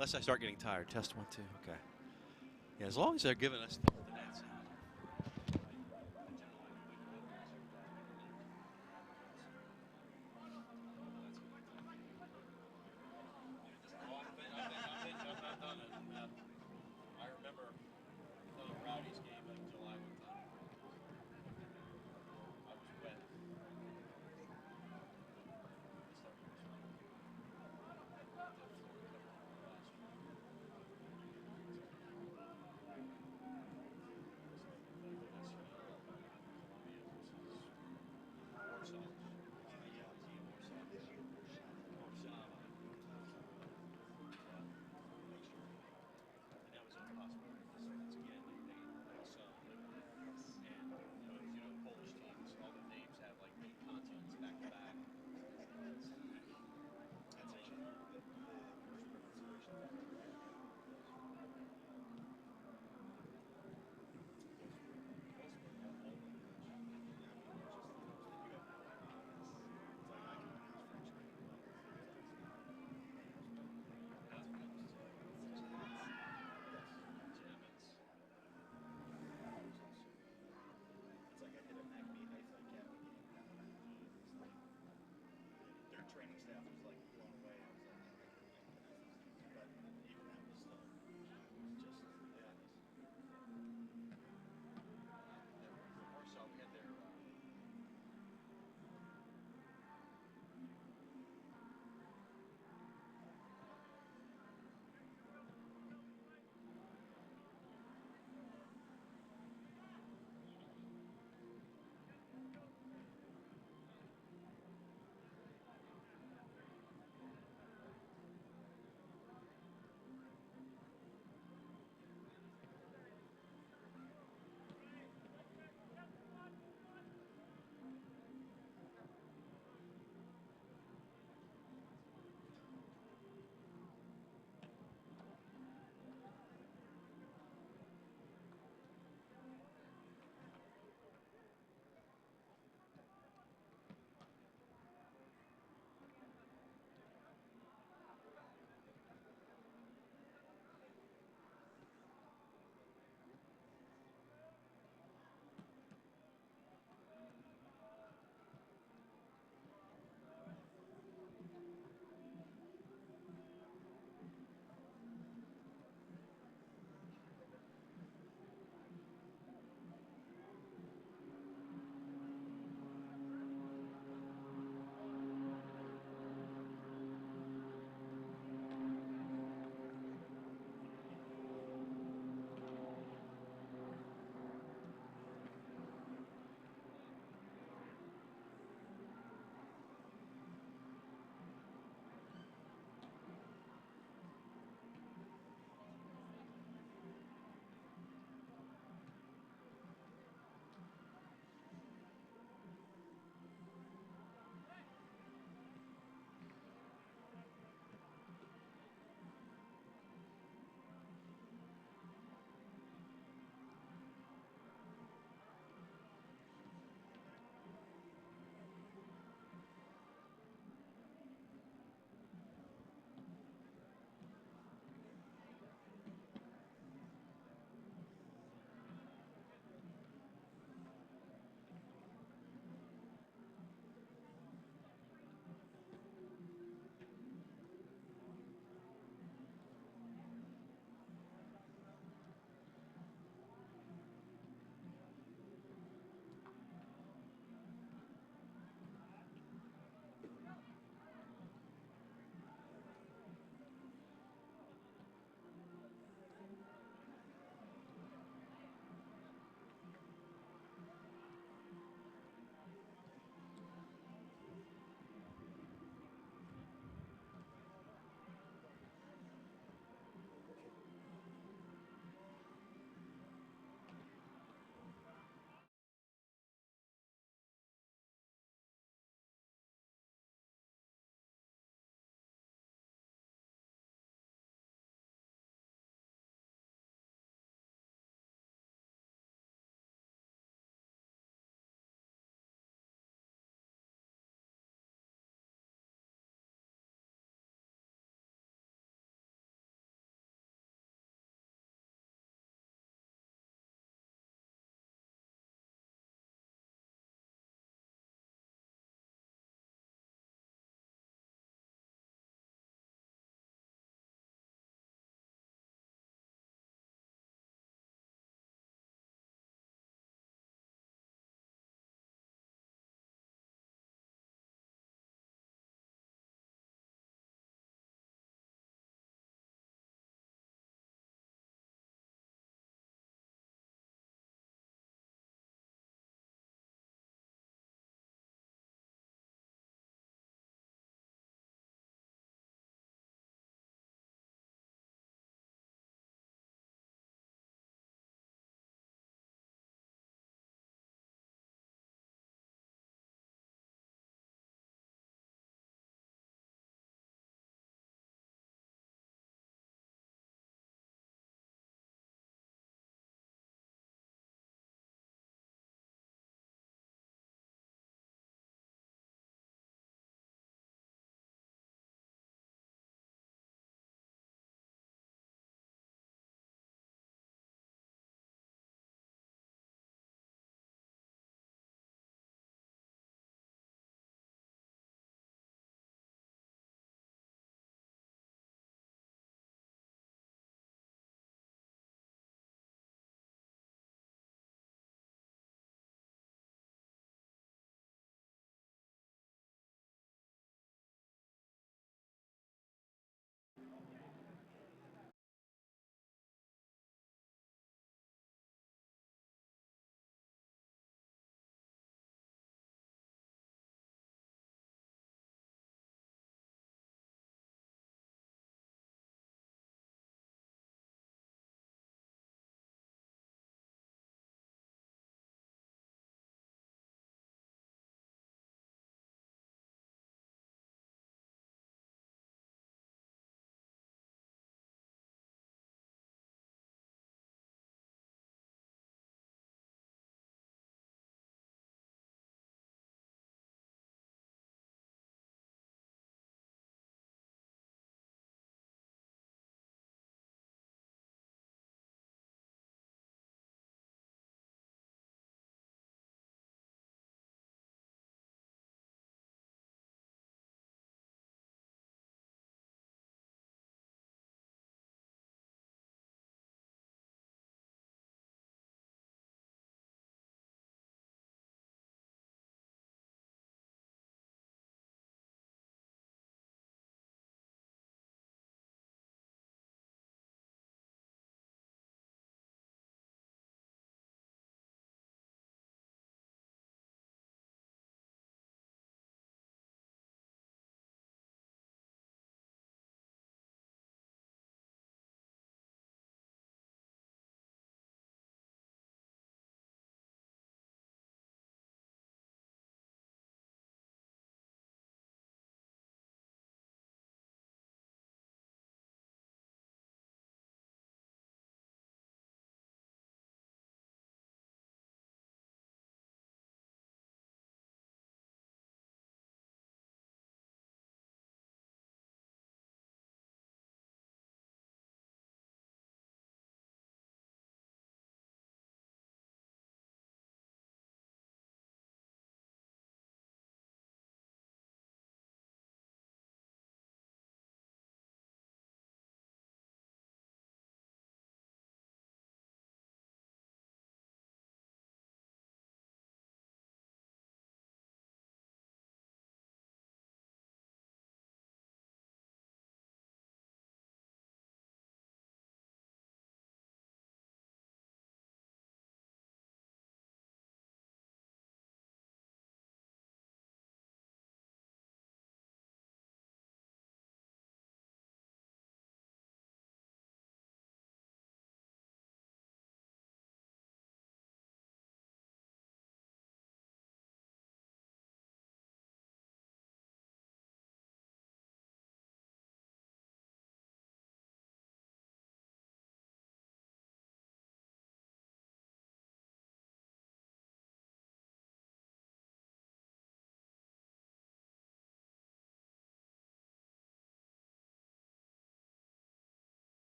Unless I start getting tired. Test 1, 2. Okay. Yeah, as long as they're giving us the net sound. I remember the Rowdies game in July one time. I was wet.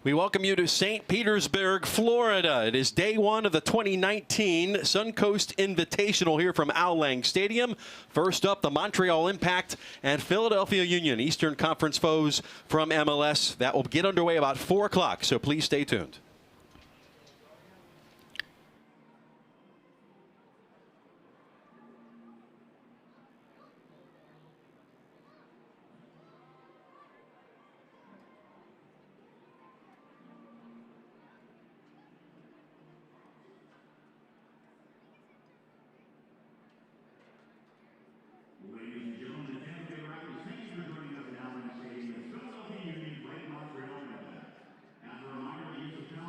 We welcome you to St. Petersburg, Florida. It is day one of the 2019 Suncoast Invitational here from Al Lang Stadium. First up, the Montreal Impact and Philadelphia Union, Eastern Conference foes from MLS. That will get underway about 4 o'clock, so please stay tuned. Ladies and gentlemen, the Tampa Bay Rowdies, thank you for joining us at Rowdies Stadium as Philadelphia Union play Montreal, Canada. As a reminder, the use of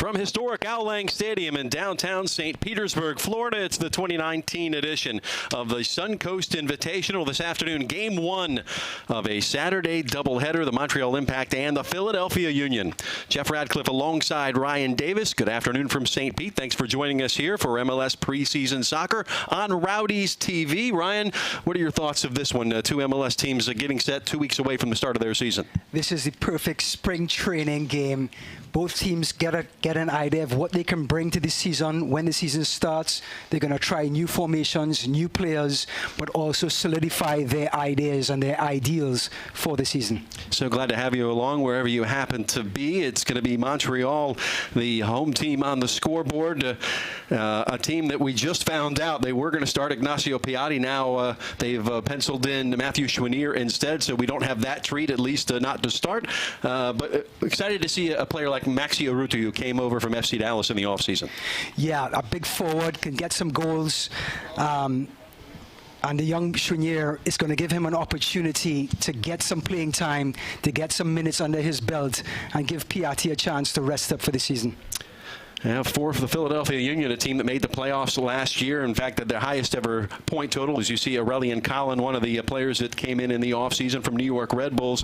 From historic Outland Stadium in downtown St. Petersburg, Florida, it's the 2019 edition of the Suncoast Invitational. This afternoon, Game 1 of a Saturday doubleheader, the Montreal Impact and the Philadelphia Union. Jeff Radcliffe alongside Ryan Davis. Good afternoon from St. Pete. Thanks for joining us here for MLS preseason soccer on Rowdies TV. Ryan, what are your thoughts of this one? Two MLS teams getting set 2 weeks away from the start of their season. This is the perfect spring training game. Both teams get an idea of what they can bring to the season. When the season starts, they're going to try new formations, new players, but also solidify their ideas and their ideals for the season. So glad to have you along wherever you happen to be. It's going to be Montreal, the home team on the scoreboard, a team that we just found out they were going to start Ignacio Piatti. Now they've penciled in Matthew Chouinier instead, so we don't have that treat, at least not to start. But excited to see a player like Maxi Urruti, who came over from FC Dallas in the offseason. Yeah, a big forward, can get some goals. And the young Chouinier is going to give him an opportunity to get some playing time, to get some minutes under his belt, and give Piatti a chance to rest up for the season. Yeah, for the Philadelphia Union, a team that made the playoffs last year. In fact, their highest ever point total, as you see, Aurelian Collin, one of the players that came in the offseason from New York Red Bulls.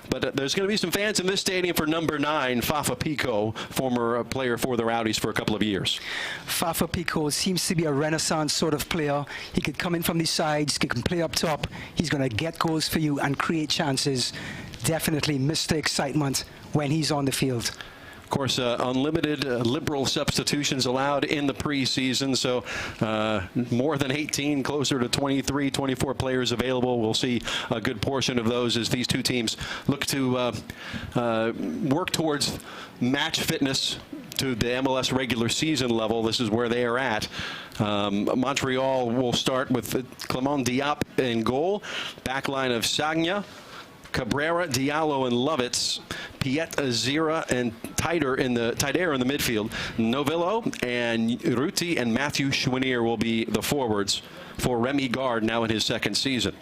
But there's going to be some fans in this stadium for number 9, Fafa Picault, former player for the Rowdies for a couple of years. Fafa Picault seems to be a renaissance sort of player. He could come in from the sides, he can play up top. He's going to get goals for you and create chances. Definitely Mr. Excitement when he's on the field. Of course, unlimited liberal substitutions allowed in the preseason, so more than 18, closer to 23, 24 players available. We'll see a good portion of those as these two teams look to work towards match fitness to the MLS regular season level. This is where they are at. Montreal will start with Clement Diop in goal, backline of Sagna, Cabrera, Diallo, and Lovitz, Piet, Azira, and Taider in the midfield. Novillo and Ruti and Matthew Chouinier will be the forwards for Remy Gard, now in his second season.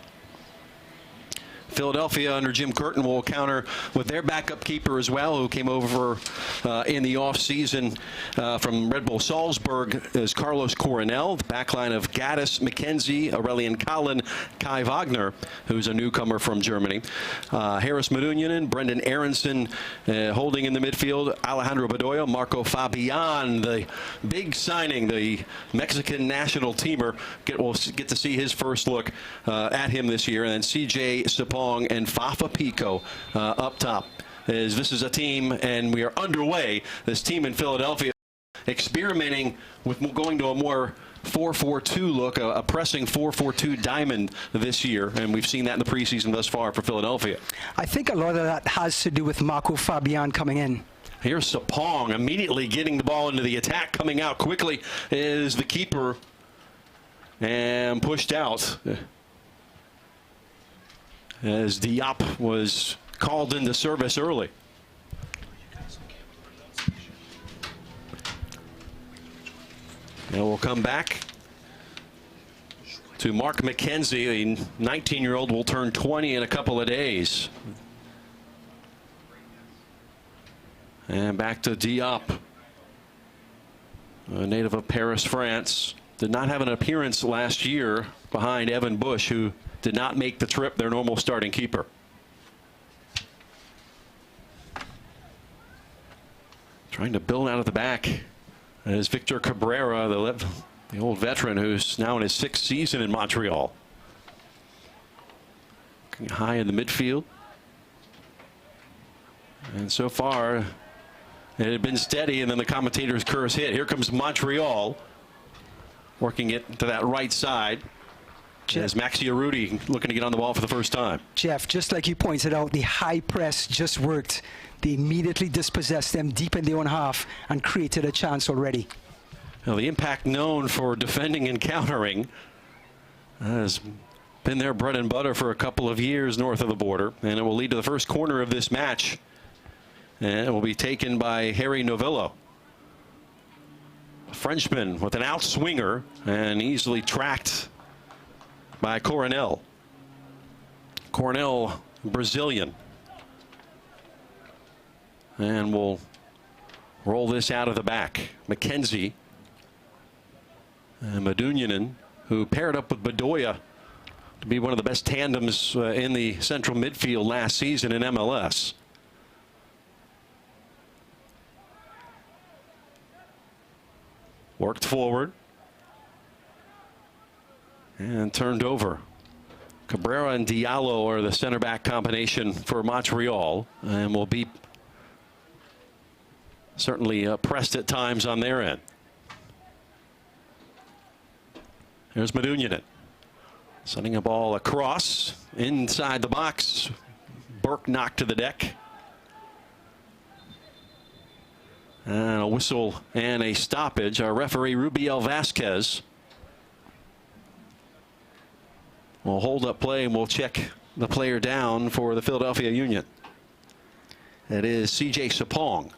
Philadelphia under Jim Curtin will counter with their backup keeper as well, who came over in the offseason from Red Bull Salzburg, is Carlos Coronel. The backline of Gaddis, McKenzie, Aurelian Collin, Kai Wagner, who's a newcomer from Germany. Harris Medunjanin, Brendan Aronson holding in the midfield. Alejandro Bedoya, Marco Fabian, the big signing, the Mexican national teamer. We'll get to see his first look at him this year. And then C.J. Sapong and Fafa Picault up top. This is a team, and we are underway. This team in Philadelphia experimenting with going to a more 4-4-2 look, a pressing 4-4-2 diamond this year, and we've seen that in the preseason thus far for Philadelphia. I think a lot of that has to do with Marco Fabian coming in. Here's Sapong immediately getting the ball into the attack. Coming out quickly is the keeper and pushed out as Diop was called into service early. And we'll come back to Mark McKenzie. The 19-year-old will turn 20 in a couple of days. And back to Diop, a native of Paris, France. Did not have an appearance last year behind Evan Bush, who did not make the trip, their normal starting keeper. Trying to build out of the back is Victor Cabrera, the old veteran who's now in his 6th season in Montreal. Looking high in the midfield. And so far, it had been steady, and then the commentator's curse hit. Here comes Montreal, working it to that right side. As Maxi Urruti looking to get on the ball for the first time. Jeff, just like you pointed out, the high press just worked. They immediately dispossessed them deep in their own half and created a chance already. Well, the Impact, known for defending and countering, has been their bread and butter for a couple of years north of the border, and it will lead to the first corner of this match, and it will be taken by Harry Novillo, a Frenchman with an outswinger, and easily tracked by Coronel. Brazilian. And will roll this out of the back. McKenzie and Medunjanin, who paired up with Bedoya to be one of the best tandems in the central midfield last season in MLS. Worked forward and turned over. Cabrera and Diallo are the center back combination for Montreal, and will be certainly pressed at times on their end. Here's Medunjanin sending a ball across inside the box. Burke knocked to the deck. And a whistle and a stoppage. Our referee, Rubiel Vasquez, will hold up play, and we'll check the player down for the Philadelphia Union. That is C.J. Sapong.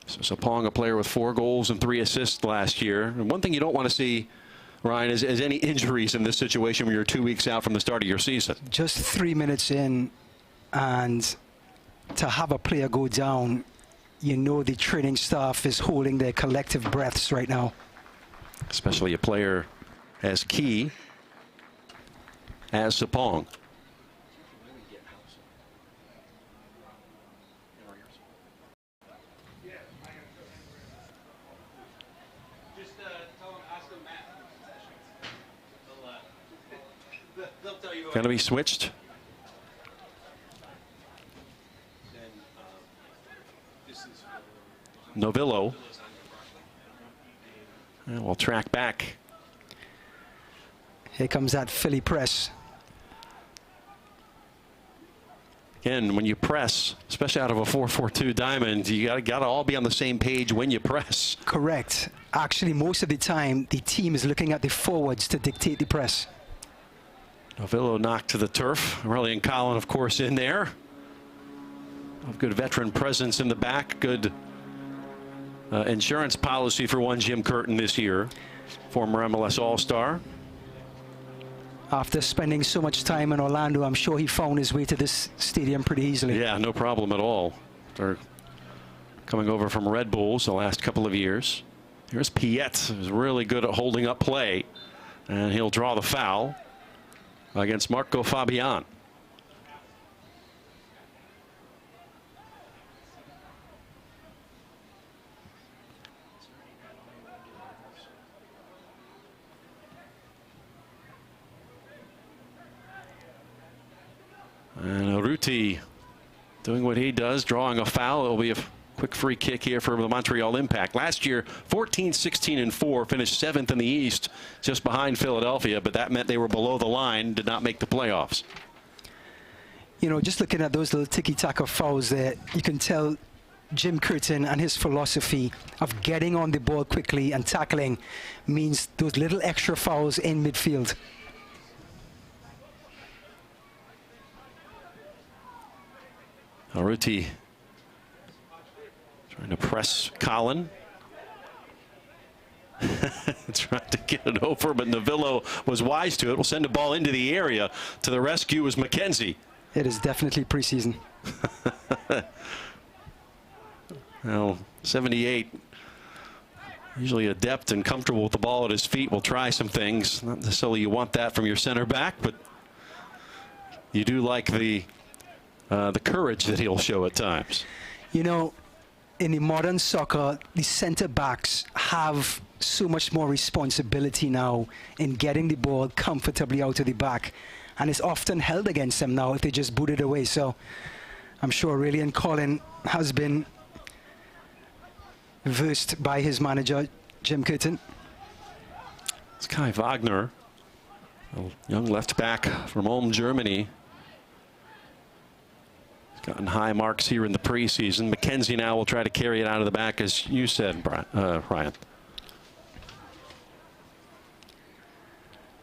So Sapong, a player with 4 goals and 3 assists last year. And one thing you don't want to see, Ryan, is any injuries in this situation when you're 2 weeks out from the start of your season. Just 3 minutes in, and to have a player go down, you know the training staff is holding their collective breaths right now. Especially a player as key as Sapong. Going to be switched. Novillo. And we'll track back. Here comes that Philly press. Again, when you press, especially out of a 4-4-2 diamond, you gotta all be on the same page when you press. Correct. Actually, most of the time, the team is looking at the forwards to dictate the press. Novillo knocked to the turf. Aurelian Collin, of course, in there. Good veteran presence in the back. Good insurance policy for one Jim Curtin this year. Former MLS All-Star. After spending so much time in Orlando, I'm sure he found his way to this stadium pretty easily. Yeah, no problem at all. They're coming over from Red Bulls the last couple of years. Here's Piet, who's really good at holding up play. And he'll draw the foul against Marco Fabian. And Urruti doing what he does, drawing a foul. It'll be a quick free kick here for the Montreal Impact. Last year, 14-16-4, finished 7th in the East, just behind Philadelphia, but that meant they were below the line, did not make the playoffs. You know, just looking at those little tiki-taka fouls there, you can tell Jim Curtin and his philosophy of getting on the ball quickly and tackling means those little extra fouls in midfield. Urruti trying to press Collin. Trying to get it over, but Novillo was wise to it. We'll send a ball into the area. To the rescue was McKenzie. It is definitely preseason. Well, 78, usually adept and comfortable with the ball at his feet, will try some things. Not necessarily you want that from your center back, but you do like the courage that he'll show at times. You know, in the modern soccer, the center backs have so much more responsibility now in getting the ball comfortably out of the back, and it's often held against them now if they just boot it away. So I'm sure Aurelian Collin has been versed by his manager, Jim Curtin. It's Kai Wagner, a young left back from Ulm, Germany. Gotten high marks here in the preseason. McKenzie now will try to carry it out of the back, as you said, Ryan.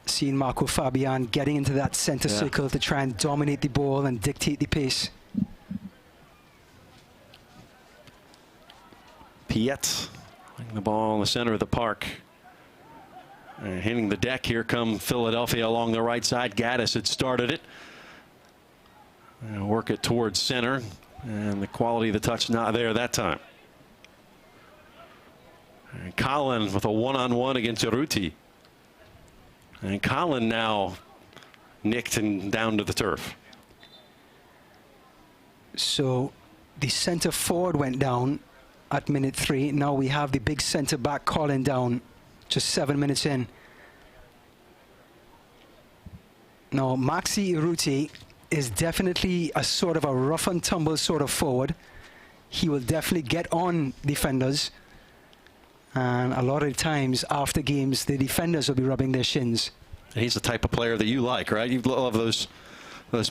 Seeing Marco Fabian getting into that center circle to try and dominate the ball and dictate the pace. Piet playing the ball in the center of the park. Hitting the deck. Here come Philadelphia along the right side. Gaddis had started it. Work it towards center. And the quality of the touch not there that time. And Colin with a one-on-one against Ruti. And Colin now nicked and down to the turf. So the centre forward went down at minute 3. Now we have the big centre back Colin down just 7 minutes in. Now Maxi Ruti is definitely a sort of a rough and tumble sort of forward. He will definitely get on defenders. And a lot of times after games, the defenders will be rubbing their shins. He's the type of player that you like, right? You love those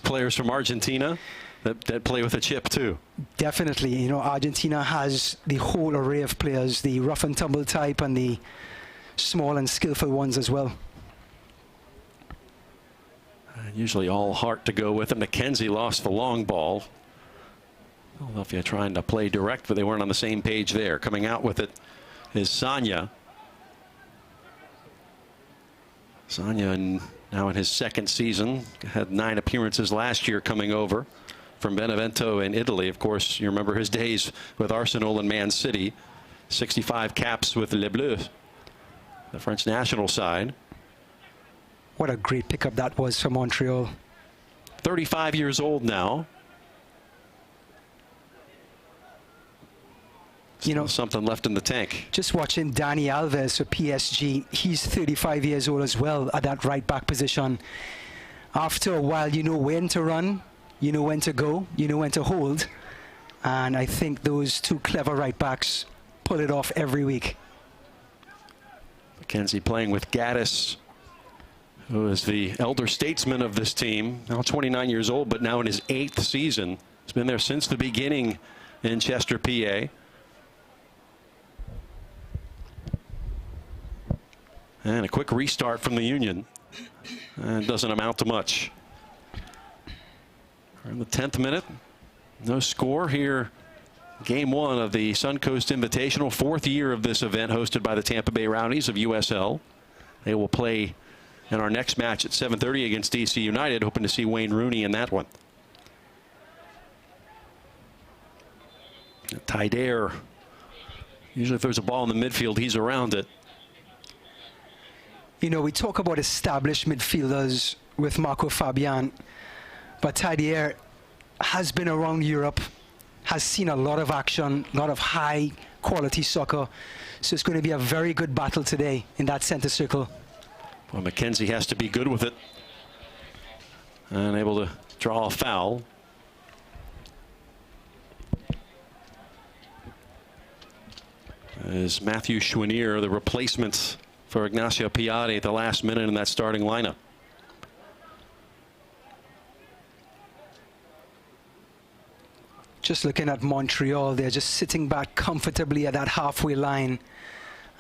players from Argentina that play with a chip too. Definitely. You know, Argentina has the whole array of players, the rough and tumble type and the small and skillful ones as well. Usually all heart to go with him. McKenzie lost the long ball. Philadelphia trying to play direct, but they weren't on the same page there. Coming out with it is Sanya. Sanya now in his second season. Had 9 appearances last year coming over from Benevento in Italy. Of course, you remember his days with Arsenal and Man City. 65 caps with Les Bleus, the French national side. What a great pickup that was for Montreal. 35 years old now. You know, something left in the tank. Just watching Dani Alves for PSG, he's 35 years old as well at that right back position. After a while, you know when to run, you know when to go, you know when to hold. And I think those two clever right backs pull it off every week. McKenzie playing with Gaddis, who is the elder statesman of this team, now 29 years old, but now in his 8th season. He's been there since the beginning in Chester, PA. And a quick restart from the Union. And doesn't amount to much. We're in the 10th minute. No score here. Game 1 of the Suncoast Invitational, 4th year of this event, hosted by the Tampa Bay Rowdies of USL. They will play in our next match at 7:30 against DC United, hoping to see Wayne Rooney in that one. Taider, usually if there's a ball in the midfield, he's around it. You know, we talk about established midfielders with Marco Fabian, but Taider has been around Europe, has seen a lot of action, a lot of high quality soccer. So it's going to be a very good battle today in that center circle. Well, McKenzie has to be good with it and able to draw a foul. Is Matthew Chouinier the replacement for Ignacio Piatti at the last minute in that starting lineup? Just looking at Montreal, they're just sitting back comfortably at that halfway line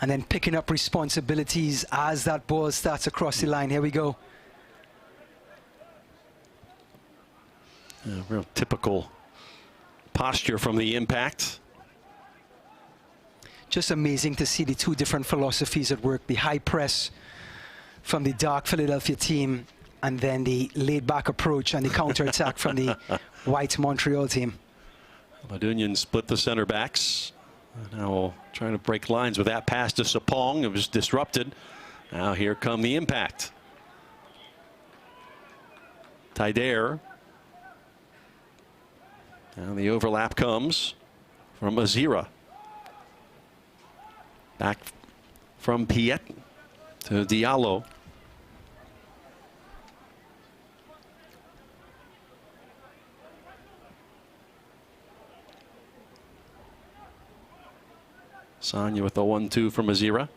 and then picking up responsibilities as that ball starts across the line. Here we go. Real typical posture from the impact. Just amazing to see the two different philosophies at work. The high press from the dark Philadelphia team and then the laid-back approach and the counter-attack from the white Montreal team. Union split the center backs. Now trying to break lines with that pass to Sapong. It was disrupted. Now here come the impact. Taider. Now the overlap comes from Azira. Back from Piet to Diallo. Sanya with the 1-2 from Azira.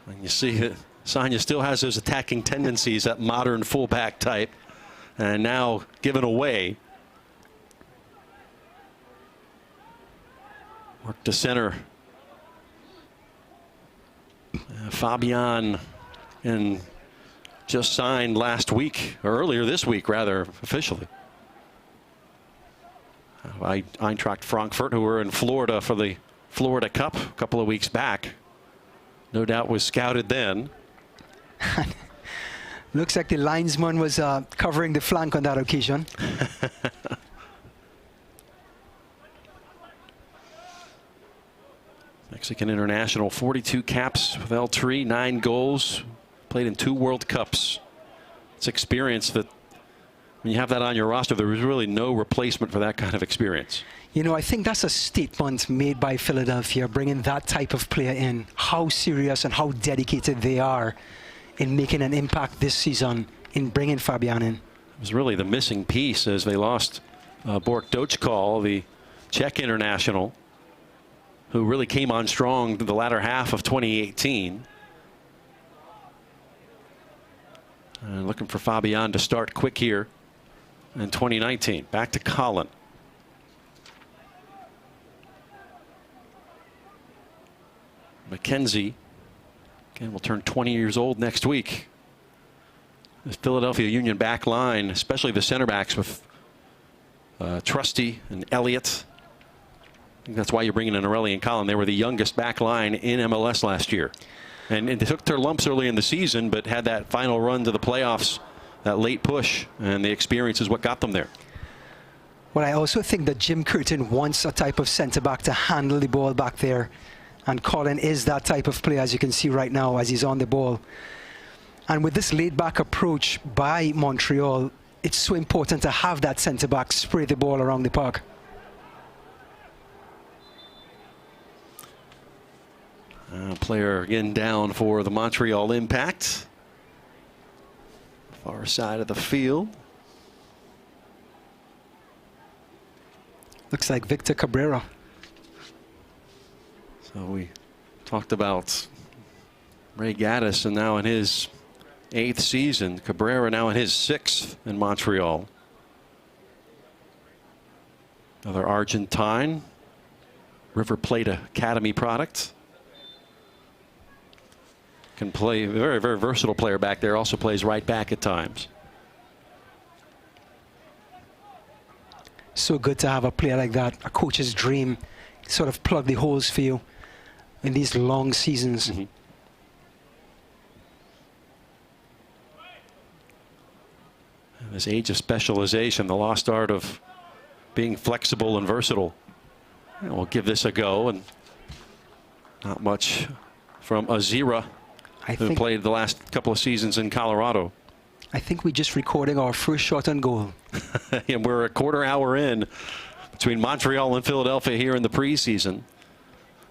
And you see that Sanya still has those attacking tendencies, that modern fullback type. And now given away. Work to center. Fabian and just signed last week, or earlier this week rather, officially. Eintracht Frankfurt, who were in Florida for the Florida Cup a couple of weeks back. No doubt was scouted then. Looks like the linesman was covering the flank on that occasion. Mexican international, 42 caps with El Tri, 9 goals, played in 2 World Cups. It's experience that when you have that on your roster, there is really no replacement for that kind of experience. You know, I think that's a statement made by Philadelphia, bringing that type of player in, how serious and how dedicated they are in making an impact this season in bringing Fabian in. It was really the missing piece as they lost Bork Dočkal, the Czech international, who really came on strong the latter half of 2018. And looking for Fabian to start quick here in 2019. Back to Colin. McKenzie, again, will turn 20 years old next week. The Philadelphia Union back line, especially the center backs with Trusty and Elliott. I think that's why you're bringing in O'Reilly and Collin. They were the youngest back line in MLS last year. And they took their lumps early in the season, but had that final run to the playoffs, that late push, and the experience is what got them there. Well, I also think that Jim Curtin wants a type of centre-back to handle the ball back there. And Colin is that type of player, as you can see right now, as he's on the ball. And with this laid-back approach by Montreal, it's so important to have that centre-back spray the ball around the park. Player again down for the Montreal Impact. Far side of the field. Looks like Victor Cabrera. So we talked about Ray Gaddis, and now in his 8th season. Cabrera now in his 6th in Montreal. Another Argentine, River Plate Academy product. Can play, a very, very versatile player back there. Also plays right back at times. So good to have a player like that, a coach's dream, sort of plug the holes for you in these long seasons. Mm-hmm. This age of specialization, the lost art of being flexible and versatile. And we'll give this a go, and not much from Azira, who played the last couple of seasons in Colorado. I think we're just recording our first shot on goal. And we're a quarter hour in between Montreal and Philadelphia here in the preseason.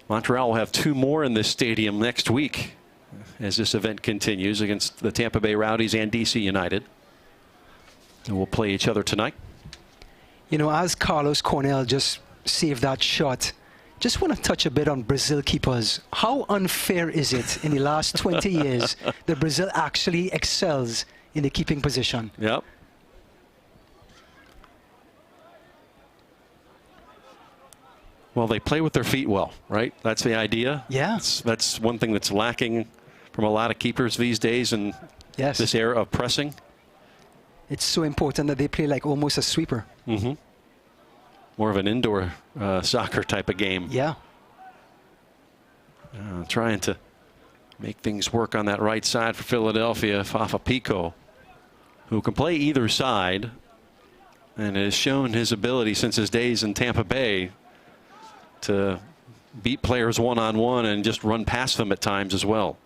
Montreal will have 2 more in this stadium next week as this event continues against the Tampa Bay Rowdies and DC United. And we'll play each other tonight. You know, as Carlos Cornell just saved that shot, just want to touch a bit on Brazil keepers. How unfair is it in the last 20 years that Brazil actually excels in the keeping position? Yep. Well, they play with their feet well, right? That's the idea. Yeah. That's one thing that's lacking from a lot of keepers these days in this era of pressing. It's so important that they play like almost a sweeper. Mm-hmm. More of an indoor soccer type of game. Yeah. Trying to make things work on that right side for Philadelphia. Fafa Pico, who can play either side and has shown his ability since his days in Tampa Bay to beat players one-on-one and just run past them at times as well.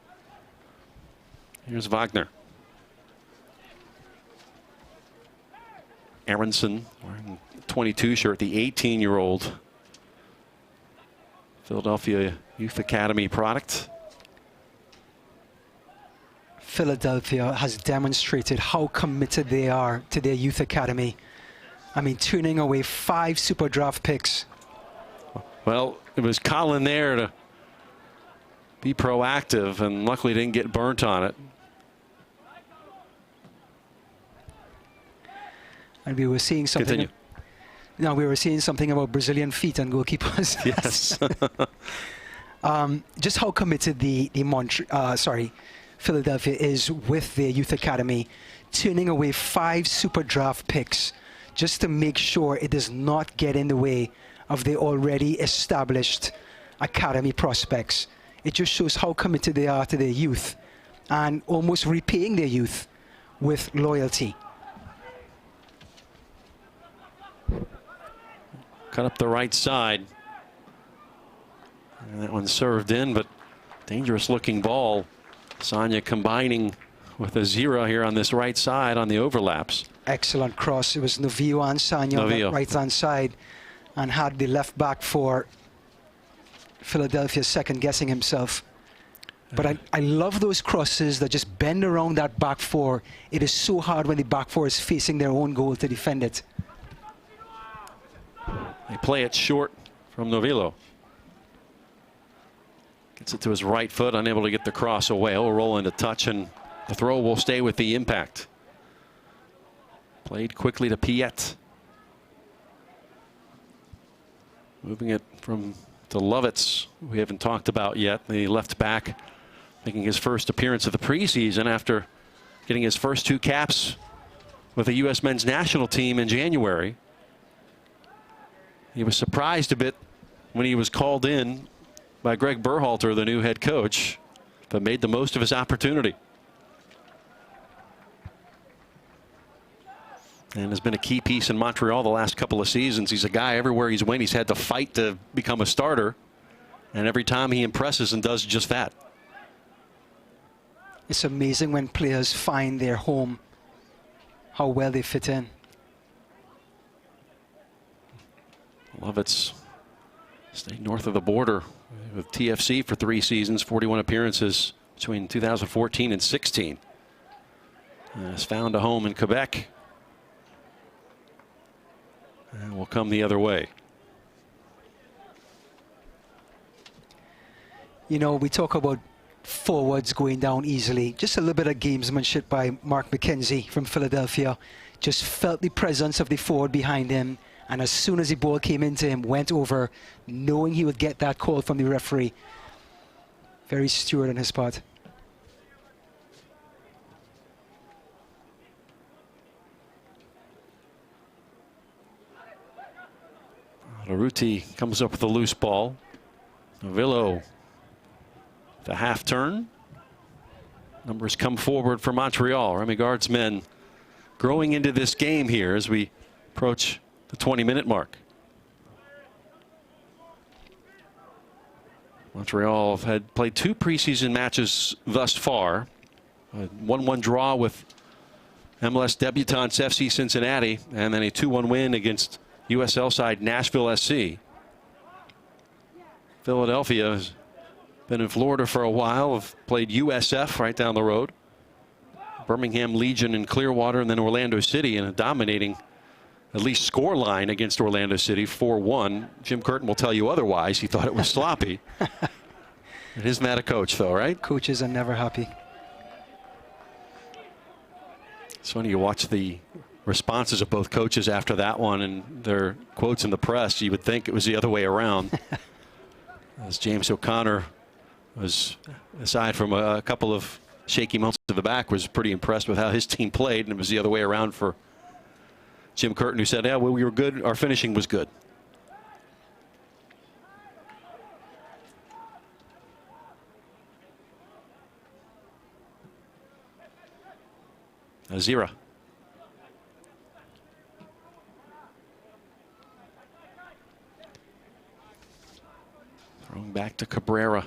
Here's Wagner. Aronson wearing 22 shirt, the 18-year-old Philadelphia Youth Academy product. Philadelphia has demonstrated how committed they are to their youth academy. I mean, turning away 5 super draft picks. Well, it was Colin there to be proactive, and luckily didn't get burnt on it. And we were seeing something. Continue. No, we were seeing something about Brazilian feet and goalkeepers. Yes. Just how committed Philadelphia is with their youth academy, turning away 5 super draft picks just to make sure it does not get in the way of their already established academy prospects. It just shows how committed they are to their youth and almost repaying their youth with loyalty. Cut up the right side. And that one served in, but dangerous looking ball. Sonia combining with a zero here on this right side on the overlaps. Excellent cross. It was Novillo and Sonia on the right-hand side, and had the left back for Philadelphia second-guessing himself. But I love those crosses that just bend around that back four. It is so hard when the back four is facing their own goal to defend it. They play it short from Novillo. Gets it to his right foot, unable to get the cross away. He'll roll into touch, and the throw will stay with the Impact. Played quickly to Piet. Moving it from to Lovitz, we haven't talked about yet. The left back making his first appearance of the preseason after getting his first 2 caps with the U.S. men's national team in January. He was surprised a bit when he was called in by Greg Berhalter, the new head coach, but made the most of his opportunity. And has been a key piece in Montreal the last couple of seasons. He's a guy everywhere he's went, he's had to fight to become a starter. And every time he impresses and does just that. It's amazing when players find their home, how well they fit in. Lovitz stayed north of the border with TFC for 3 seasons, 41 appearances between 2014 and 16. Has found a home in Quebec. And will come the other way. You know, we talk about forwards going down easily. Just a little bit of gamesmanship by Mark McKenzie from Philadelphia. Just felt the presence of the forward behind him. And as soon as the ball came into him, went over, knowing he would get that call from the referee. Very steward on his part. Laruti comes up with a loose ball. Novillo, the half turn. Numbers come forward for Montreal. Remy Gard's men growing into this game here as we approach the 20-minute mark. Montreal have had played 2 preseason matches thus far. A 1-1 draw with MLS debutants FC Cincinnati, and then a 2-1 win against USL side Nashville SC. Philadelphia has been in Florida for a while, have played USF right down the road. Birmingham Legion in Clearwater, and then Orlando City in a dominating, at least score line against Orlando City, 4-1. Jim Curtin will tell you otherwise. He thought it was sloppy. It isn't that a coach, though, right? Coaches are never happy. It's funny, you watch the responses of both coaches after that one and their quotes in the press. You would think it was the other way around. As James O'Connor was, aside from a couple of shaky moments to the back, was pretty impressed with how his team played, and it was the other way around for Jim Curtin, who said, yeah, well, we were good. Our finishing was good. Azira. Throwing back to Cabrera.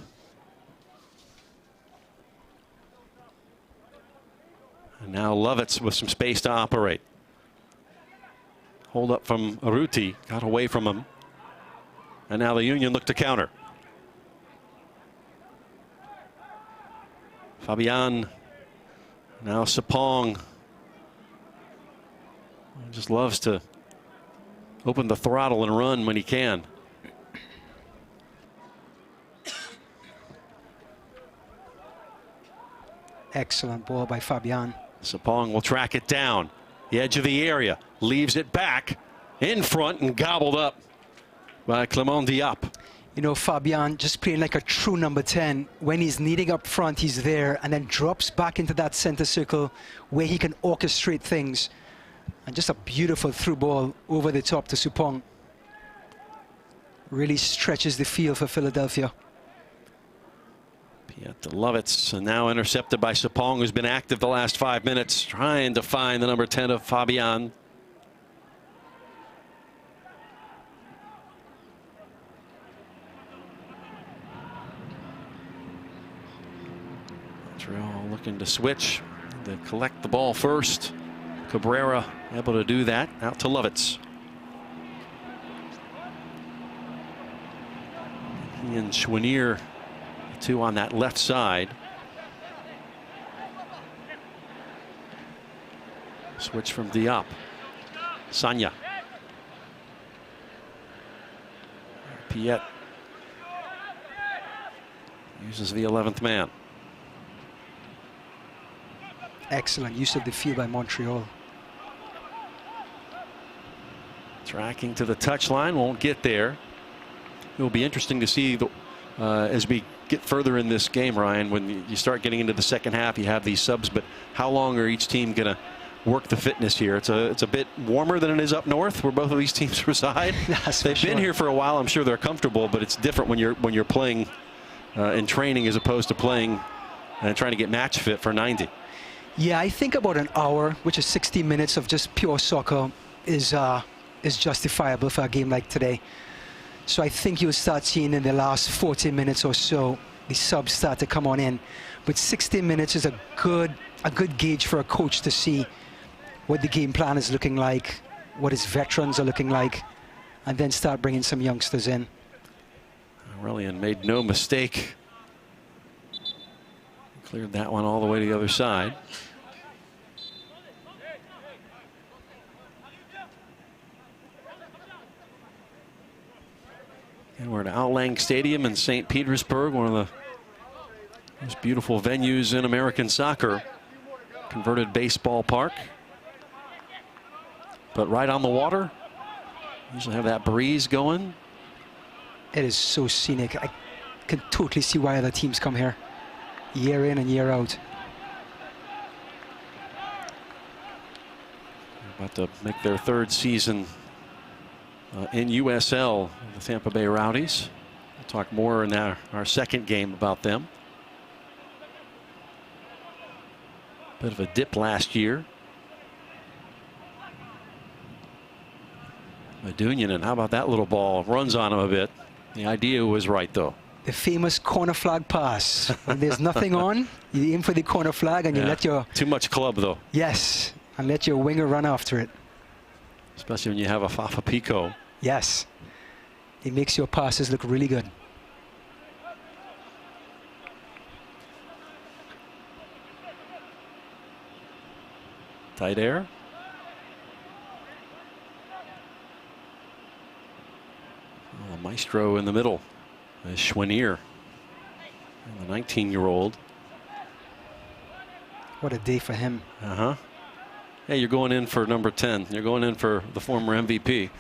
And now Lovitz with some space to operate. Hold up from Aruti, got away from him. And now the Union look to counter. Fabian, now Sapong. Just loves to open the throttle and run when he can. Excellent ball by Fabian. Sapong will track it down. The edge of the area. Leaves it back in front and gobbled up by Clement Diop. You know, Fabian just playing like a true number 10. When he's needing up front, he's there, and then drops back into that center circle where he can orchestrate things. And just a beautiful through ball over the top to Supong. Really stretches the field for Philadelphia. Piet to Lovitz, and now intercepted by Sapong, who's been active the last 5 minutes, trying to find the number 10 of Fabian. looking to switch, to collect the ball first. Cabrera able to do that. Out to Lovitz. He and Schwanier, two on that left side. Switch from Diop. Sanya. Piet uses the 11th man. Excellent use of the field by Montreal. Tracking to the touchline, won't get there. It will be interesting to see as we get further in this game, Ryan, when you start getting into the second half, you have these subs, but how long are each team going to work the fitness here? It's a bit warmer than it is up north, where both of these teams reside. They've been here for a while. I'm sure they're comfortable, but it's different when you're playing in training as opposed to playing and trying to get match fit for 90. Yeah, I think about an hour, which is 60 minutes of just pure soccer, is justifiable for a game like today. So I think you'll start seeing in the last 40 minutes or so the subs start to come on in. But 60 minutes is a good gauge for a coach to see what the game plan is looking like, what his veterans are looking like, and then start bringing some youngsters in. Aurelian made no mistake. Cleared that one all the way to the other side. And we're at Outlang Stadium in St. Petersburg, one of the most beautiful venues in American soccer. Converted baseball park. But right on the water. Usually have that breeze going. It is so scenic. I can totally see why other teams come here, year in and year out. They're about to make their third season in USL, the Tampa Bay Rowdies. We'll talk more in our second game about them. Bit of a dip last year. Medunjanin, how about that little ball? Runs on him a bit. The idea was right, though. The famous corner flag pass. When there's nothing on, you aim for the corner flag and you let your... Too much club, though. Yes, and let your winger run after it. Especially when you have a Fafa Pico. Yes. It makes your passes look really good. Tight air. Oh, Maestro in the middle. Schwanier, the 19-year-old. What a day for him. Uh-huh. Hey, you're going in for number 10. You're going in for the former MVP.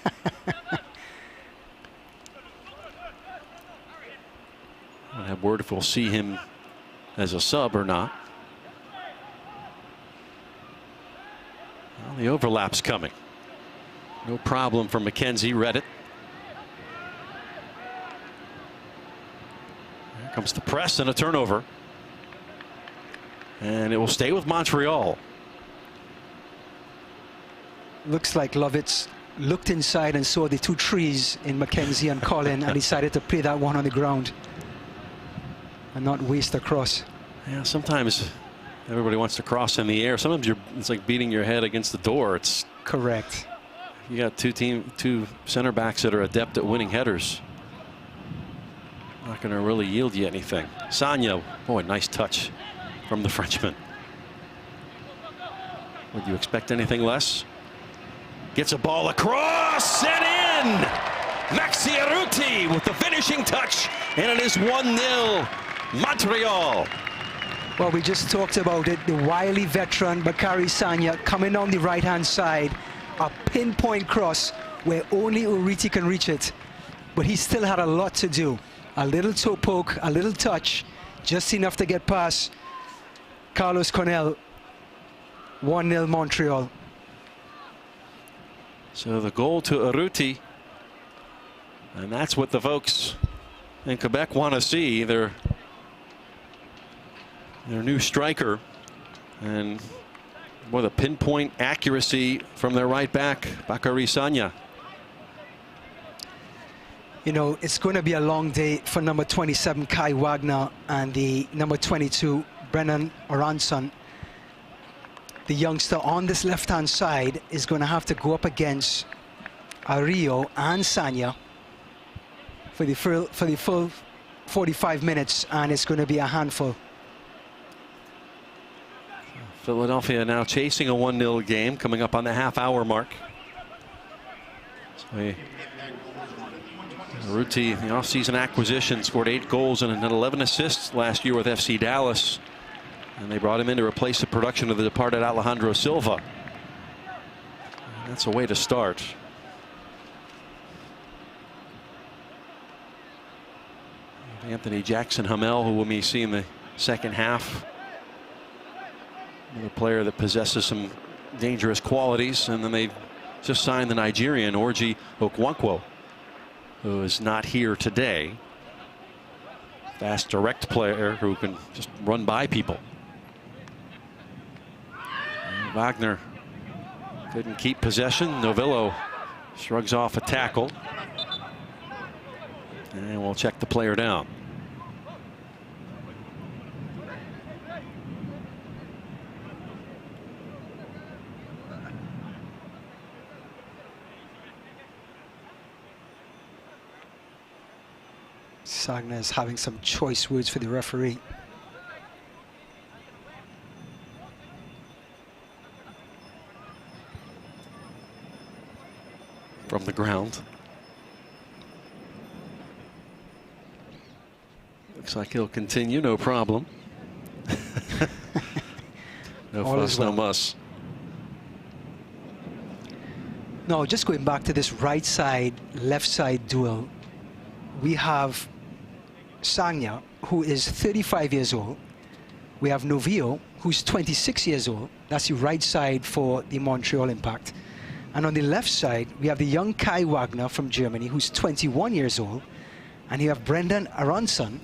I have word if we'll see him as a sub or not. Well, the overlap's coming. No problem for McKenzie. Read it. Here comes the press and a turnover. And it will stay with Montreal. Looks like Lovitz looked inside and saw the two trees in McKenzie and Colin and decided to play that one on the ground and not waste a cross. Yeah, sometimes everybody wants to cross in the air. Sometimes it's like beating your head against the door. It's correct. You got two center backs that are adept at winning headers. Not going to really yield you anything. Sanya, boy, nice touch from the Frenchman. Would you expect anything less? Gets a ball across and in! Maxi Arruti with the finishing touch, and it is 1-0 Montreal. Well, we just talked about it. The wily veteran Bakary Sanya coming on the right-hand side. A pinpoint cross where only Uriti can reach it. But he still had a lot to do. A little toe poke, a little touch, just enough to get past Carlos Cornell. 1-0 Montreal. So the goal to Arruti, and that's what the folks in Quebec want to see. Their new striker, and with a pinpoint accuracy from their right back, Bakary Sanya. You know, it's going to be a long day for number 27 Kai Wagner and the number 22 Brendan Aronson, the youngster on this left-hand side, is going to have to go up against Ario and Sanya for the full 45 minutes, and it's going to be a handful. Philadelphia now chasing a 1-0 game, coming up on the half-hour mark. So Ruti, the offseason acquisition, scored 8 goals and 11 assists last year with FC Dallas. And they brought him in to replace the production of the departed Alejandro Silva. And that's a way to start. Anthony Jackson Hamel, who we see in the second half. Another player that possesses some dangerous qualities. And then they just signed the Nigerian Orji Okwankwo, who is not here today. Fast, direct player who can just run by people. And Wagner couldn't keep possession. Novillo shrugs off a tackle. And we'll check the player down. Sagna is having some choice words for the referee. From the ground. Looks like he'll continue, no problem. No fuss, no muss. No, just going back to this right side, left side duel, we have Sagna, who is 35 years old. We have Novillo, who's 26 years old. That's the right side for the Montreal Impact. And on the left side, we have the young Kai Wagner from Germany, who's 21 years old. And you have Brendan Aronson,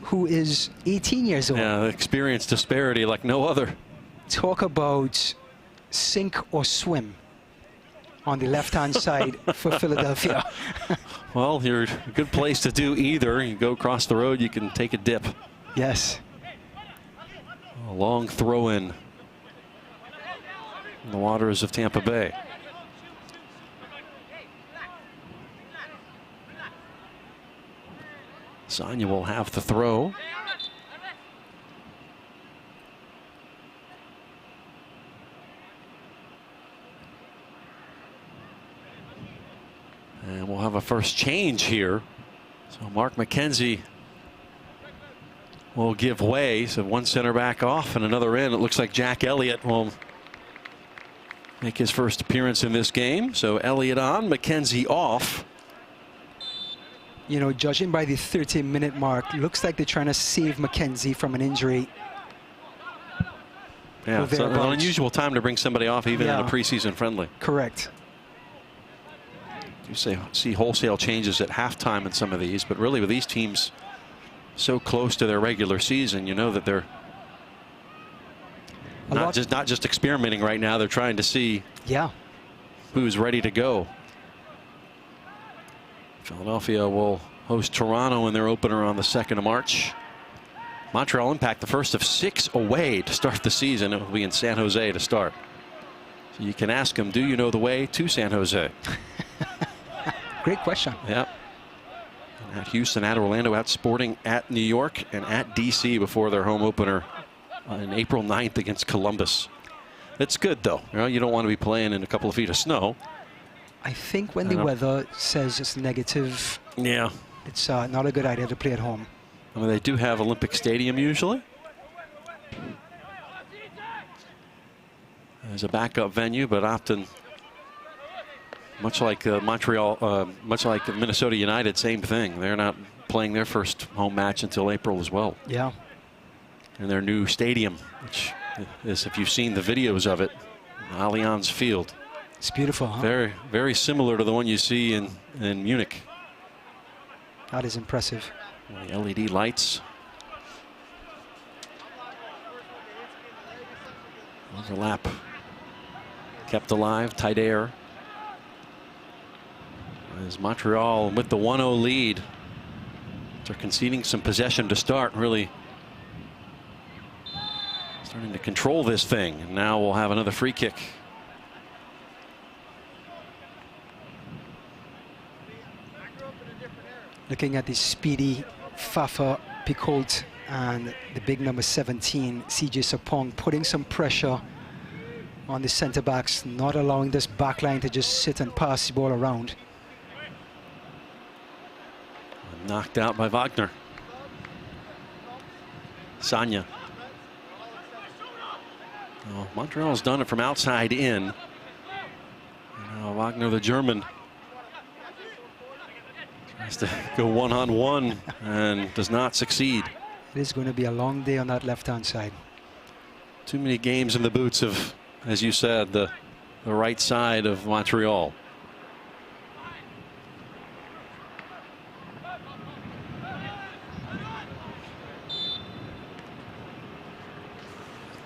who is 18 years old. Yeah, experience disparity like no other. Talk about sink or swim on the left-hand side for Philadelphia. Well, you're a good place to do either. You go across the road, you can take a dip. Yes. A long throw in the waters of Tampa Bay. Sanya will have the throw. And we'll have a first change here. So Mark McKenzie will give way. So one center back off and another in. It looks like Jack Elliott will make his first appearance in this game. So Elliott on, McKenzie off. You know, judging by the 13-minute mark, looks like they're trying to save McKenzie from an injury. Yeah, it's an unusual time to bring somebody off even in a preseason friendly. Correct. You see wholesale changes at halftime in some of these, but really with these teams so close to their regular season, you know that they're not just experimenting right now. They're trying to see who's ready to go. Philadelphia will host Toronto in their opener on the 2nd of March. Montreal Impact, the first of 6 away to start the season. It will be in San Jose to start. So you can ask them, do you know the way to San Jose? Great question. Yep. At Houston, at Orlando, at Sporting, at New York, and at DC before their home opener on April 9th against Columbus. It's good, though. You know, you don't want to be playing in a couple of feet of snow. I think when the weather says it's negative, it's not a good idea to play at home. I mean, they do have Olympic Stadium usually as a backup venue, but often, much like Montreal, much like Minnesota United, same thing. They're not playing their first home match until April as well. Yeah. In their new stadium, which is, if you've seen the videos of it, Allianz Field. It's beautiful, huh? Very, very similar to the one you see in Munich. That is impressive. The LED lights. Overlap. Kept alive, tight air. As Montreal with the 1-0 lead. They're conceding some possession to start, really Trying to control this thing. And now we'll have another free kick. Looking at the speedy Fafa Picoult and the big number 17, CJ Sapong, putting some pressure on the centre backs, not allowing this back line to just sit and pass the ball around. Knocked out by Wagner. Sanya. Oh, Montreal's done it from outside in. Now Wagner, the German, tries to go one-on-one and does not succeed. It is going to be a long day on that left-hand side. Too many games in the boots of, as you said, the right side of Montreal.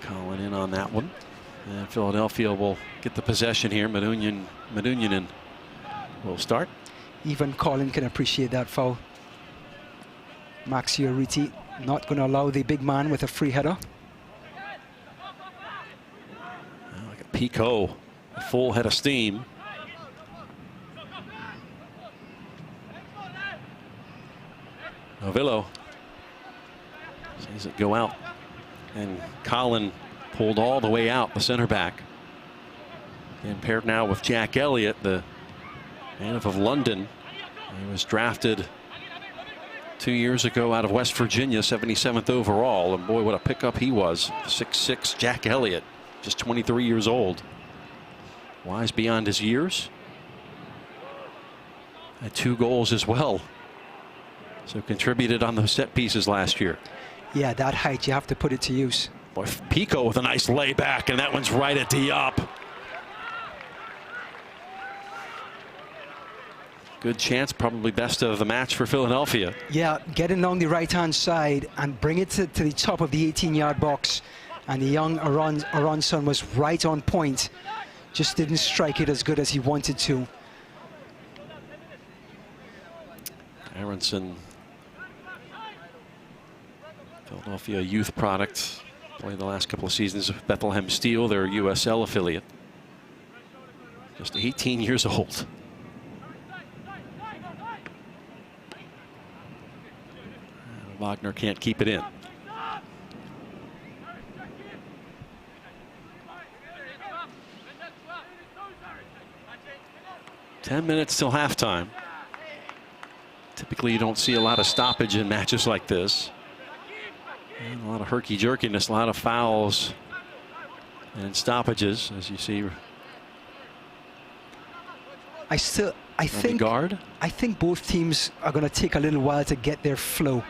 Calling in on that one. And Philadelphia will get the possession here. Medunjanin will start. Even Colin can appreciate that foul. Max Ioriti not going to allow the big man with a free header. Like a Pico, a full head of steam. Novillo sees it go out. And Colin pulled all the way out, the center back. And paired now with Jack Elliott, the native of London. He was drafted 2 years ago out of West Virginia, 77th overall. And boy, what a pickup he was. 6'6" Jack Elliott, just 23 years old. Wise beyond his years. Had 2 goals as well. So contributed on those set pieces last year. Yeah, that height, you have to put it to use. Boy, Pico with a nice layback, and that one's right at Diop. Good chance, probably best of the match for Philadelphia. Yeah, getting along the right-hand side and bring it to the top of the 18-yard box. And the young Aronson was right on point. Just didn't strike it as good as he wanted to. Aronson, Philadelphia youth product, played the last couple of seasons of Bethlehem Steel, their USL affiliate. Just 18 years old. And Wagner can't keep it in. Ten minutes till halftime. Typically, you don't see a lot of stoppage in matches like this. And a lot of herky-jerkiness, a lot of fouls and stoppages, as you see. I think both teams are going to take a little while to get their flow,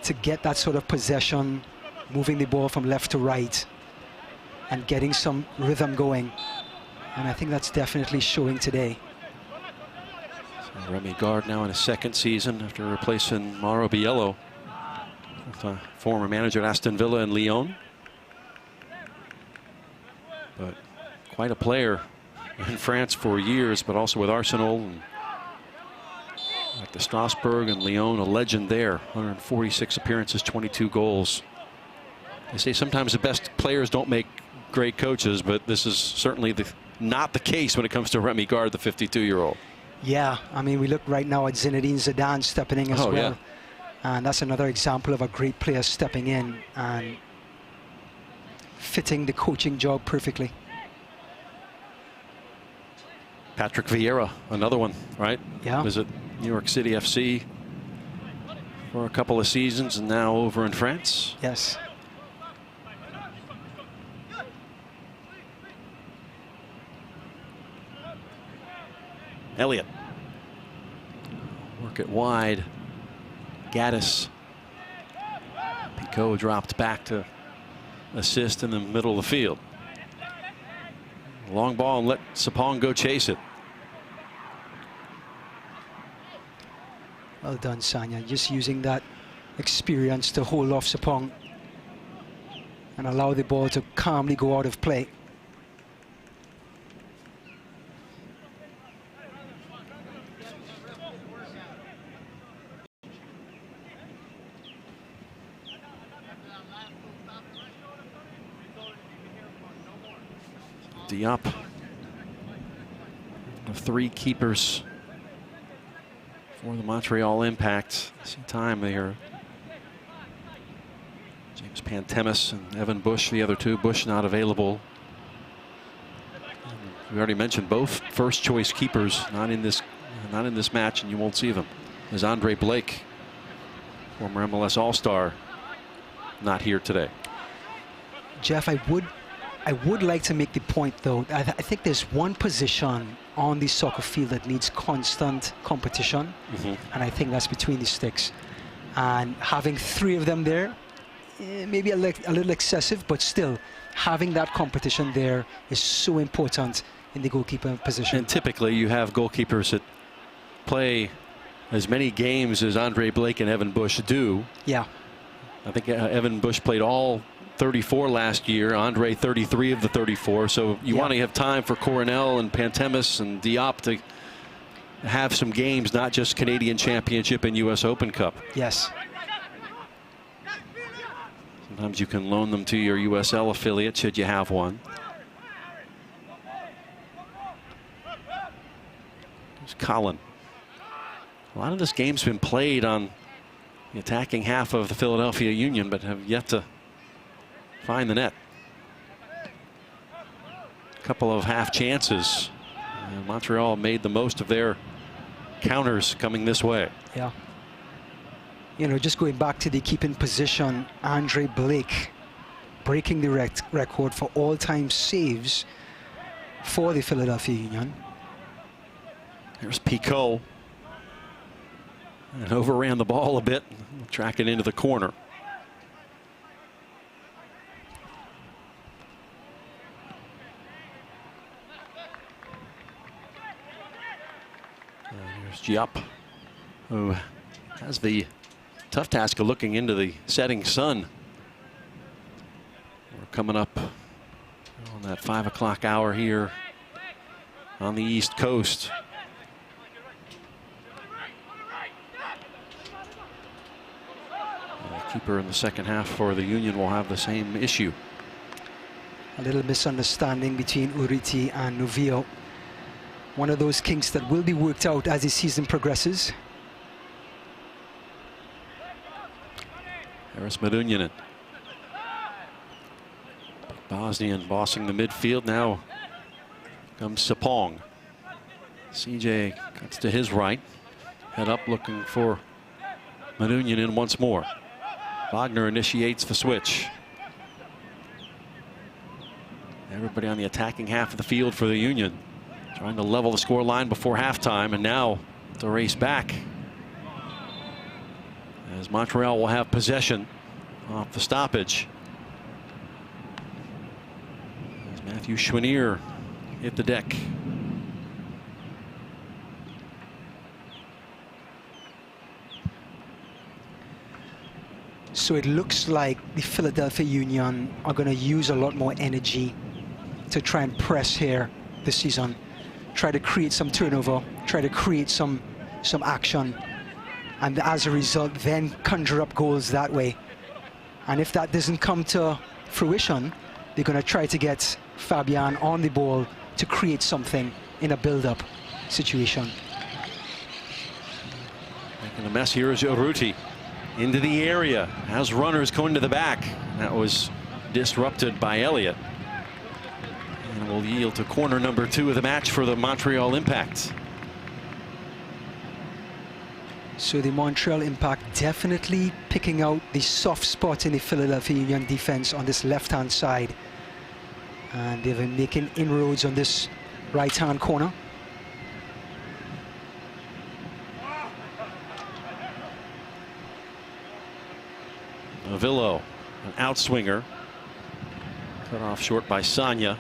to get that sort of possession, moving the ball from left to right and getting some rhythm going. And I think that's definitely showing today. So Remy Gard now in his second season after replacing Mauro Biello, with a former manager at Aston Villa and Lyon. But quite a player in France for years, but also with Arsenal and like the Strasbourg and Lyon, a legend there. 146 appearances, 22 goals. They say sometimes the best players don't make great coaches, but this is certainly not the case when it comes to Remy Gard, the 52-year-old. Yeah, I mean, we look right now at Zinedine Zidane stepping in as well. Yeah. And that's another example of a great player stepping in and fitting the coaching job perfectly. Patrick Vieira, another one, right? Yeah. Was at New York City FC for a couple of seasons and now over in France. Yes. Elliott. Work it wide. Gaddis. Pico dropped back to assist in the middle of the field. Long ball and let Sapong go chase it. Well done, Sanya. Just using that experience to hold off Sapong and allow the ball to calmly go out of play. Diop. Of 3 keepers for the Montreal Impact. See time there. James Pantemis and Evan Bush, the other 2. Bush not available. We already mentioned both first choice keepers not in this match, and you won't see them. There's Andre Blake, former MLS All-Star, not here today. Jeff, I would like to make the point, though. I think there's one position on the soccer field that needs constant competition, and I think that's between the sticks. And having 3 of them there, maybe a little excessive, but still, having that competition there is so important in the goalkeeper position. And typically, you have goalkeepers that play as many games as Andre Blake and Evan Bush do. Yeah. I think Evan Bush played all 34 last year. Andre 33 of the 34. So you want to have time for Coronel and Pantemis and Diop to have some games, not just Canadian Championship and U.S. Open Cup. Yes. Sometimes you can loan them to your USL affiliate should you have one. There's Colin. A lot of this game's been played on the attacking half of the Philadelphia Union, but have yet to find the net. A couple of half chances. Montreal made the most of their counters coming this way. Yeah. You know, just going back to the keeping position, Andre Blake breaking the record for all-time saves for the Philadelphia Union. There's Pico. And overran the ball a bit, track it into the corner. Here's Diop, who has the tough task of looking into the setting sun. We're coming up on that 5 o'clock hour here on the East Coast. Keeper in the second half for the Union will have the same issue. A little misunderstanding between Urruti and Novio. One of those kinks that will be worked out as the season progresses. Harris Medunjanin. Bosnian bossing the midfield. Now comes Sapong. CJ cuts to his right. Head up looking for Medunjanin once more. Wagner initiates the switch. Everybody on the attacking half of the field for the Union, trying to level the score line before halftime, and now to race back as Montreal will have possession off the stoppage. As Matthew Chouinier hit the deck. So it looks like the Philadelphia Union are going to use a lot more energy to try and press here this season. Try to create some turnover, try to create some action, and as a result then conjure up goals that way. And if that doesn't come to fruition, they're going to try to get Fabian on the ball to create something in a build-up situation. Making a mess here is Urruti. Into the area, has runners going to the back. That was disrupted by Elliott. And will yield to corner number 2 of the match for the Montreal Impact. So the Montreal Impact definitely picking out the soft spot in the Philadelphia Union defense on this left-hand side. And they've been making inroads on this right-hand corner. Avillo, an outswinger. Cut off short by Sanya.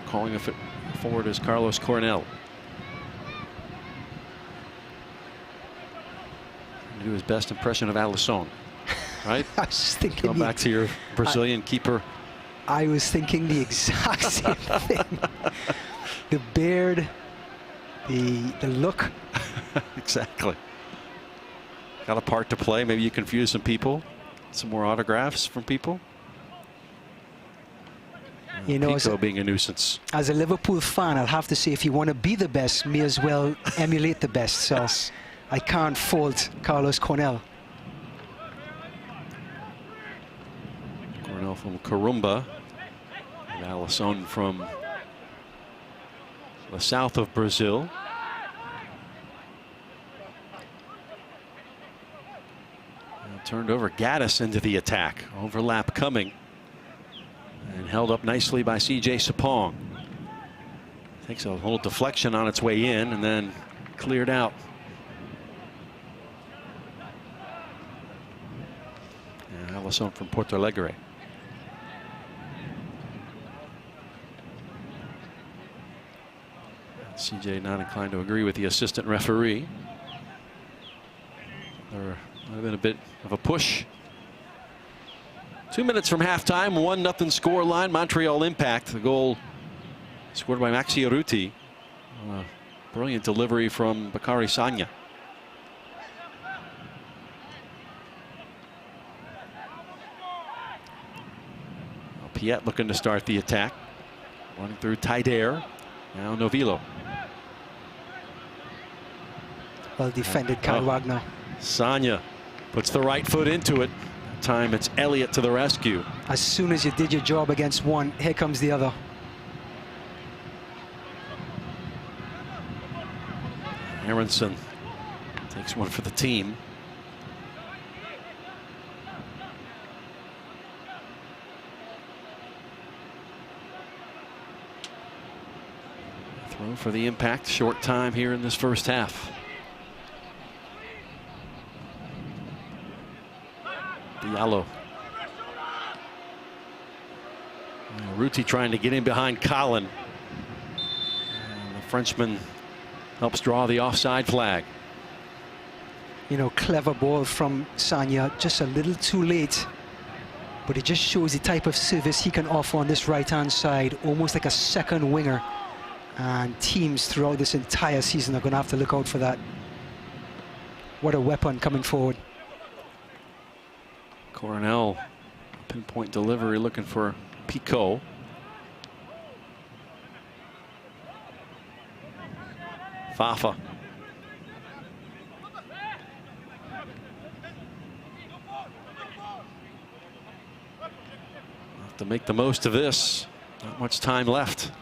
Calling it forward is Carlos Coronel. Do his best impression of Alisson, right? I was thinking Come back to your Brazilian keeper. I was thinking the exact same thing. The beard, the look. Exactly. Got a part to play. Maybe you confuse some people. Some more autographs from people. You know, Pico being a nuisance. as a Liverpool fan, I'll have to say, if you want to be the best, may as well emulate the best. So Yes. I can't fault Carlos Cornell. Cornell from Corumba. And Alisson from the south of Brazil. Turned over Gaddis into the attack. Overlap coming. And held up nicely by C.J. Sapong. Takes a little deflection on its way in and then cleared out. And Alisson from Porto Alegre. C.J. not inclined to agree with the assistant referee. There might have been a bit of a push. 2 minutes from halftime, 1-0 score line. Montreal Impact. The goal scored by Maxi Urruti. Brilliant delivery from Bakary Sagna. Piet looking to start the attack. Running through Taider. Now Novillo. Well defended, Kyle Wagner. Sagna puts the right foot into it. That time it's Elliott to the rescue. As soon as you did your job against one, here comes the other. Aronson takes one for the team. Throw for the Impact. Short time here in this first half. Diallo. Ruti trying to get in behind Colin. And the Frenchman helps draw the offside flag. You know, clever ball from Sagna, just a little too late. But it just shows the type of service he can offer on this right-hand side, almost like a second winger. And teams throughout this entire season are going to have to look out for that. What a weapon coming forward. Cornell, pinpoint delivery looking for Pico. Fafa. Have to make the most of this. Not much time left.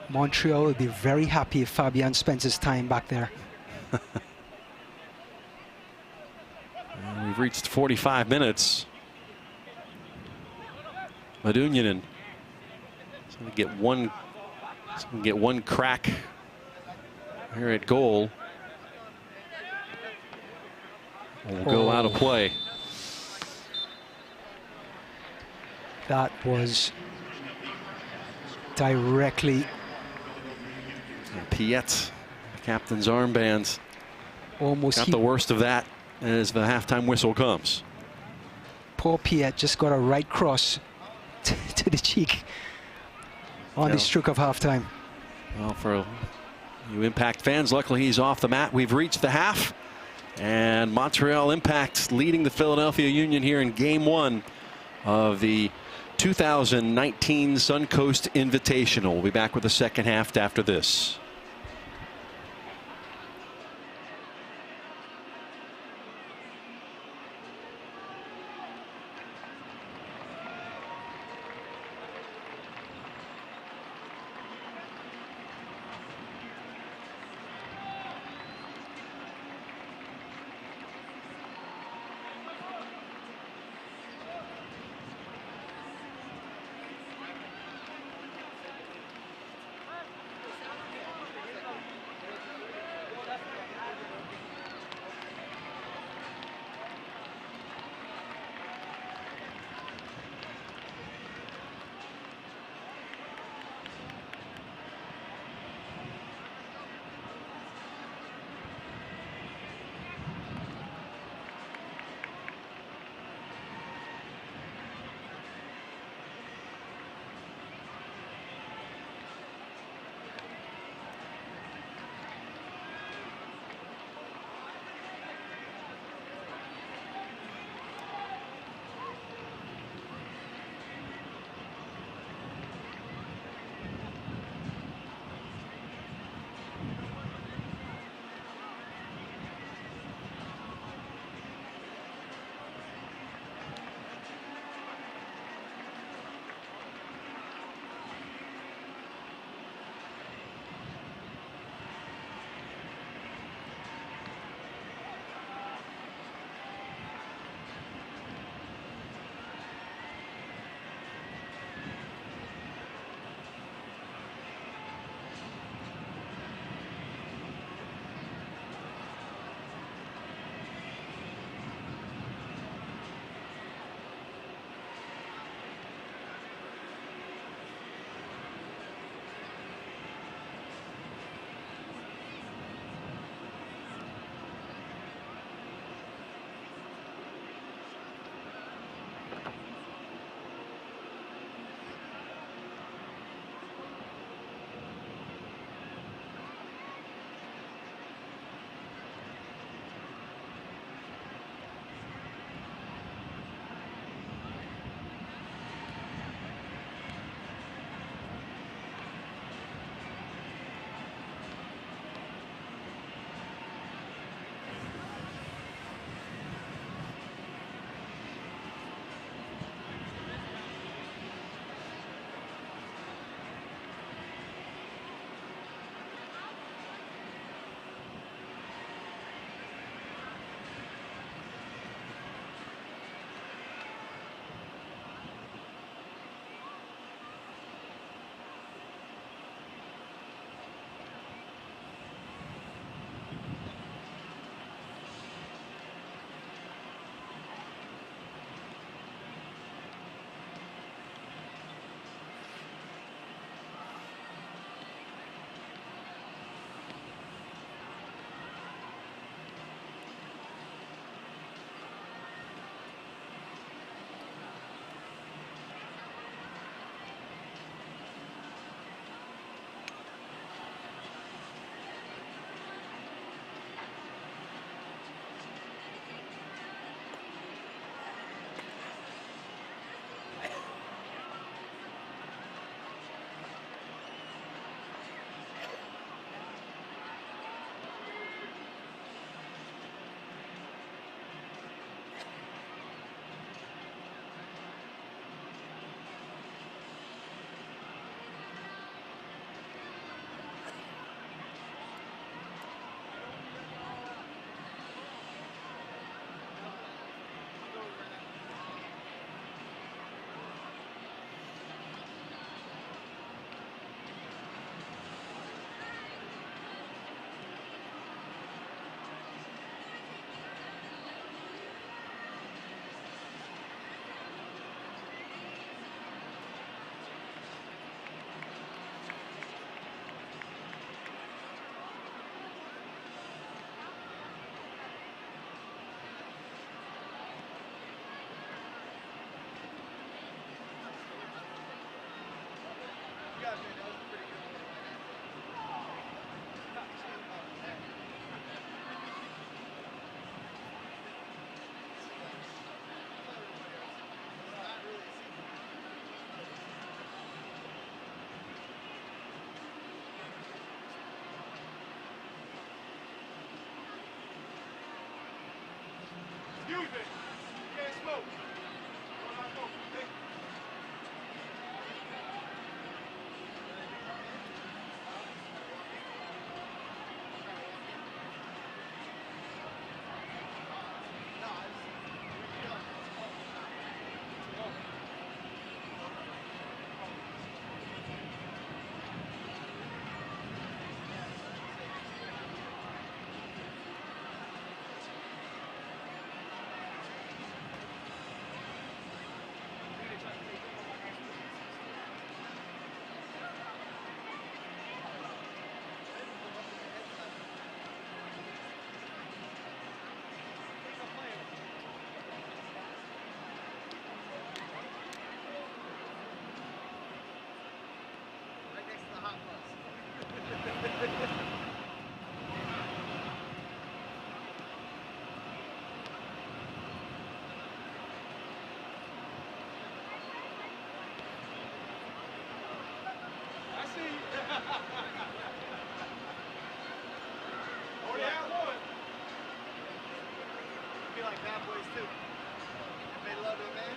Montreal will be very happy if Fabian spends his time back there. And we've reached 45 minutes. Madunyanen going to get one crack here at goal. Will go out of play. That was directly. Piet, the captain's armband, Almost got the worst of that as the halftime whistle comes. Poor Piet just got a right cross to the cheek on the stroke of halftime. Well, for you Impact fans, luckily he's off the mat. We've reached the half, and Montreal Impact leading the Philadelphia Union here in Game 1 of the 2019 Suncoast Invitational. We'll be back with the second half after this. Excuse me. You can't smoke. Don't not smoke. Okay? I see you. Already had one. Be like bad boys too. They love it, man.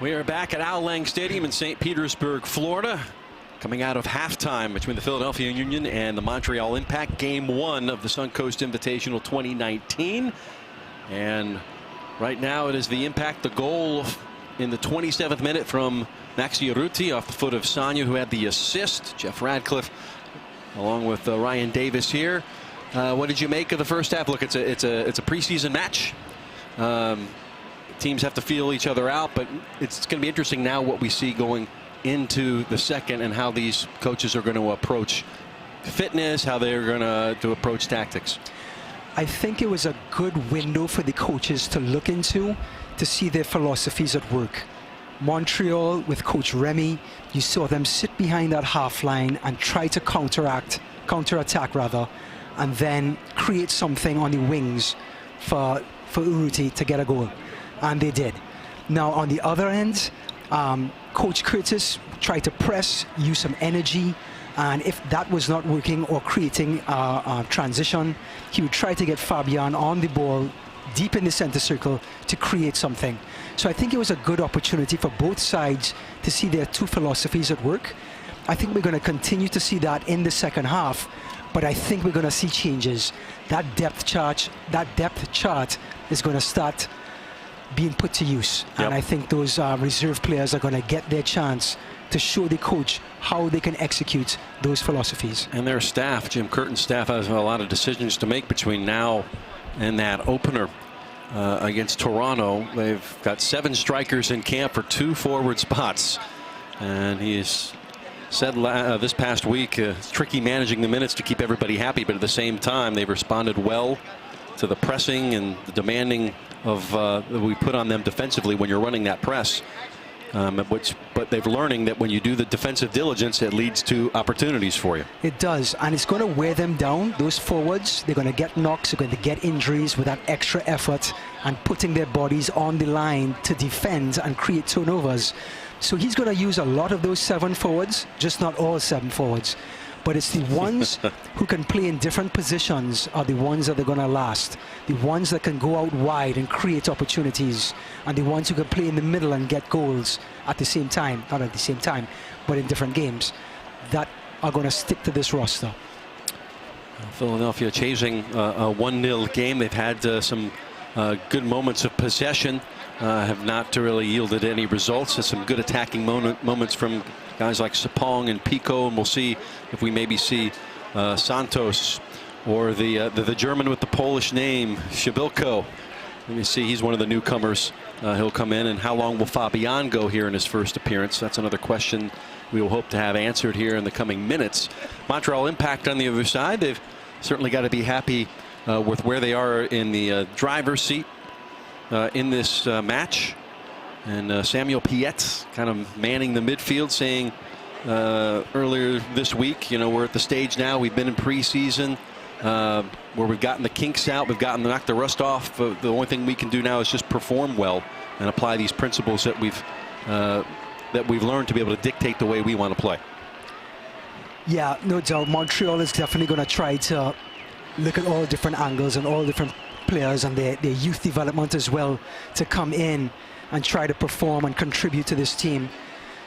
We are back at Al Lang Stadium in St. Petersburg, Florida. Coming out of halftime between the Philadelphia Union and the Montreal Impact, Game 1 of the Suncoast Invitational 2019. And right now it is the Impact. The goal in the 27th minute from Maxi Urruti off the foot of Sonia, who had the assist. Jeff Radcliffe along with Ryan Davis here. What did you make of the first half? Look, it's a preseason match. Teams have to feel each other out, but it's going to be interesting now what we see going into the second and how these coaches are going to approach fitness, how they're going to approach tactics. I think it was a good window for the coaches to look into to see their philosophies at work. Montreal with Coach Remy, you saw them sit behind that half line and try to counterattack rather, and then create something on the wings for Urruti to get a goal, and they did. Now on the other end, Coach Curtis tried to press, use some energy, and if that was not working or creating a transition, he would try to get Fabian on the ball deep in the center circle to create something. So I think it was a good opportunity for both sides to see their two philosophies at work. I think we're going to continue to see that in the second half, but I think we're going to see changes. That depth chart is going to start being put to use. Yep. And I think those reserve players are going to get their chance to show the coach how they can execute those philosophies. And their staff, Jim Curtin's staff, has a lot of decisions to make between now and that opener against Toronto. They've got 7 strikers in camp for 2 forward spots. And he's said this past week it's tricky managing the minutes to keep everybody happy, but at the same time they've responded well to the pressing and the demanding of that we put on them defensively when you're running that press. But they're learning that when you do the defensive diligence, it leads to opportunities for you. It does, and it's going to wear them down. Those forwards, they're going to get knocks, they're going to get injuries with that extra effort and putting their bodies on the line to defend and create turnovers. So he's going to use a lot of those 7 forwards, just not all 7 forwards. But it's the ones who can play in different positions are the ones that are going to last. The ones that can go out wide and create opportunities, and the ones who can play in the middle and get goals at the same time, not at the same time, but in different games, that are going to stick to this roster. Philadelphia chasing a 1-0 game. They've had some good moments of possession, have not really yielded any results. There's some good attacking moments from guys like Sapong and Pico, and we'll see if we maybe see Santos or the German with the Polish name, Shabilko. Let me see, he's one of the newcomers. He'll come in, and how long will Fabian go here in his first appearance? That's another question we will hope to have answered here in the coming minutes. Montreal Impact on the other side, they've certainly got to be happy with where they are in the driver's seat in this match. And Samuel Piette kind of manning the midfield, saying earlier this week, you know, we're at the stage now, we've been in preseason where we've gotten the kinks out, we've gotten knocked the rust off. The only thing we can do now is just perform well and apply these principles that we've learned to be able to dictate the way we want to play. Yeah, no doubt. Montreal is definitely going to try to look at all different angles and all different players and their youth development as well to come in and try to perform and contribute to this team.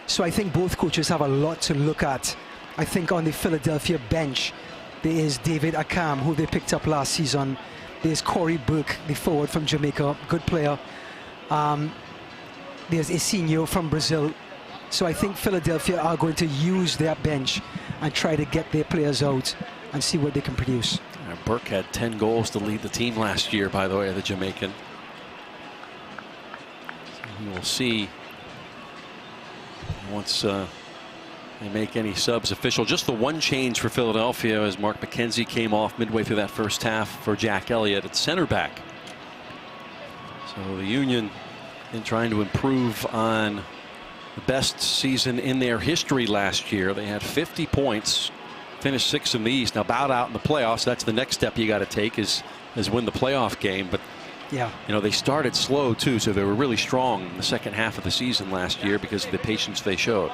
So I think both coaches have a lot to look at. I think on the Philadelphia bench, there is David Akam, who they picked up last season. There's Corey Burke, the forward from Jamaica, good player. There's Isinho from Brazil. So I think Philadelphia are going to use their bench and try to get their players out and see what they can produce. Burke had 10 goals to lead the team last year, by the way, the Jamaican. We will see once they make any subs official. Just the one change for Philadelphia as Mark McKenzie came off midway through that first half for Jack Elliott at center back. So the Union in trying to improve on the best season in their history last year. They had 50 points, finished 6th in the East. Now bowed out in the playoffs. That's the next step you got to take is win the playoff game. But yeah, you know, they started slow too, so they were really strong in the second half of the season last year because of the patience they showed.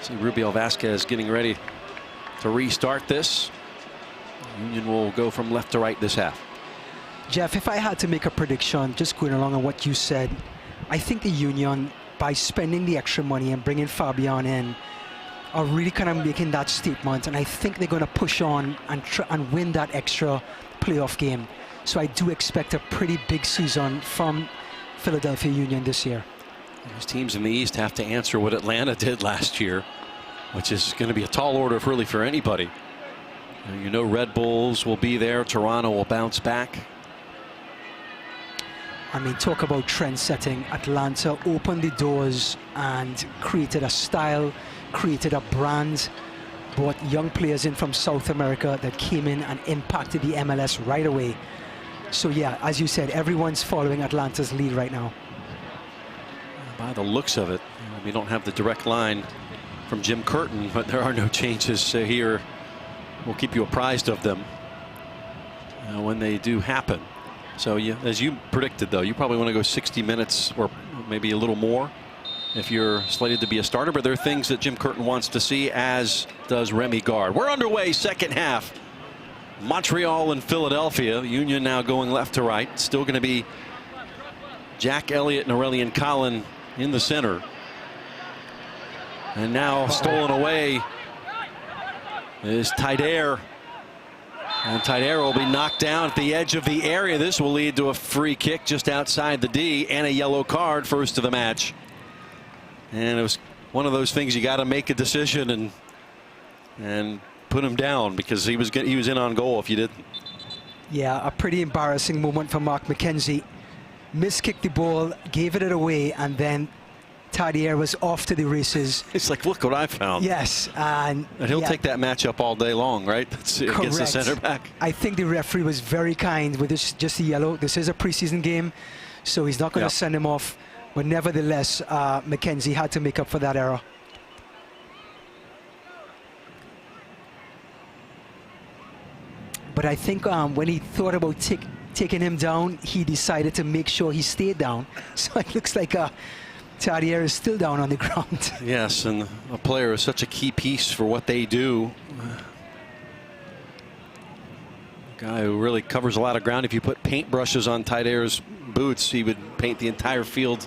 See Rubiel Vasquez getting ready to restart this. Union will go from left to right this half. Jeff, if I had to make a prediction, just going along on what you said, I think the Union, by spending the extra money and bringing Fabian in, are really kind of making that statement, and I think they're going to push on and try and win that extra playoff game. So I do expect a pretty big season from Philadelphia Union this year. Those teams in the East have to answer what Atlanta did last year, which is going to be a tall order really for anybody. You know, Red Bulls will be there. Toronto will bounce back. I mean, talk about trend setting. Atlanta opened the doors and created a style, created a brand, brought young players in from South America that came in and impacted the MLS right away. So yeah, as you said, everyone's following Atlanta's lead right now. By the looks of it, we don't have the direct line from Jim Curtin, but there are no changes here. We'll keep you apprised of them when they do happen. So as you predicted, though, you probably want to go 60 minutes or maybe a little more if you're slated to be a starter. But there are things that Jim Curtin wants to see, as does Remy Gard. We're underway, second half. Montreal and Philadelphia. Union now going left to right. Still going to be Jack Elliott and Aurelian Collin in the center. And now stolen away is Taider. And Taider will be knocked down at the edge of the area. This will lead to a free kick just outside the D and a yellow card, first of the match. And it was one of those things you got to make a decision and put him down, because he was in on goal if you didn't. Yeah, a pretty embarrassing moment for Mark McKenzie. Miskicked the ball, gave it away, and then Tadier was off to the races. It's like, look what I found. Yes, and he'll yeah, take that matchup all day long, right? Against the center back. I think the referee was very kind with this, just the yellow. This is a preseason game, so he's not going to send him off. But nevertheless, McKenzie had to make up for that error. But I think when he thought about taking him down, he decided to make sure he stayed down. So it looks like Tadier is still down on the ground. Yes, and a player is such a key piece for what they do. A guy who really covers a lot of ground. If you put paintbrushes on Tadier's boots, he would paint the entire field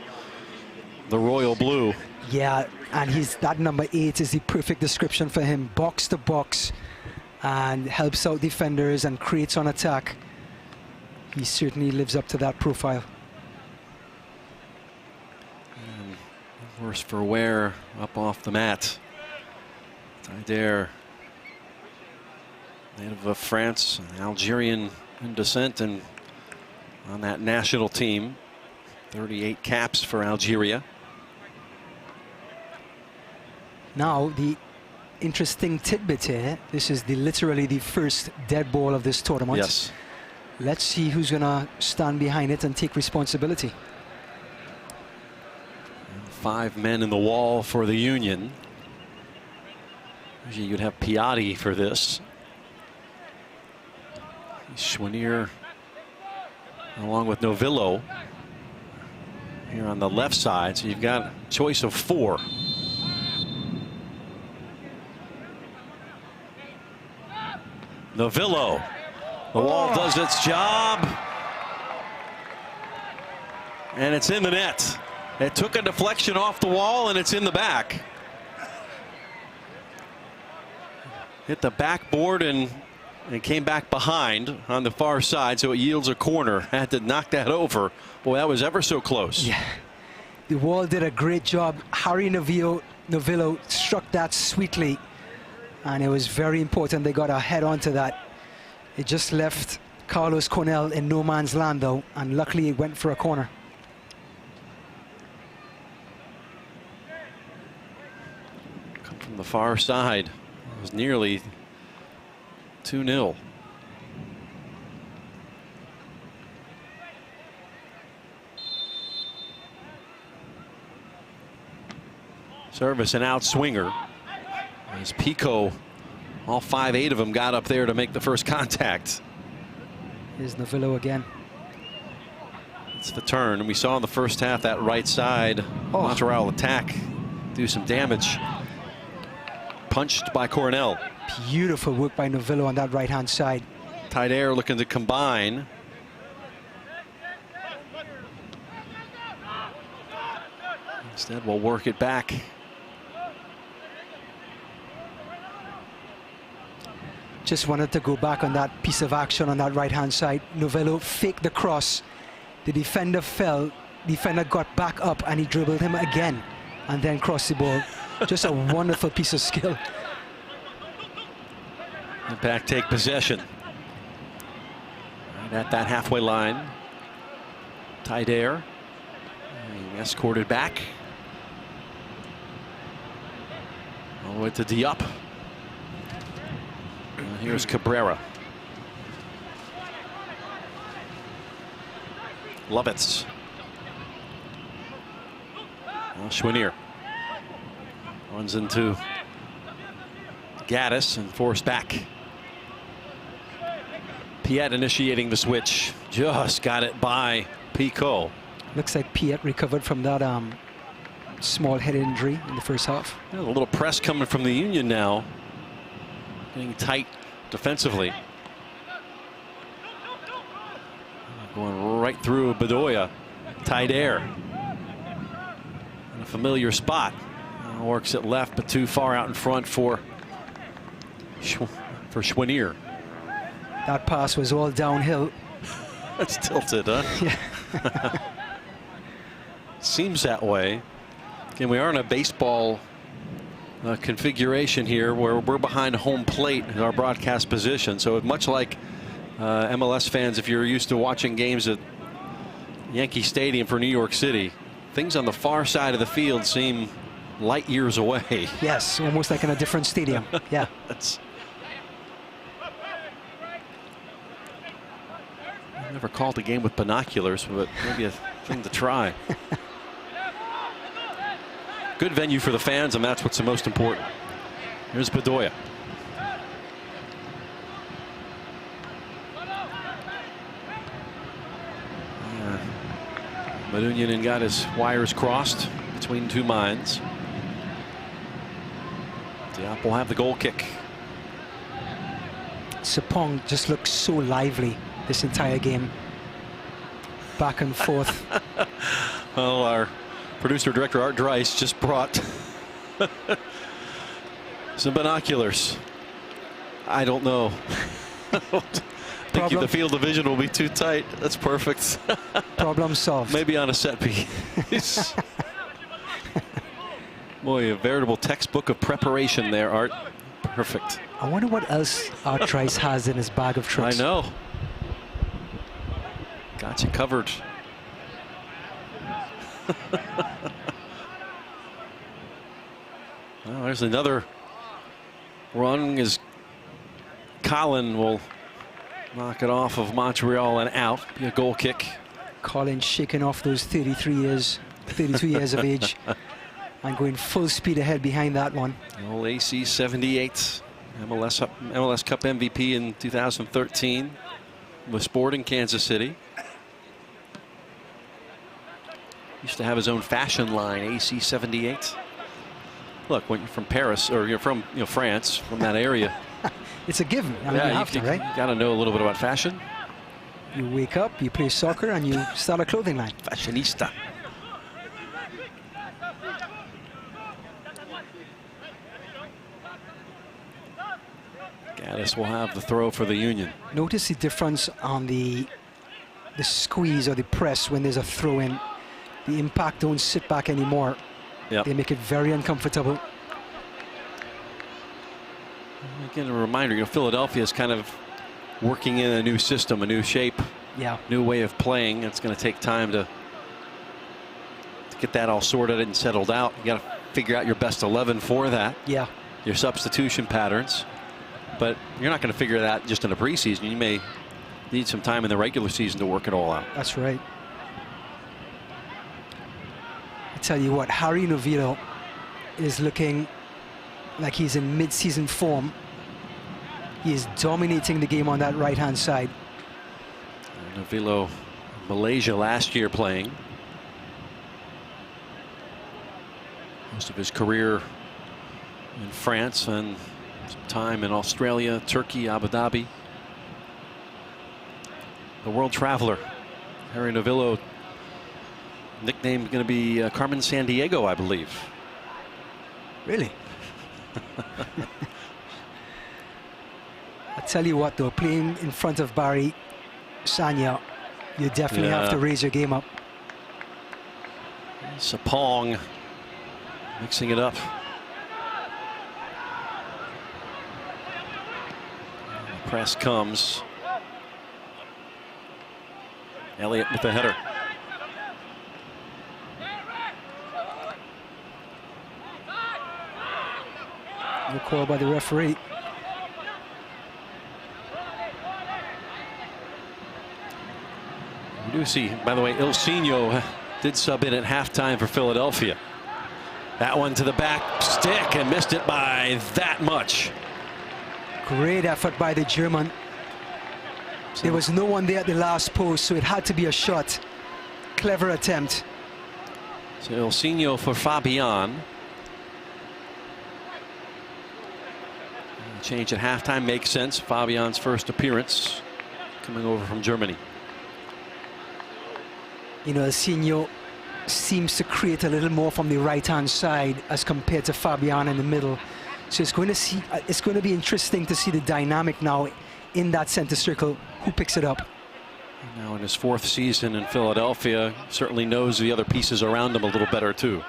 the royal blue. Yeah, and that number 8 is the perfect description for him. Box to box, and helps out defenders and creates on attack. He certainly lives up to that profile. And worse for wear up off the mat. Taider, native of France, Algerian in descent, and on that national team. 38 caps for Algeria. Now, the interesting tidbit here, this is literally the first dead ball of this tournament. Yes. Let's see who's going to stand behind it and take responsibility. 5 men in the wall for the Union. Usually you'd have Piatti for this. Schwanier along with Novillo here on the left side. So you've got a choice of 4. Novillo. The wall does its job. And it's in the net. It took a deflection off the wall, and it's in the back. Hit the backboard and came back behind on the far side, so it yields a corner. Had to knock that over. Boy, that was ever so close. Yeah, the wall did a great job. Harry Novillo struck that sweetly, and it was very important they got a head onto that. It just left Carlos Cornell in no man's land, though, and luckily it went for a corner. Come from the far side. It was nearly 2-0. Service and out swinger. As Pico, all 5'8" of them got up there to make the first contact. Here's Novillo again. It's the turn, and we saw in the first half that right side Montreal attack do some damage. Punched by Cornell. Beautiful work by Novillo on that right-hand side. Taider looking to combine. Instead, we'll work it back. Just wanted to go back on that piece of action on that right-hand side. Novello faked the cross. The defender fell. Defender got back up and he dribbled him again and then crossed the ball. Just a wonderful piece of skill. Impact take possession. Right at that halfway line. Taider escorted back. All the way to Diop. Here's Cabrera. Lovitz. Schwinier runs into Gaddis and forced back. Piet initiating the switch. Just got it by Pico. Looks like Piet recovered from that small head injury in the first half. A little press coming from the Union now. Getting tight defensively. Going right through Bedoya. Taider. In a familiar spot. Works it left, but too far out in front for Schwinier. That pass was all downhill. That's tilted, huh? Yeah. Seems that way. Again, we are in a baseball configuration here where we're behind home plate in our broadcast position. So much like MLS fans, if you're used to watching games at Yankee Stadium for New York City, things on the far side of the field seem light years away. Yes, almost like in a different stadium. Yeah. That's I've never called a game with binoculars, but maybe a thing to try. Good venue for the fans, and that's what's the most important. Here's Bedoya. Medunjanin got his wires crossed between two minds. Diop will have the goal kick. Sapong just looks so lively this entire game. Back and forth. Well, our producer director Art Dreiss just brought some binoculars. I don't know. I don't think the field of vision will be too tight. That's perfect. Problem solved. Maybe on a set piece. Boy, a veritable textbook of preparation there, Art. Perfect. I wonder what else Art Dreiss has in his bag of tricks. I know. Got you covered. Well, there's another run as Colin will knock it off of Montreal and out. Be a goal kick. Colin shaking off those 32 years of age and going full speed ahead behind that one. Old AC 78, MLS Cup MVP in 2013 with Sporting Kansas City. Used to have his own fashion line, AC 78. Look, when you're from Paris or you're from France, from that area. It's a given. I mean, Yeah, you have to, right? You got to know a little bit about fashion. You wake up, you play soccer, and you start a clothing line. Fashionista. Gaddis will have the throw for the Union. Notice the difference on the squeeze or the press when there's a throw in. The impact don't sit back anymore. Yep. They make it very uncomfortable. Again, a reminder, Philadelphia is kind of working in a new system, a new shape, Yeah. new way of playing. It's going to take time to get that all sorted and settled out. You got to figure out your best 11 for that. Yeah. Your substitution patterns. But you're not going to figure that just in a preseason. You may need some time in the regular season to work it all out. That's right. I tell you what, Harry Novello is looking like he's in mid-season form. He is dominating the game on that right-hand side. Novello, Malaysia last year playing. Most of his career in France and some time in Australia, Turkey, Abu Dhabi. The world traveler, Harry Novello, nickname going to be Carmen Sandiego, I believe. Really? I tell you what, though, playing in front of Barry Sanya, you definitely have to raise your game up. Sapong mixing it up. The press comes. Elliott with the header. No call by the referee. We do see, by the way, Ilsinho did sub in at halftime for Philadelphia. That one to the back stick and missed it by that much. Great effort by the German. There was no one there at the last post, so it had to be a shot. Clever attempt. So Ilsinho for Fabian. Change at halftime makes sense. Fabian's first appearance coming over from Germany. You know, Ilsinho seems to create a little more from the right-hand side as compared to Fabian in the middle. So it's going to be interesting to see the dynamic now in that center circle. Who picks it up? Now in his 4th season in Philadelphia, certainly knows the other pieces around him a little better too.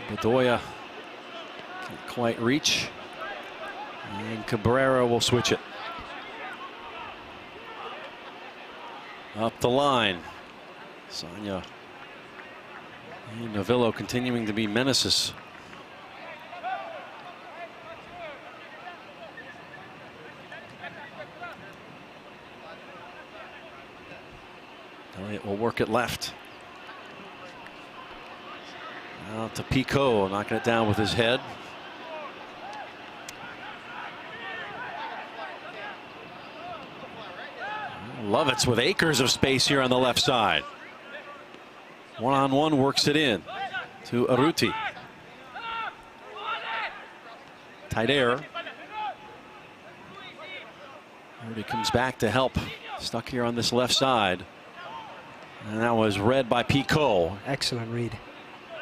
Bedoya can't quite reach, and Cabrera will switch it. Up the line, Sanya and Novillo continuing to be menaces. Elliott will work it left. Now to Pico, knocking it down with his head. Lovitz with acres of space here on the left side. One-on-one works it in to Arruti. Tight air. Arruti comes back to help. Stuck here on this left side. And that was read by Pico. Excellent read.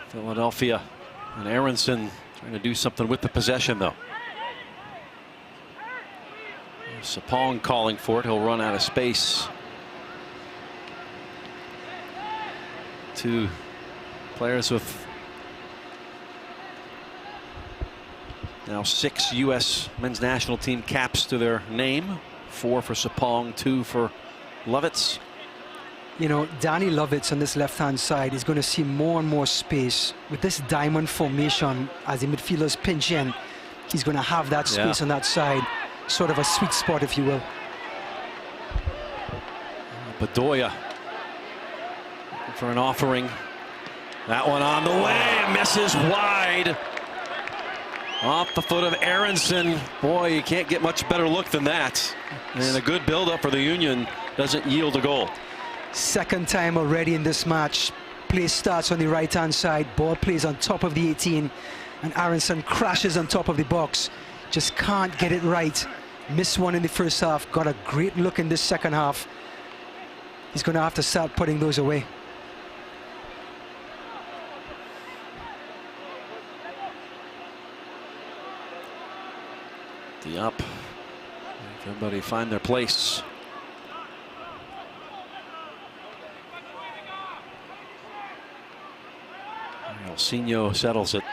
Philadelphia and Aronson trying to do something with the possession, though. Sapong calling for it. He'll run out of space. 2 players with now 6 U.S. men's national team caps to their name. 4 for Sapong, 2 for Lovitz. You know, Danny Lovitz on this left-hand side is going to see more and more space. With this diamond formation, as the midfielders pinch in, he's going to have that space on that side. Sort of a sweet spot, if you will. Bedoya for an offering. That one on the way, misses wide. Off the foot of Aronson. Boy, you can't get much better look than that. And a good build-up for the Union doesn't yield a goal. Second time already in this match. Play starts on the right-hand side. Ball plays on top of the 18. And Aronson crashes on top of the box. Just can't get it right. Missed one in the first half. Got a great look in this second half. He's going to have to start putting those away. The up. Everybody find their place. Ilsinho settles it.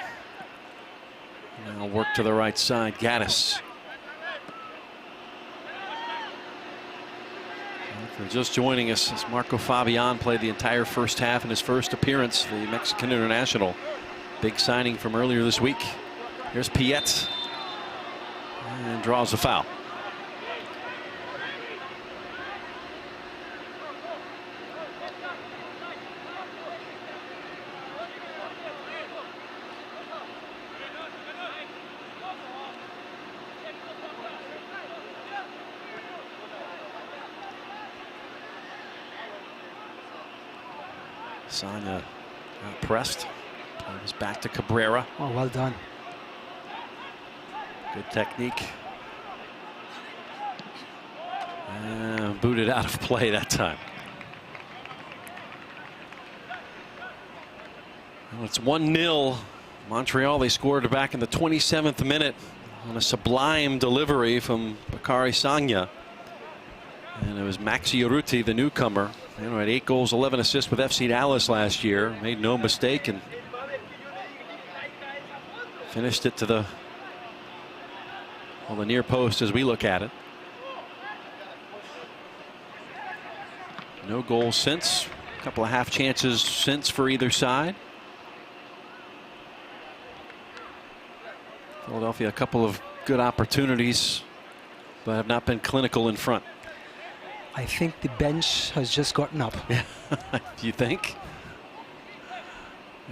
Now work to the right side. Gaddis. For just joining us, as Marco Fabian played the entire first half in his first appearance, the Mexican international. Big signing from earlier this week. Here's Piet. And draws a foul. Sanya pressed. It's back to Cabrera. Oh, well done. Good technique. And booted out of play that time. Well, it's 1-0. Montreal, they scored back in the 27th minute. on a sublime delivery from Bakary Sagna. And it was Maxi Urruti, the newcomer. You know, had 8 goals, 11 assists with FC Dallas last year. Made no mistake and finished it to the near post as we look at it. No goals since. A couple of half chances since for either side. Philadelphia, a couple of good opportunities, but have not been clinical in front. I think the bench has just gotten up. Yeah. Do you think?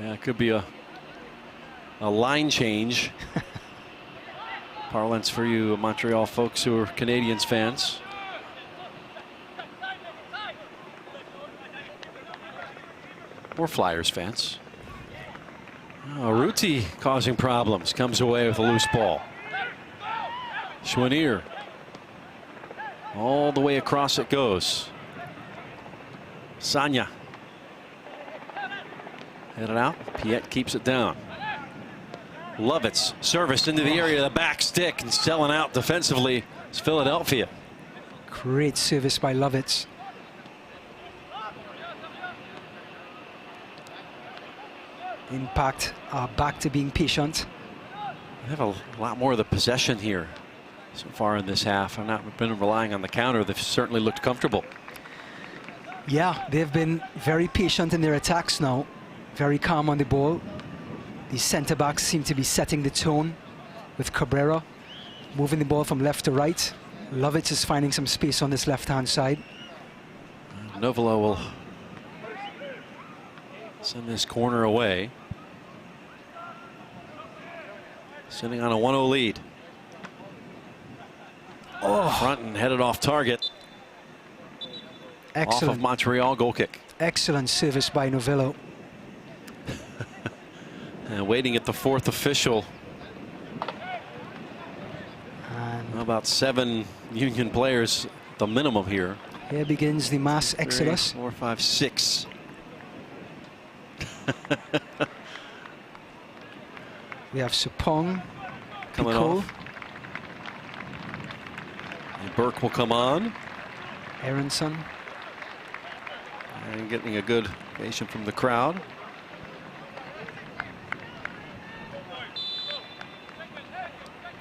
Yeah, it could be a line change. Parlance for you Montreal folks who are Canadiens fans. Or Flyers fans. Oh, Urruti causing problems. Comes away with a loose ball. Chouanier. All the way across it goes. Sagna. Headed out. Piet keeps it down. Lovitz serviced into the area of the back stick and selling out defensively. It's Philadelphia. Great service by Lovitz. Impact are back to being patient. They have a lot more of the possession here so far in this half. I've not been relying on the counter. They've certainly looked comfortable. Yeah, they've been very patient in their attacks now. Very calm on the ball. The centre backs seem to be setting the tone with Cabrera moving the ball from left to right. Lovitz is finding some space on this left-hand side. Novelo will send this corner away. Sitting on a 1-0 lead. Oh, front and headed off target. Excellent. Off of Montreal, goal kick. Excellent service by Novello. And waiting at the 4th official. And About 7 Union players at the minimum here. here begins the mass exodus. 3, 4, 5, 6. We have Supong Coming Picault, off. And Burke will come on. Aronson. And getting a good ovation from the crowd.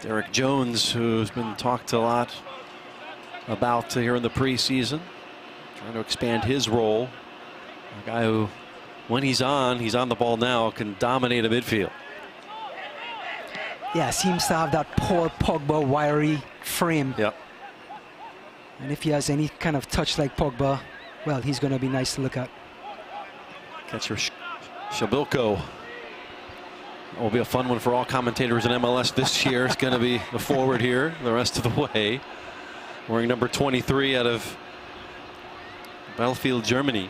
Derek Jones, who's been talked a lot about here in the preseason, trying to expand his role. A guy who, when he's on the ball now, can dominate a midfield. Yeah, seems to have that poor Pogba wiry frame. Yep. And if he has any kind of touch like Pogba, well, he's going to be nice to look at. Catcher Shabilko. Will be a fun one for all commentators in MLS this year. It's going to be the forward here the rest of the way. Wearing number 23 out of Bielefeld, Germany.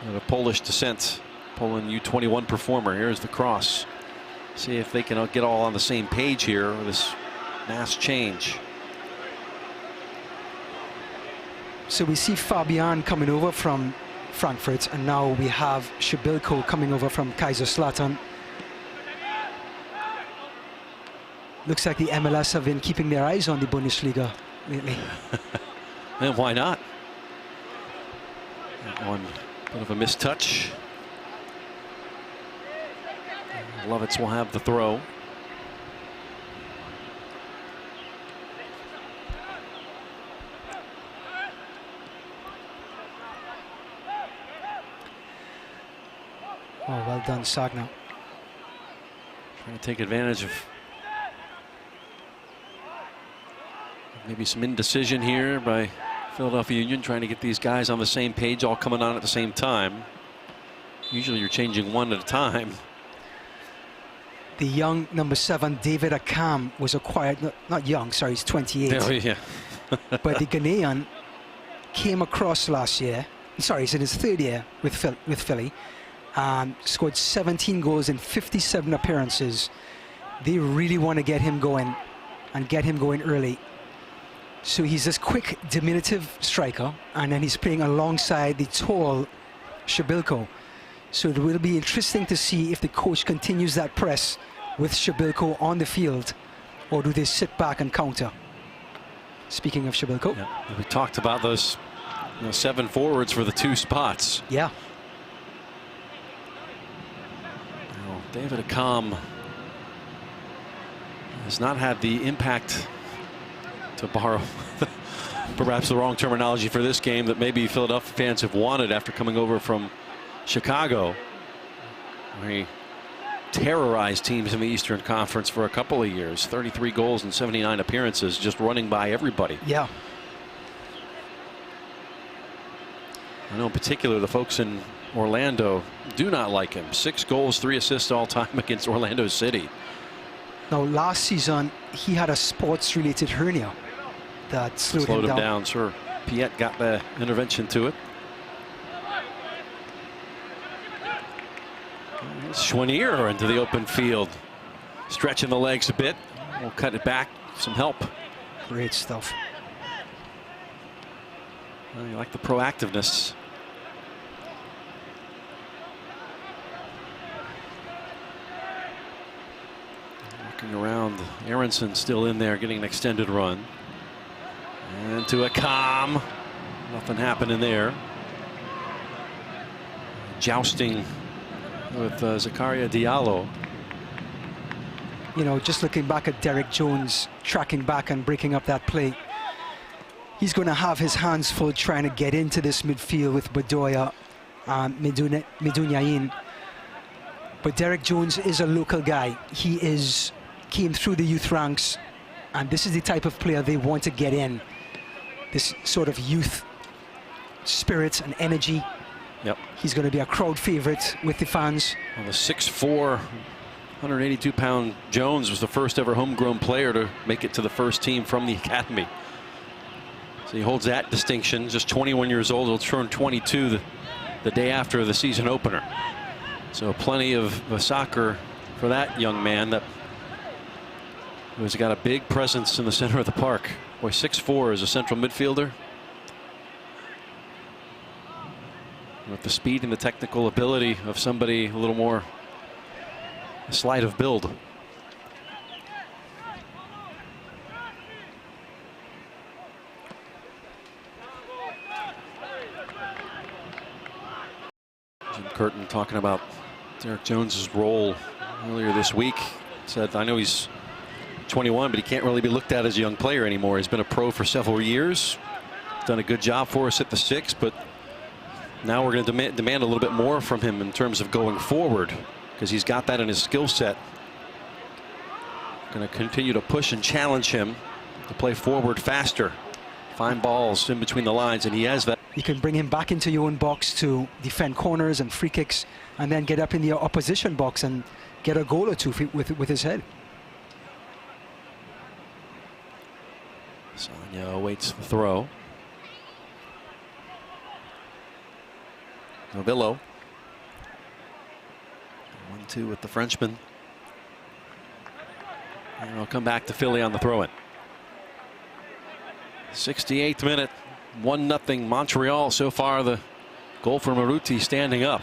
Of Polish descent. Poland U21 performer. Here's the cross. See if they can get all on the same page here with this mass change. So we see Fabian coming over from Frankfurt, and now we have Shabilko coming over from Kaiserslautern. Looks like the MLS have been keeping their eyes on the Bundesliga lately. And why not? That one, bit of a missed touch. Lovitz will have the throw. Oh, well done, Sagna. Trying to take advantage of maybe some indecision here by Philadelphia Union, trying to get these guys on the same page, all coming on at the same time. Usually you're changing one at a time. The young number 7, David Akam, was acquired, not young, sorry, he's 28. Oh, yeah. But the Ghanaian came across last year. Sorry, he's in his 3rd year with Philly. Scored 17 goals in 57 appearances. They really want to get him going and get him going early. So he's this quick, diminutive striker, and then he's playing alongside the tall Shabilko. So it will be interesting to see if the coach continues that press with Shabilko on the field or do they sit back and counter? Speaking of Shabilko. Yeah. We talked about those 7 forwards for the 2 spots. Yeah. Now, David Accam has not had the impact, to borrow perhaps the wrong terminology for this game, that maybe Philadelphia fans have wanted after coming over from Chicago, where he terrorized teams in the Eastern Conference for a couple of years. 33 goals and 79 appearances, just running by everybody. Yeah. I know in particular the folks in Orlando do not like him. 6 goals, 3 assists all time against Orlando City. Now, last season, he had a sports-related hernia that slowed Slowed him him down. down, sure. Piet got the intervention to it. Chouanier into the open field, stretching the legs a bit. We'll cut it back. Some help. Great stuff. Well, you like the proactiveness. Looking around, Aronson still in there getting an extended run. And to Accam. Nothing happening there. Jousting with Zakaria Diallo. You know, just looking back at Derek Jones tracking back and breaking up that play, he's going to have his hands full trying to get into this midfield with Bedoya and Medunyain. But Derek Jones is a local guy. He came through the youth ranks, and this is the type of player they want to get in. This sort of youth spirit and energy. Yep. He's going to be a crowd favorite with the fans. Well, the 6'4", 182-pound Jones was the first ever homegrown player to make it to the first team from the academy. So he holds that distinction. Just 21 years old. He'll turn 22 the day after the season opener. So plenty of soccer for that young man that who's got a big presence in the center of the park. Boy, 6'4" as a central midfielder. With the speed and the technical ability of somebody a little more slight of build. Jim Curtin talking about Derek Jones's role earlier this week. Said, I know he's 21, but he can't really be looked at as a young player anymore. He's been a pro for several years. Done a good job for us at the 6, but now we're going to demand a little bit more from him in terms of going forward, because he's got that in his skill set. Going to continue to push and challenge him to play forward faster, find balls in between the lines, and he has that. You can bring him back into your own box to defend corners and free kicks, and then get up in the opposition box and get a goal or two with his head. Sonia awaits the throw. Novillo. 1-2 with the Frenchman. And we'll come back to Philly on the throw-in. 68th minute, 1-0 Montreal. So far, the goal for Maruti standing up.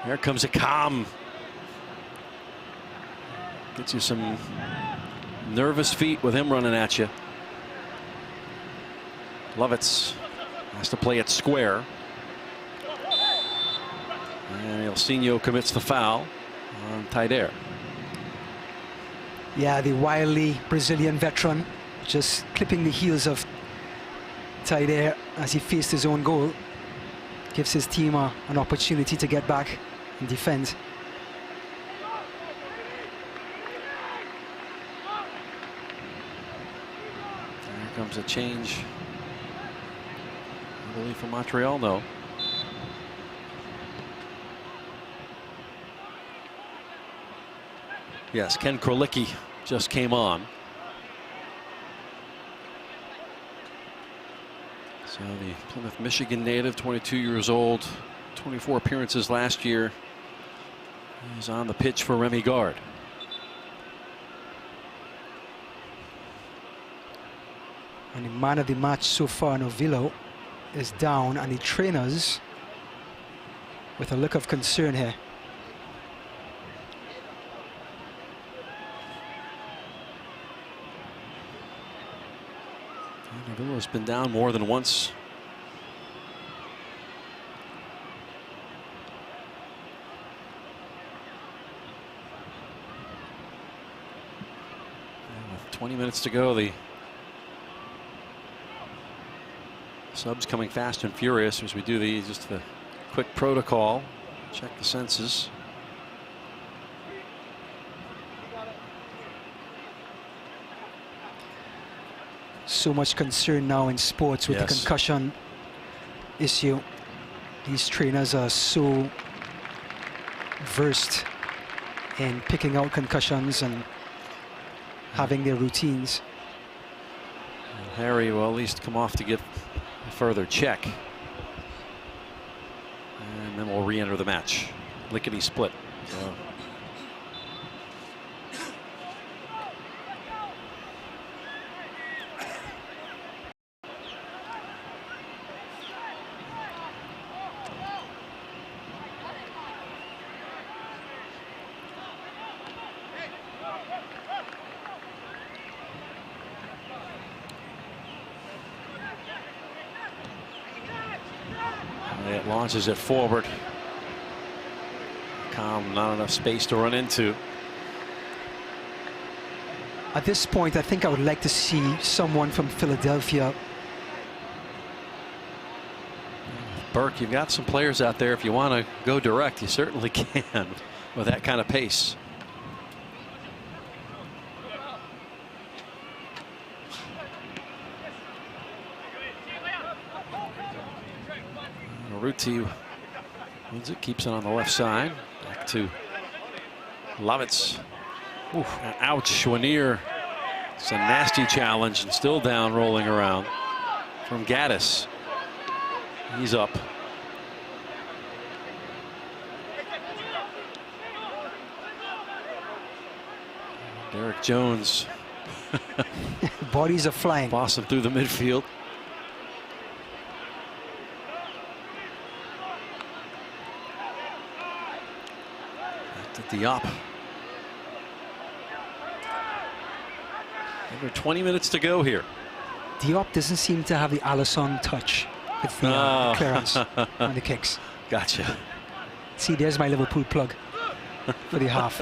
Here comes Accam. Gets you some nervous feet with him running at you. Lovitz has to play it square. And Ilsinho commits the foul on Taider. Yeah, the wily Brazilian veteran just clipping the heels of Taider as he faced his own goal. Gives his team an opportunity to get back and defend. Here comes a change, I believe, for Montreal, though. Yes, Ken Krolicki just came on. So the Plymouth, Michigan native, 22 years old, 24 appearances last year. He's on the pitch for Remy Gard. And the man of the match so far, Novillo, is down, and the trainers with a look of concern here. Avila's been down more than once. And with 20 minutes to go, the subs coming fast and furious as we do these. Just the quick protocol. Check the senses. So much concern now in sports with the Yes. concussion issue. These trainers are so versed in picking out concussions and having their routines. Harry will at least come off to get a further check. And then we'll re-enter the match. Lickety split. So. It launches it forward. Calm, not enough space to run into. At this point, I think I would like to see someone from Philadelphia. Burke, you've got some players out there. If you want to go direct, you certainly can with that kind of pace. Ruti wins it, keeps it on the left side. Back to Lovitz. Oof, ouch, Chouanier. It's a nasty challenge and still down, rolling around from Gaddis. He's up. Derek Jones. Bodies are flying. Boss him through the midfield. Back to Diop. Over 20 minutes to go here. Diop doesn't seem to have the Alisson touch with the clearance on the kicks. Gotcha. See, there's my Liverpool plug for the half.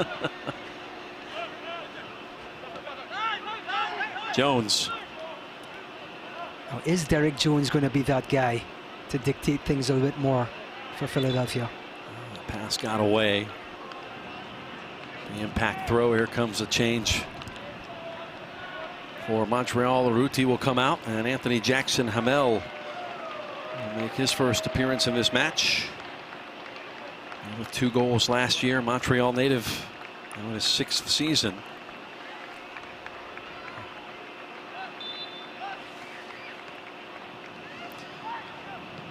Jones. Now, is Derek Jones going to be that guy to dictate things a little bit more for Philadelphia? The pass got away. The impact throw. Here comes a change for Montreal. Ruti will come out, and Anthony Jackson Hamel will make his first appearance in this match. And with 2 goals last year, Montreal native in his 6th season.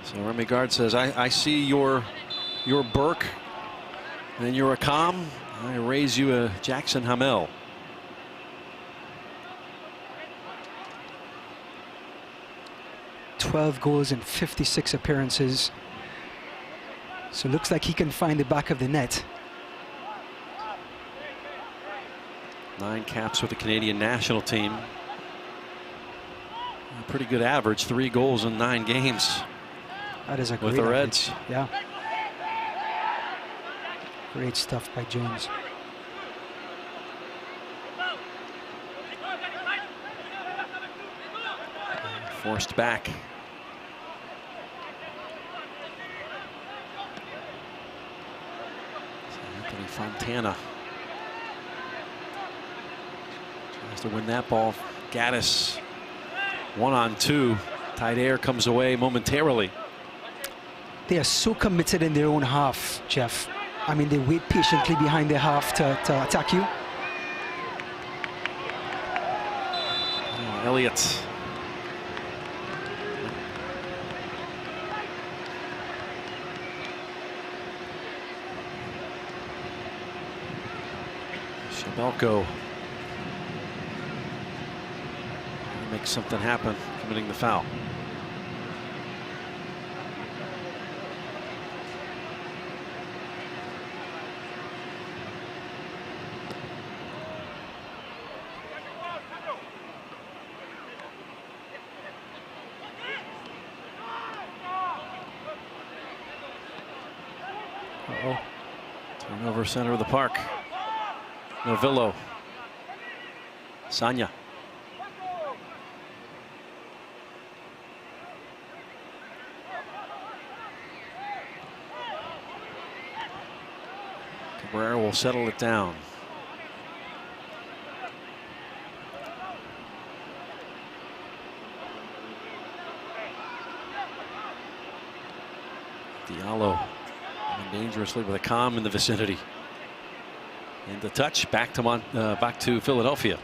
So Remy Gard says, I see your Burke and you're a Calm. I raise you a Jackson Hamel. "12 goals and 56 appearances. So looks like he can find the back of the net. 9 caps with the Canadian national team. A pretty good average, 3 goals in 9 games That is a with great the average. Reds. Yeah. Great stuff by Jones. Forced back. Anthony Fontana tries to win that ball. Gaddis 1-on-2. Tight air comes away momentarily. They are so committed in their own half, Jeff. I mean, they wait patiently behind their half to attack you. Oh, Elliott. Shabelko makes something happen, committing the foul. Turnover center of the park. Novillo. Sanya. Cabrera will settle it down. Diallo dangerously with a calm in the vicinity. And the touch back to Philadelphia.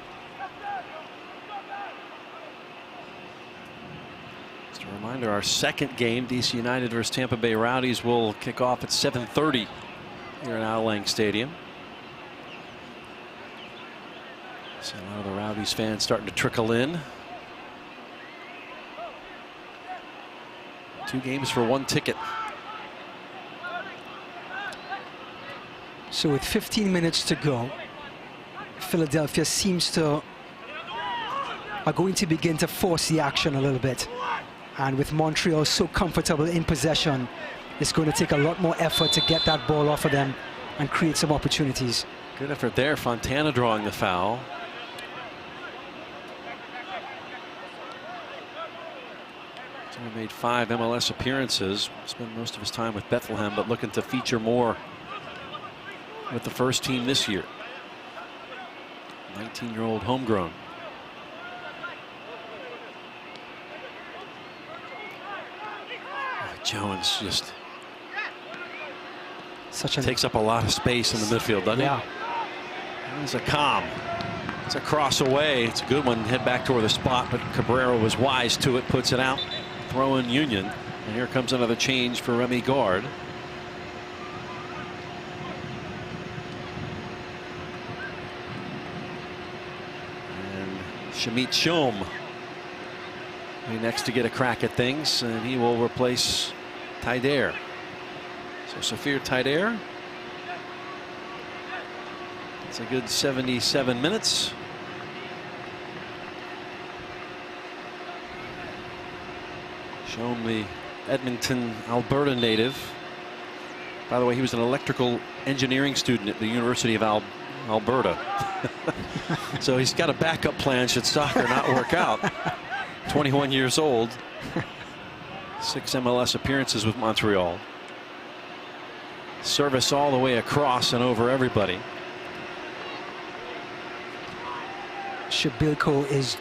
Just a reminder, our second game, DC United versus Tampa Bay Rowdies, will kick off at 7:30 here at Al Lang Stadium. So a lot of the Rowdies fans starting to trickle in. 2 games for 1 ticket. So with 15 minutes to go, Philadelphia are going to begin to force the action a little bit. And with Montreal so comfortable in possession, it's going to take a lot more effort to get that ball off of them and create some opportunities. Good effort there. Fontana drawing the foul. He's only made 5 MLS appearances. Spent most of his time with Bethlehem, but looking to feature more with the first team this year. 19-year-old homegrown. Jones just takes up a lot of space in the midfield, doesn't he? There's a calm. It's a cross away. It's a good one. Head back toward the spot, but Cabrera was wise to it. Puts it out. Throw in Union. And here comes another change for Remy Gard. Shamit Shom next to get a crack at things, and he will replace Taider. So Safir Taider. It's a good 77 minutes. Shom, the Edmonton, Alberta native. By the way, he was an electrical engineering student at the University of Alberta. So he's got a backup plan should soccer not work out. 21 years old. 6 MLS appearances with Montreal. Service all the way across and over everybody. Shabilko, his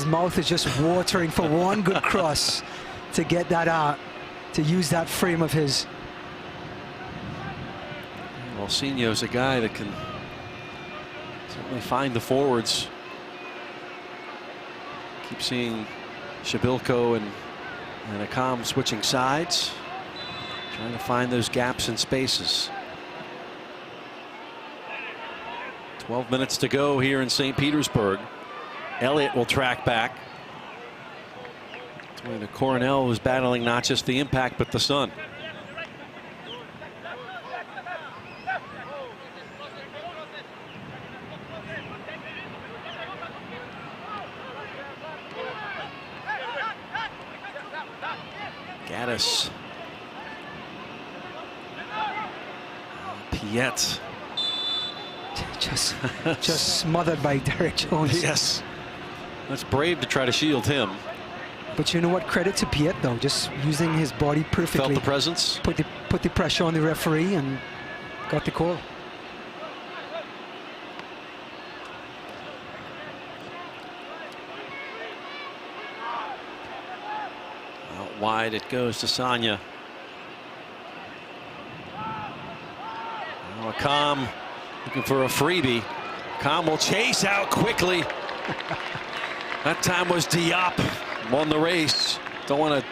mouth is just watering for one good cross to get that out, to use that frame of his. Alcino's a guy that can certainly find the forwards. Keep seeing Shabilko and Akam switching sides, trying to find those gaps and spaces. 12 minutes to go here in St. Petersburg. Elliott will track back. The Coronel was battling not just the impact but the sun. Gaddis. Piet. Just smothered by Derek Jones. Yes. That's brave to try to shield him. But you know what? Credit to Piet, though, just using his body perfectly. Felt the presence. Put the pressure on the referee and got the call. Out wide it goes to Sanya. Now Akam looking for a freebie. Akam will chase out quickly. That time was Diop won the race. Don't want to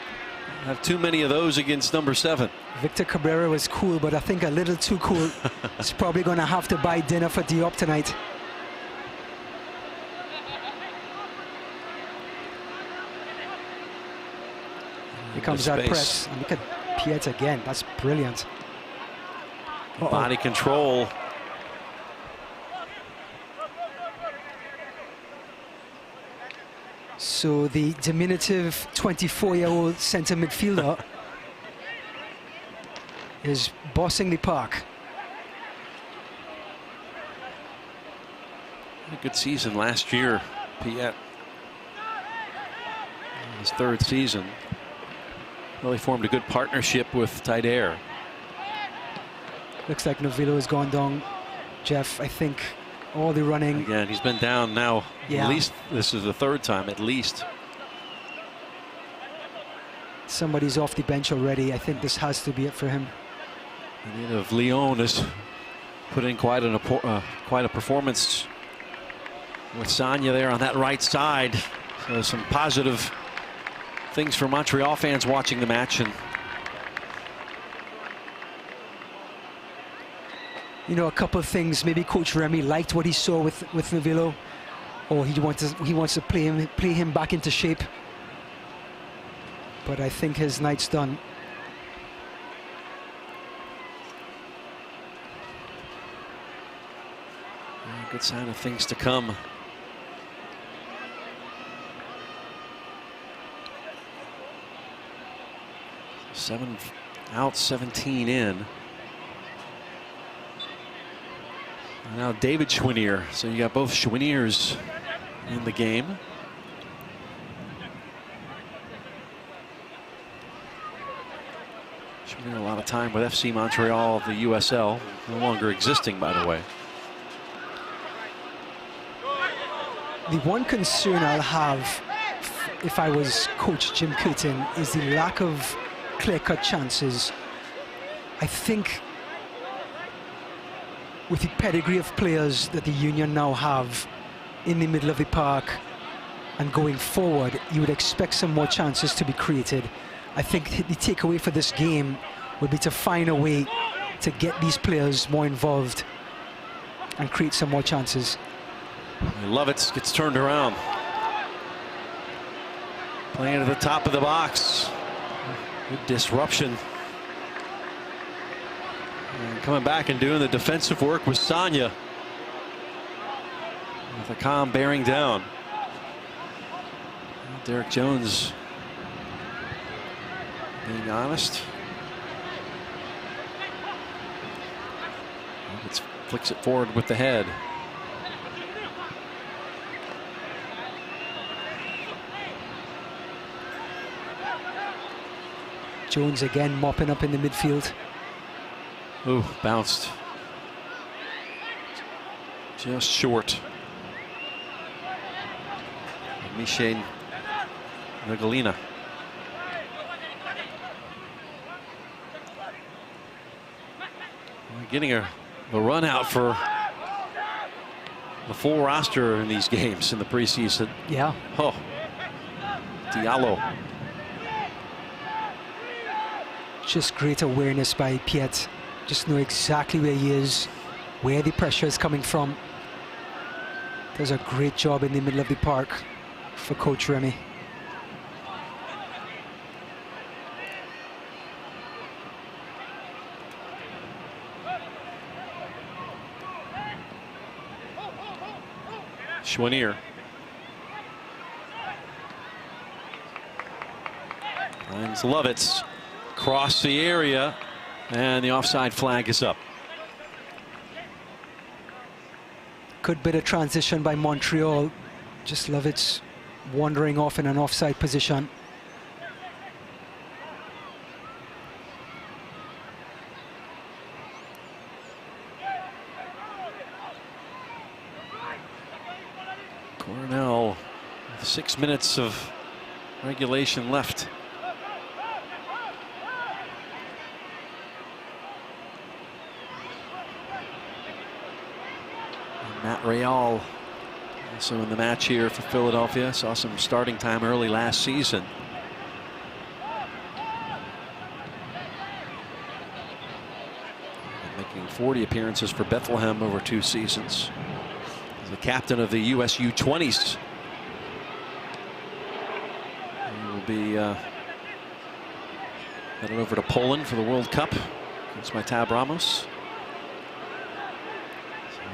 have too many of those against number 7. Victor Cabrera was cool, but I think a little too cool. He's probably going to have to buy dinner for Diop tonight. Here comes that press. And look at Piet again. That's brilliant. Body control. So the diminutive 24-year-old center midfielder is bossing the park. A good season last year, Piet. His third season. Really formed a good partnership with Tidaire. Looks like Novillo has gone down, Jeff. I think all the running. Again, he's been down now. Yeah. At least this is the third time, at least. Somebody's off the bench already. I think this has to be it for him. The native of Lyon has put in quite a performance with Sagna there on that right side. So some positive things for Montreal fans watching the match. And you know, a couple of things. Maybe Coach Remy liked what he saw with Novillo, or he wants to play him back into shape. But I think his night's done. Good sign of things to come. Seven out, 17 in. And now David Schwinier. So you got both Schwiniers in the game. Schwinier a lot of time with FC Montreal of the USL. No longer existing, by the way. The one concern I'll have if I was Coach Jim Curtin is the lack of clear-cut chances. I think with the pedigree of players that the Union now have in the middle of the park and going forward, you would expect some more chances to be created. I think the takeaway for this game would be to find a way to get these players more involved and create some more chances. Lovitz gets turned around. Playing at the top of the box. Good disruption. And coming back and doing the defensive work with Sagna. With the calm bearing down. Derek Jones being honest. It flicks it forward with the head. Jones again mopping up in the midfield. Ooh, bounced. Just short. Michel Regalina. Getting a run out for the full roster in these games in the preseason. Yeah. Oh, Diallo. Just great awareness by Piet. Just know exactly where he is, where the pressure is coming from. Does a great job in the middle of the park for Coach Remy. Schwinier. Finds Lovitz. Across the area, and the offside flag is up. Good bit of transition by Montreal. Just Lovitz wandering off in an offside position. Cornell with 6 minutes of regulation left. Matt Real also in the match here for Philadelphia. Saw some starting time early last season. Making 40 appearances for Bethlehem over 2 seasons. He's the captain of the US U20s. He will be headed over to Poland for the World Cup against Tab Ramos.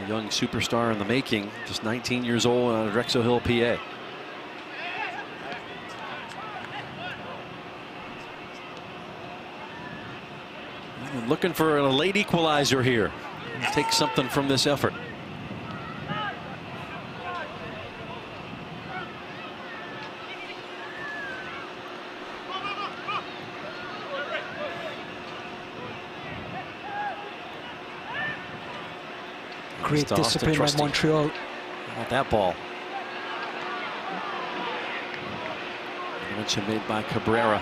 A young superstar in the making, just 19 years old out of Drexel Hill, PA. And looking for a late equalizer here. Take something from this effort. Great discipline by Montreal. Not that ball. Mention made by Cabrera.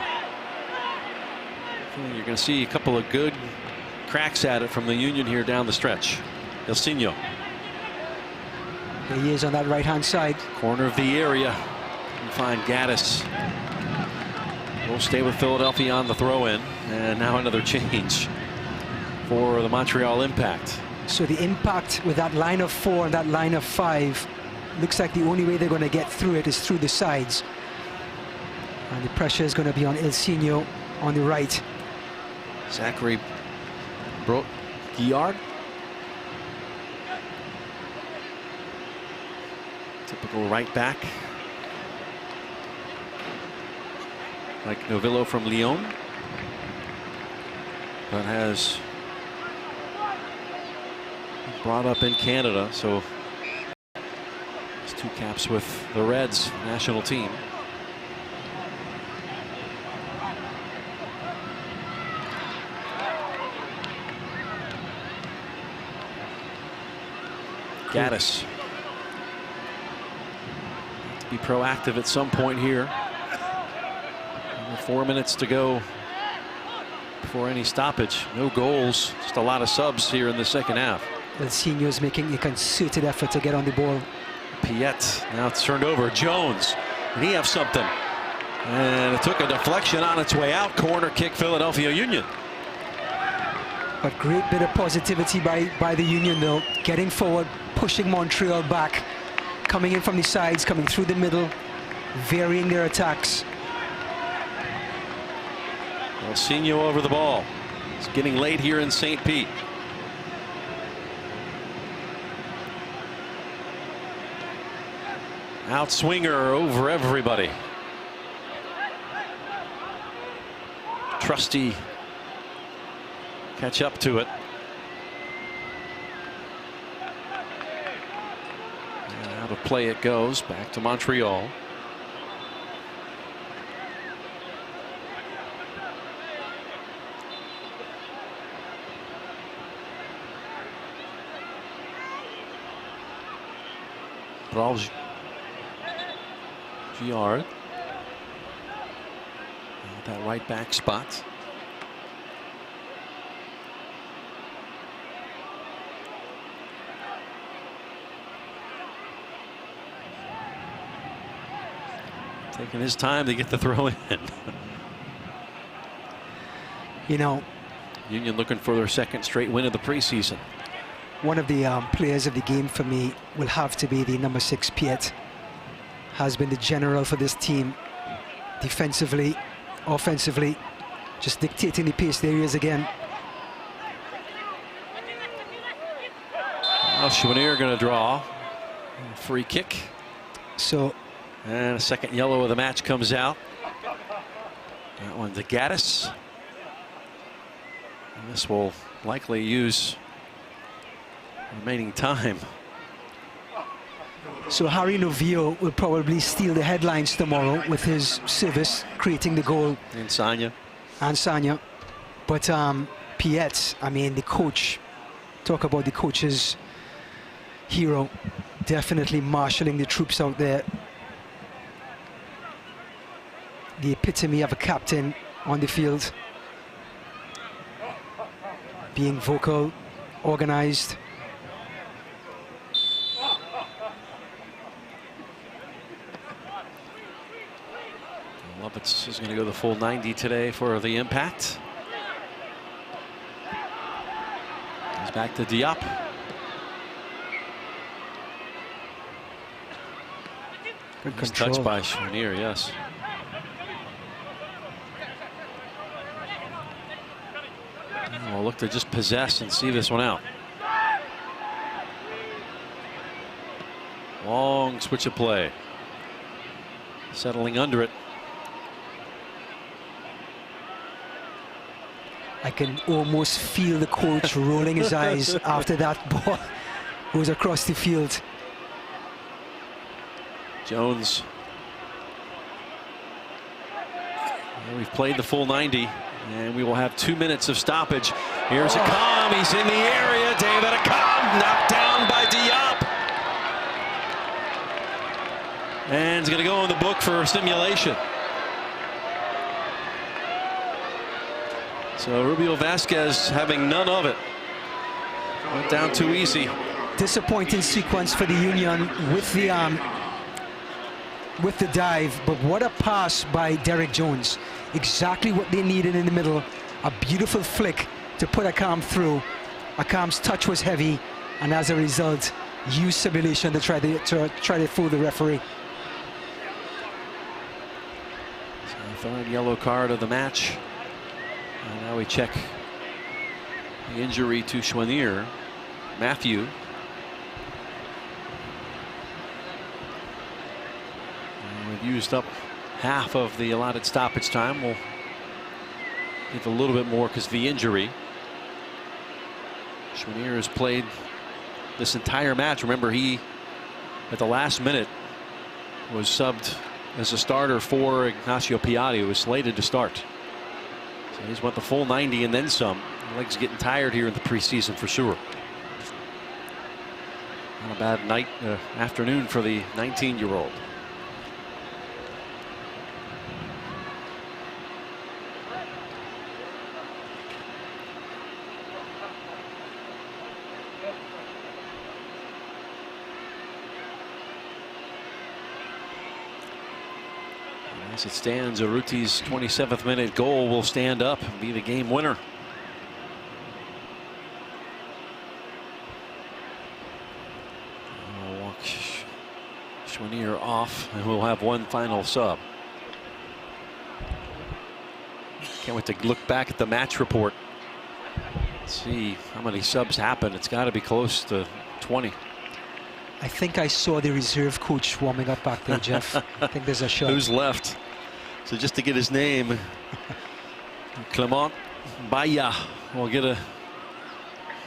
You're going to see a couple of good cracks at it from the Union here down the stretch. Ilsinho. There he is on that right-hand side. Corner of the area. You find Gaddis. Will stay with Philadelphia on the throw-in. And now another change for the Montreal Impact. So the Impact with that line of 4 and that line of 5 looks like the only way they're going to get through it is through the sides. And the pressure is going to be on Ilsinho on the right. Zachary Guillard. Typical right back. Like Novillo from Lyon. But has brought up in Canada, so it's 2 caps with the Reds national team. Gaddis. To be proactive at some point here. 4 minutes to go before any stoppage. No goals, just a lot of subs here in the second half. Ilsinho is making a concerted effort to get on the ball. Piet, now it's turned over. Jones, and he have something. And it took a deflection on its way out. Corner kick, Philadelphia Union. But great bit of positivity by the Union, though. Getting forward, pushing Montreal back, coming in from the sides, coming through the middle, varying their attacks. Ilsinho over the ball. It's getting late here in St. Pete. Outswinger over everybody. Trusty catch up to it. And out of play it goes back to Montreal. Giard. That right back spot. Taking his time to get the throw in. You know, Union looking for their second straight win of the preseason. One of the players of the game for me will have to be the number 6 Piet. Has been the general for this team, defensively, offensively, just dictating the pace. There he is again. Now Chouanier going to draw. Free kick. So, and a second yellow of the match comes out. That one to Gaddis. And this will likely use remaining time. So Harry Novillo will probably steal the headlines tomorrow with his service, creating the goal. And Sanya. But Piet, I mean, the coach, talk about the coach's hero, definitely marshalling the troops out there. The epitome of a captain on the field. Being vocal, organized. Lovitz is going to go the full 90 today for the Impact. He's back to Diop. Good He's control. touched by Chouanier, yes. We'll look to just possess and see this one out. Long switch of play. Settling under it. I can almost feel the coach rolling his eyes after that ball goes across the field. Jones. Well, we've played the full 90, and we will have 2 minutes of stoppage. Here's Akam. He's in the area. David Akam knocked down by Diop. And he's going to go in the book for stimulation. So Rubio Vasquez having none of it. Went down too easy. Disappointing sequence for the Union with the dive, but what a pass by Derek Jones. Exactly what they needed in the middle. A beautiful flick to put Akam through. Akam's touch was heavy, and as a result, used simulation to try to fool the referee. So third yellow card of the match. And now we check the injury to Chouanier. Matthew. And we've used up half of the allotted stoppage time. We'll give a little bit more because of the injury. Chouanier has played this entire match. Remember, he at the last minute was subbed as a starter for Ignacio Piatti, who was slated to start. So he's went the full 90 and then some. The legs getting tired here in the preseason for sure. Not a bad night, afternoon for the 19-year-old. As it stands, Urruti's 27th minute goal will stand up and be the game winner. We'll walk Chouanier off, and we'll have one final sub. Can't wait to look back at the match report. See how many subs happen. It's got to be close to 20. I think I saw the reserve coach warming up back there, Jeff. I think there's a shot. Who's left? So just to get his name, Clement Baya will get a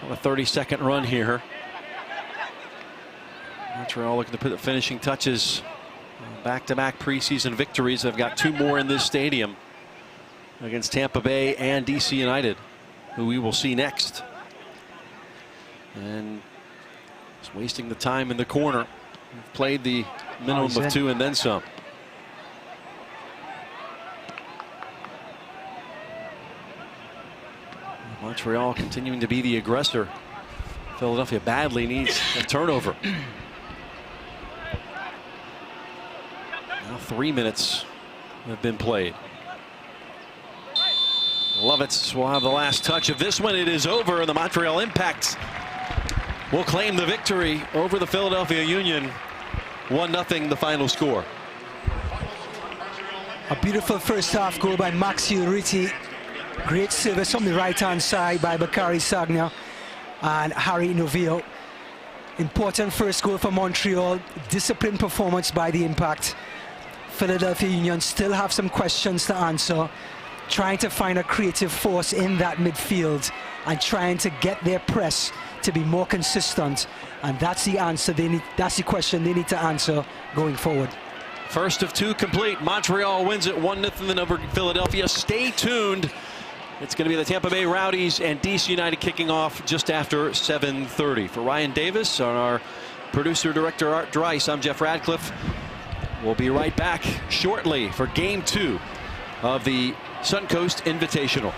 30-second run here. Montreal looking to put the finishing touches. Back-to-back preseason victories. They've got 2 more in this stadium against Tampa Bay and DC United, who we will see next. And just wasting the time in the corner. We've played the minimum of 2 and then some. Montreal continuing to be the aggressor. Philadelphia badly needs a turnover. Now 3 minutes have been played. Lovitz will have the last touch of this one. It is over, and the Montreal Impact will claim the victory over the Philadelphia Union. 1-0 the final score. A beautiful first half goal by Maxi Urruti. Great service from the right-hand side by Bakary Sagna and Harry Novio. Important first goal for Montreal. Disciplined performance by the Impact. Philadelphia Union still have some questions to answer. Trying to find a creative force in that midfield and trying to get their press to be more consistent. And that's the answer they need. That's the question they need to answer going forward. First of 2 complete. Montreal wins it 1-0 over Philadelphia. Stay tuned. It's going to be the Tampa Bay Rowdies and DC United kicking off just after 7:30. For Ryan Davis and our producer-director Art Dreiss, I'm Jeff Radcliffe. We'll be right back shortly for Game 2 of the Suncoast Invitational.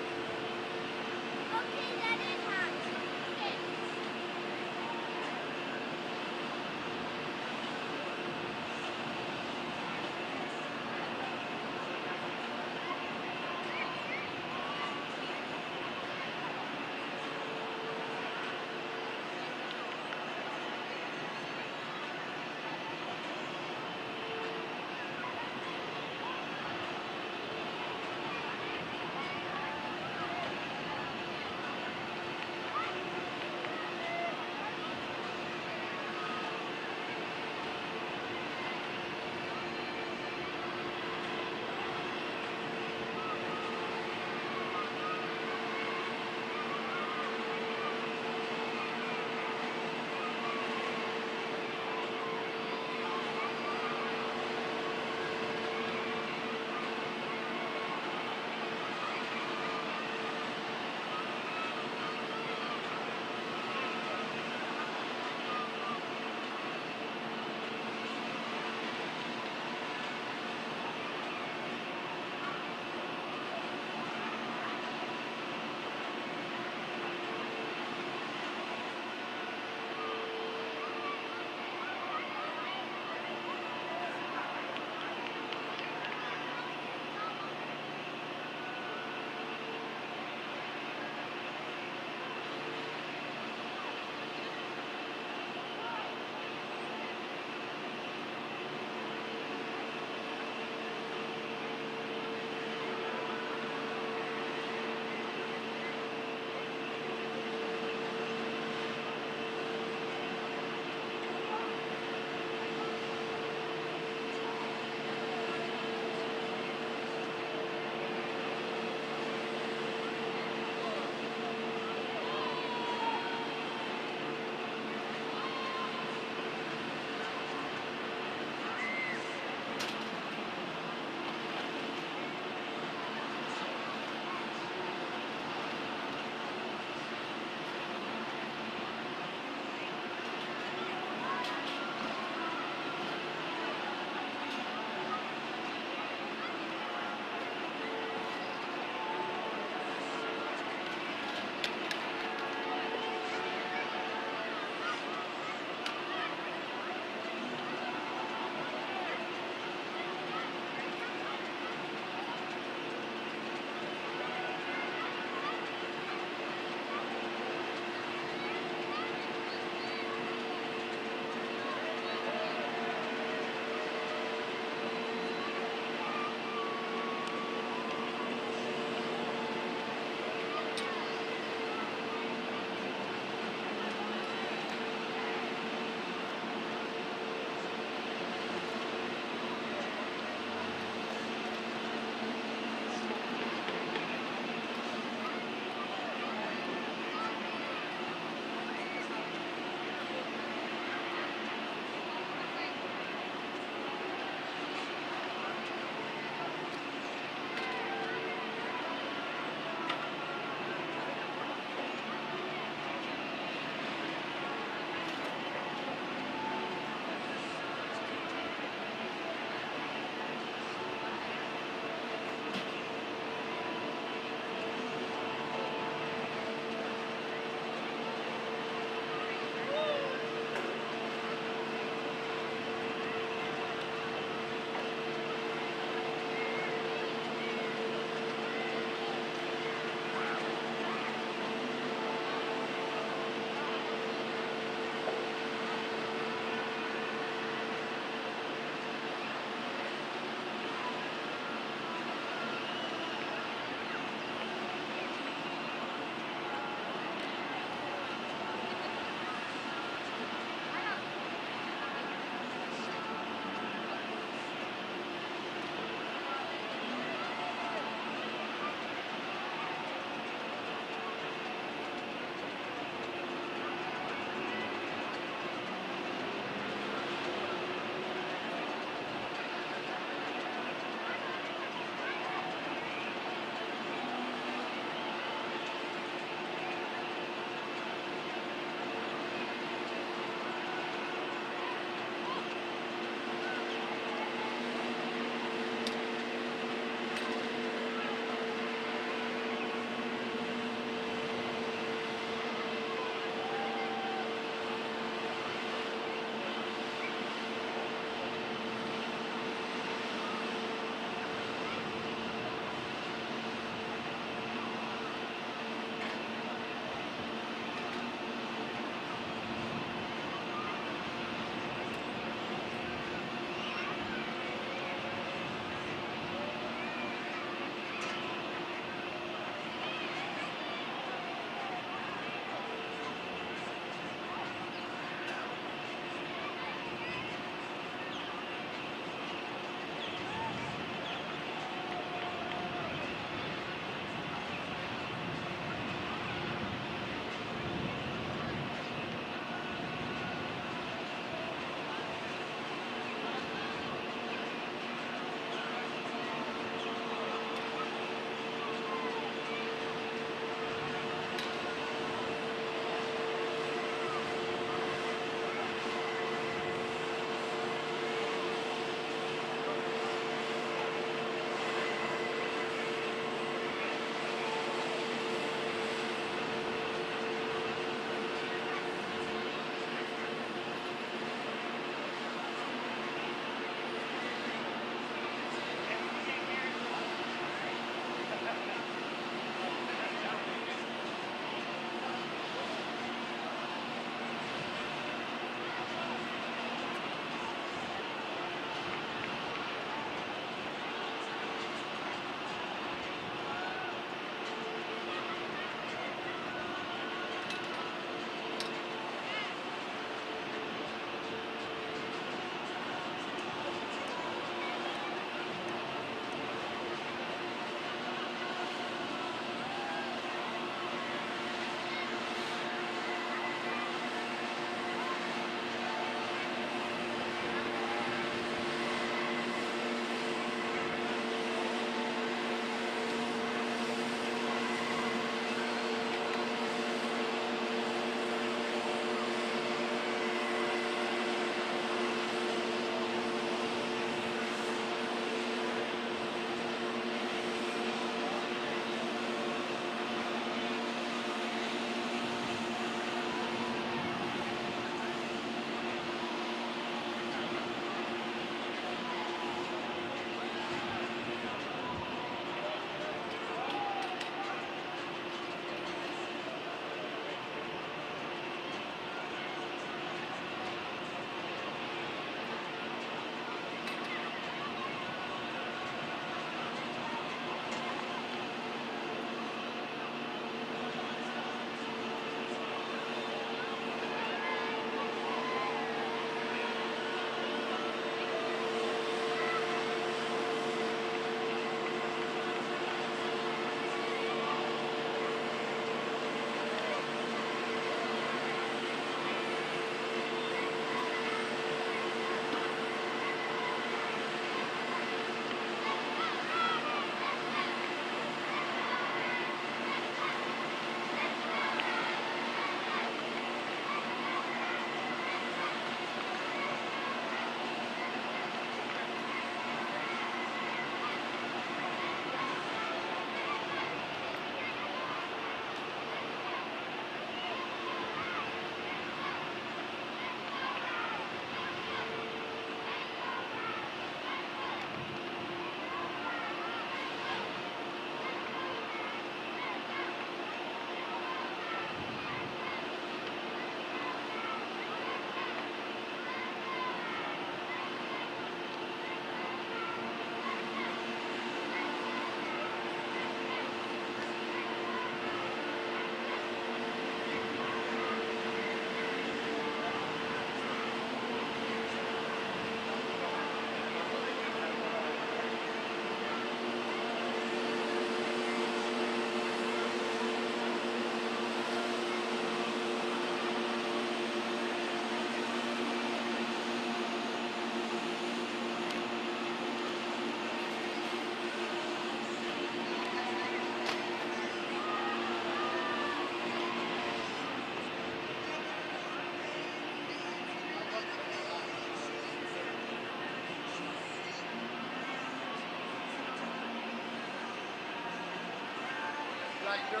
Right here.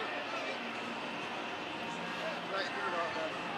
Right here, all that.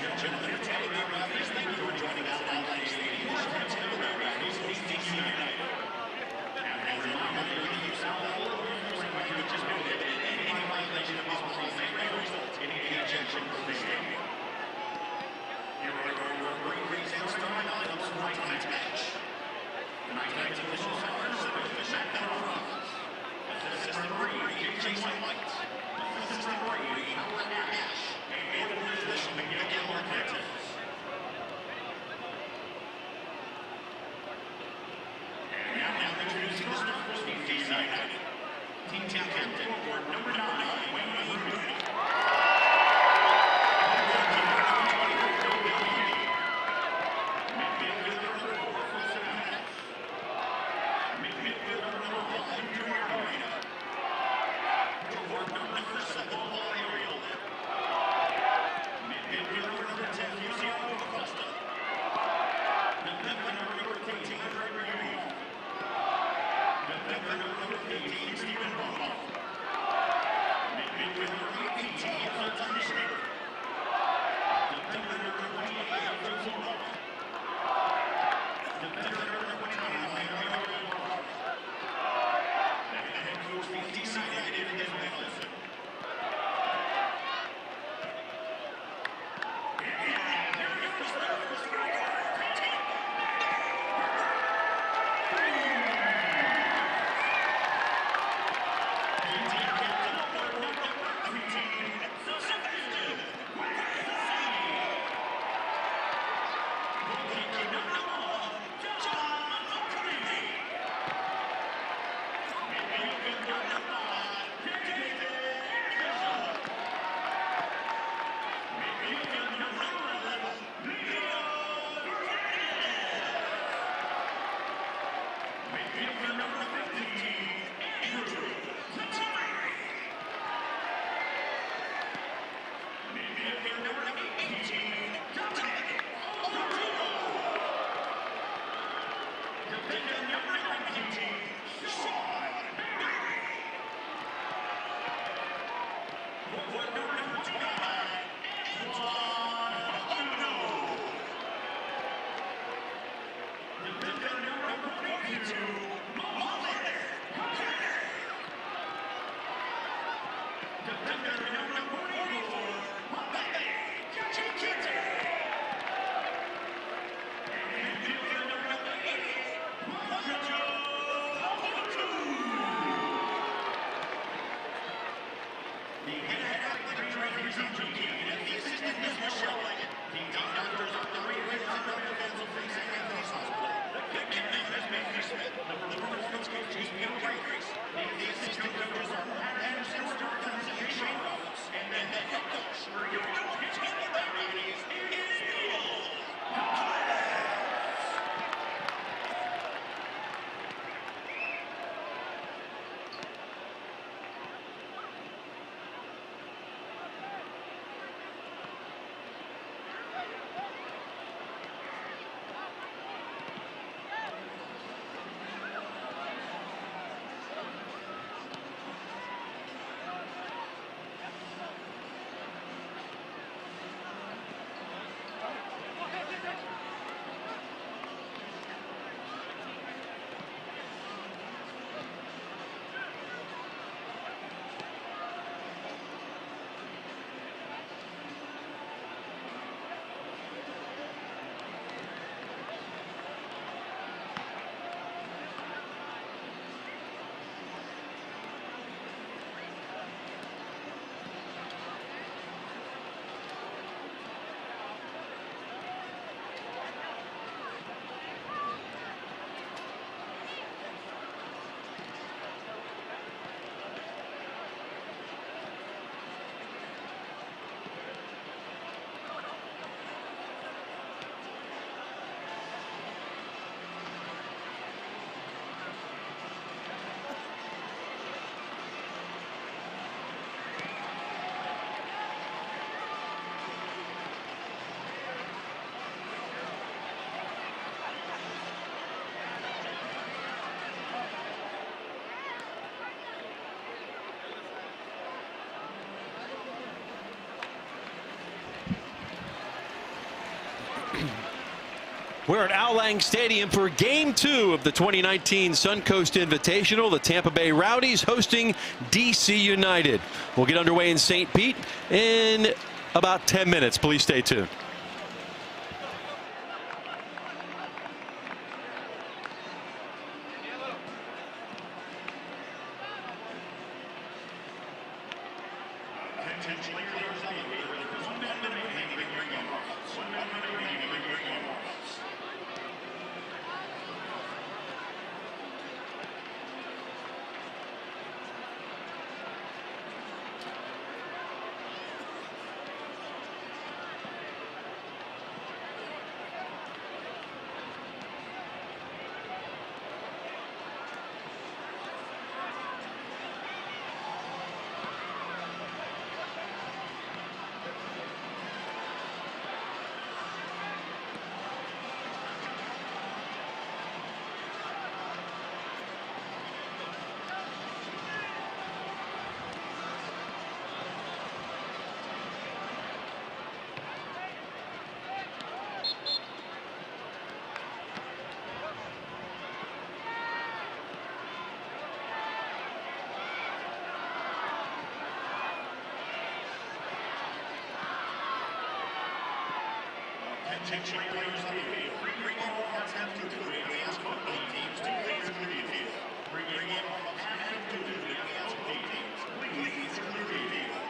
Gentlemen, Tampa Bay Rowdies, thank you for joining Outland Stadium for Tampa Bay Rowdies hosting DC United. And as a reminder, the use of all of the language is prohibited, and any violation of this policy may result in an ejection from the stadium. Here are your referees and starting items for tonight's match. Tonight's officials are Matt Bennett, assistant referee Jason White, assistant referee Howard Nash, and official Miguel Marquez. And now introducing the Suncoast Invitational Day One. Team captain for number 9, Wayne Rowdies. We're at Ao Lang Stadium for Game 2 of the 2019 Suncoast Invitational. The Tampa Bay Rowdies hosting DC United. We'll get underway in St. Pete in about 10 minutes. Please stay tuned. Attention players on the field. Bring in all half duty. We ask both teams to please clear the field. Bring in all half duty. We ask both teams please clear the field.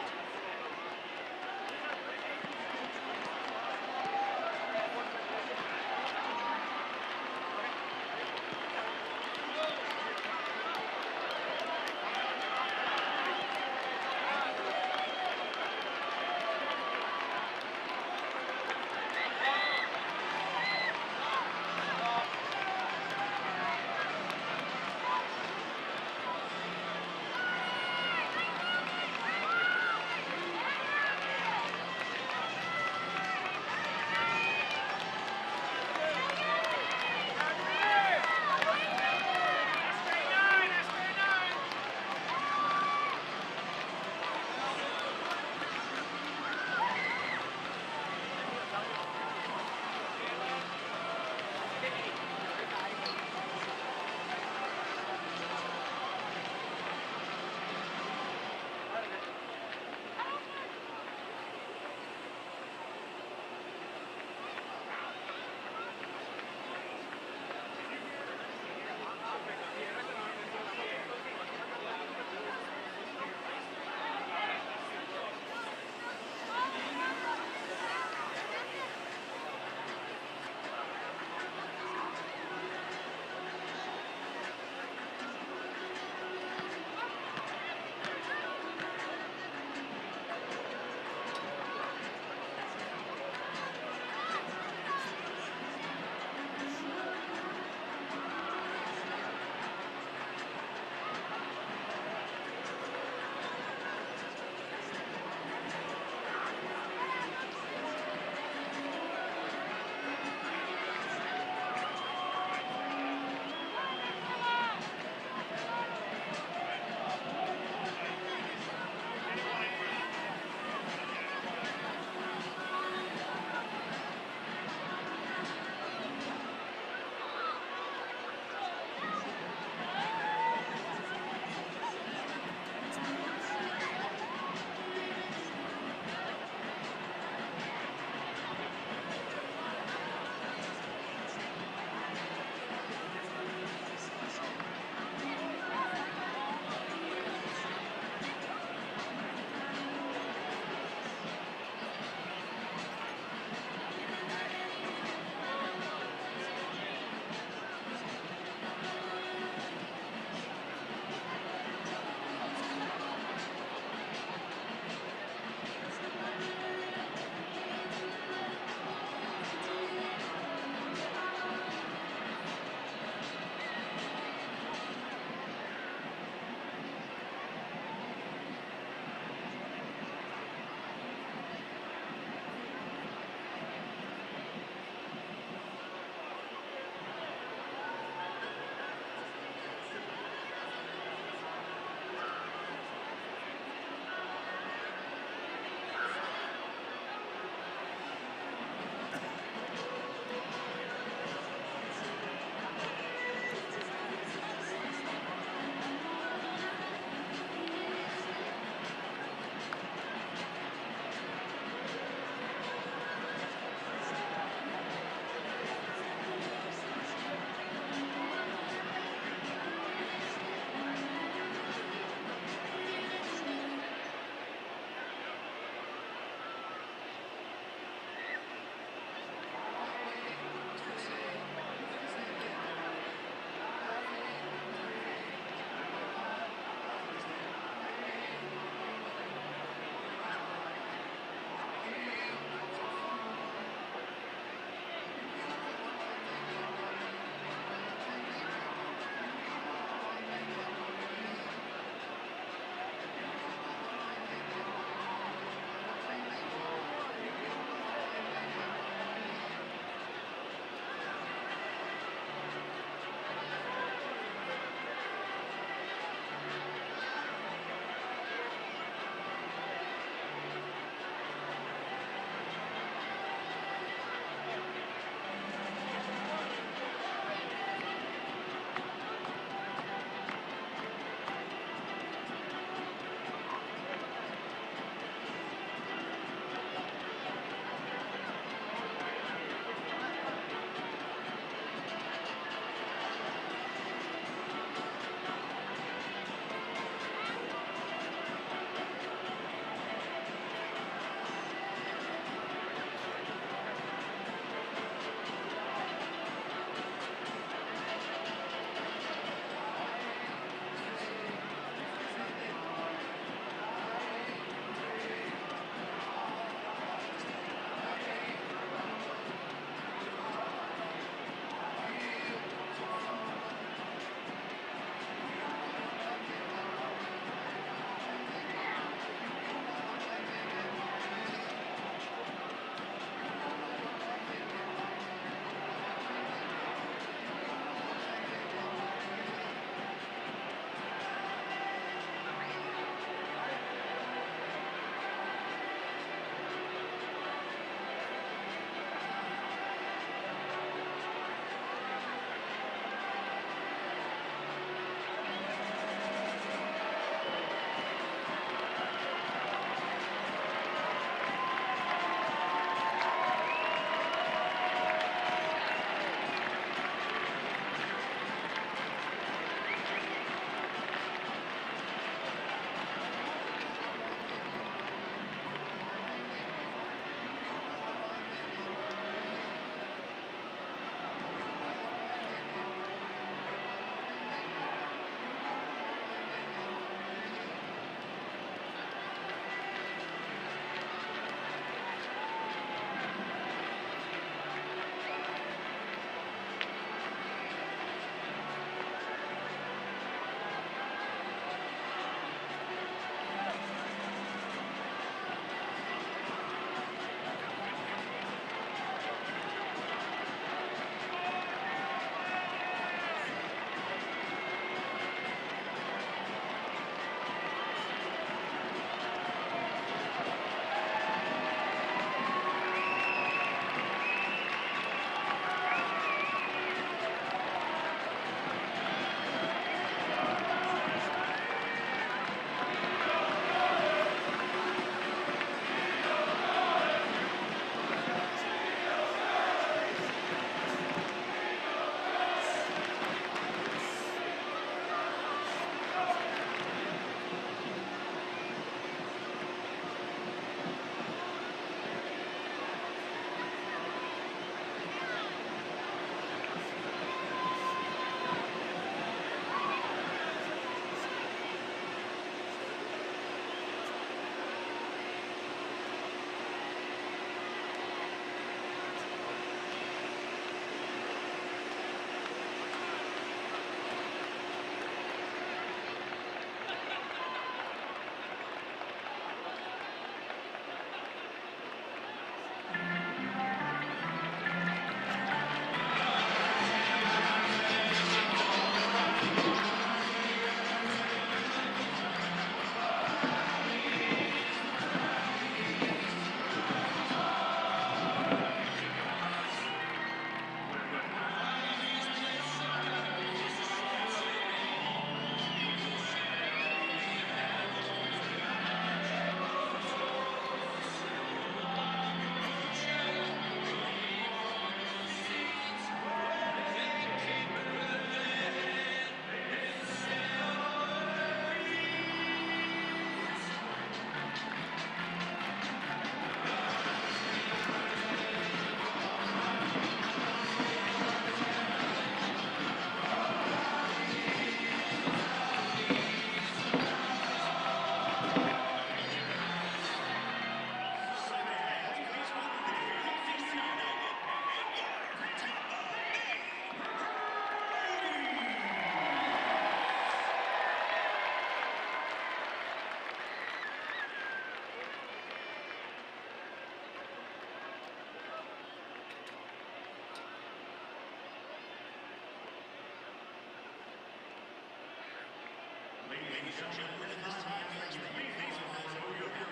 ladies and gentlemen, at this time, thanks for being here.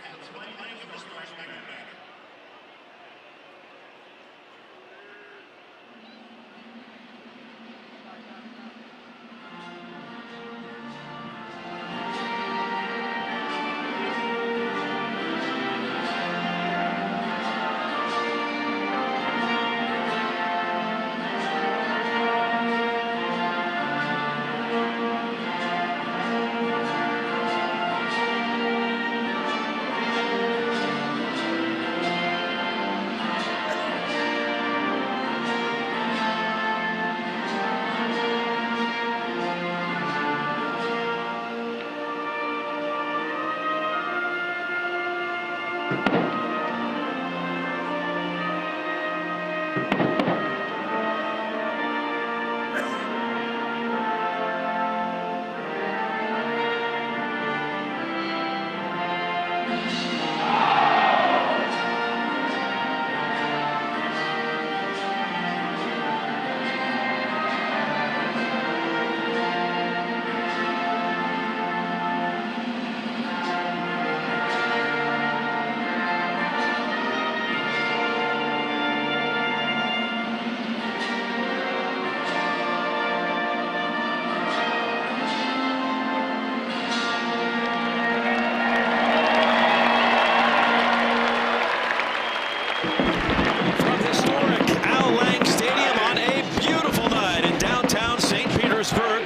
That's playing of the stars back to back.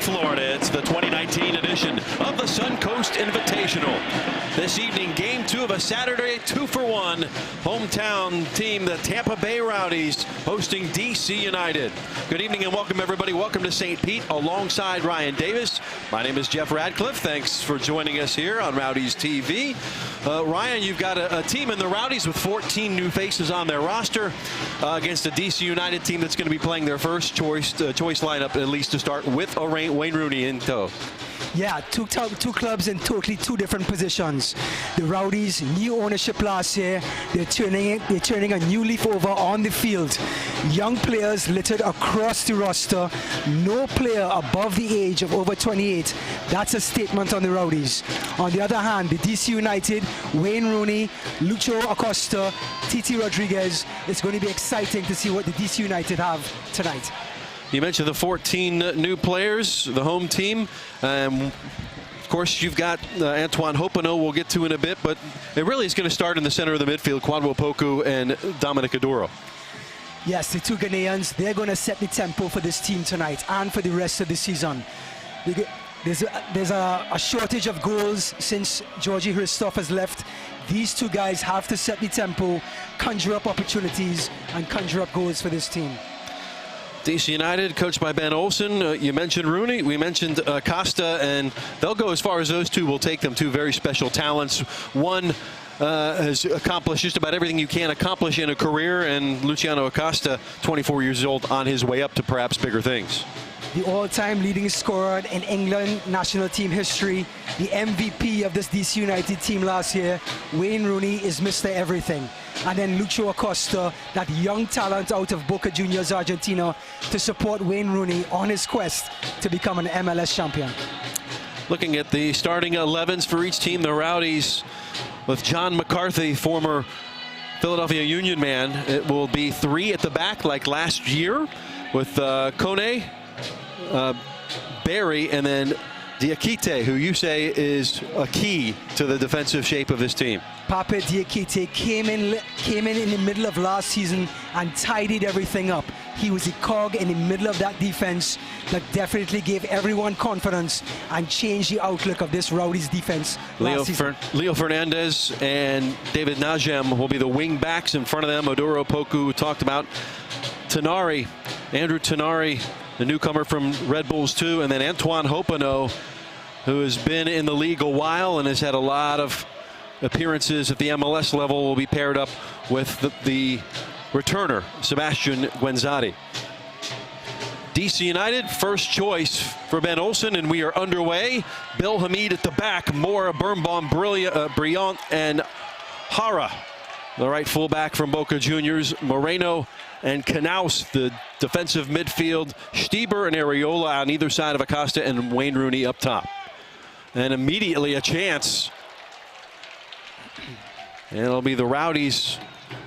Florida. It's the 2019 edition of the Suncoast Invitational. This evening, game 2 of a Saturday 2-for-1 hometown team, the Tampa Bay Rowdies, hosting DC United. Good evening and welcome, everybody. Welcome to St. Pete alongside Ryan Davis. My name is Jeff Radcliffe. Thanks for joining us here on Rowdies TV. Ryan, you've got a team in the Rowdies with 14 new faces on their roster against a DC United team that's going to be playing their first choice lineup, at least to start, with Wayne Rooney in tow. Yeah, two clubs in totally two different positions. The Rowdies, new ownership last year. They're turning a new leaf over on the field. Young players littered across the roster. No player above the age of over 28. That's a statement on the Rowdies. On the other hand, the DC United, Wayne Rooney, Lucho Acosta, Titi Rodriguez. It's going to be exciting to see what the DC United have tonight. You mentioned the 14 new players, the home team. Of course, you've got Antoine Hopino we'll get to in a bit, but it really is going to start in the center of the midfield, Kwadwo Poku and Dominic Aduro. Yes, the two Ghanaians, they're going to set the tempo for this team tonight and for the rest of the season. There's a shortage of goals since Georgie Christophe has left. These two guys have to set the tempo, conjure up opportunities, and conjure up goals for this team. DC United, coached by Ben Olsen. You mentioned Rooney. We mentioned Costa, and they'll go as far as those two will take them. Two very special talents. One has accomplished just about everything you can accomplish in a career, and Luciano Acosta, 24 years old, on his way up to perhaps bigger things. The all-time leading scorer in England national team history, the MVP of this DC United team last year, Wayne Rooney, is Mr. Everything. And then Lucho Acosta, that young talent out of Boca Juniors, Argentina, to support Wayne Rooney on his quest to become an MLS champion. Looking at the starting 11s for each team, the Rowdies, with John McCarthy, former Philadelphia Union man, it will be 3 at the back like last year, with Kone, Barry, and then Diakite, who you say is a key to the defensive shape of this team. Pape Diakite came in the middle of last season and tidied everything up. He was a cog in the middle of that defense that definitely gave everyone confidence and changed the outlook of this Rowdies defense last season. Leo Fernandez and David Najem will be the wing backs. In front of them, Oduro Poku talked about. Tenari, Andrew Tenari, the newcomer from Red Bulls 2, and then Antoine Hopino, who has been in the league a while and has had a lot of appearances at the MLS level, will be paired up with the returner, Sebastian Guenzati. DC United, first choice for Ben Olsen, and we are underway. Bill Hamid at the back, Mora, Birnbaum, Briant, and Hara, the right fullback from Boca Juniors, Moreno and Knaus, the defensive midfield, Stieber and Areola on either side of Acosta, and Wayne Rooney up top. And immediately a chance. And it'll be the Rowdies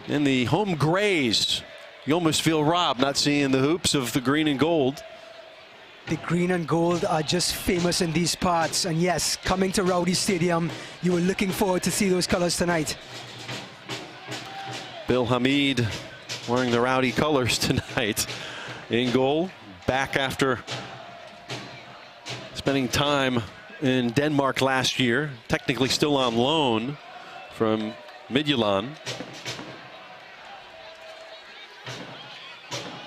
in the home grays. You almost feel robbed not seeing the hoops of the green and gold. The green and gold are just famous in these parts. And yes, coming to Rowdies Stadium, you were looking forward to see those colors tonight. Bill Hamid wearing the Rowdy colors tonight in goal. Back after spending time in Denmark last year. Technically still on loan from Midtjylland.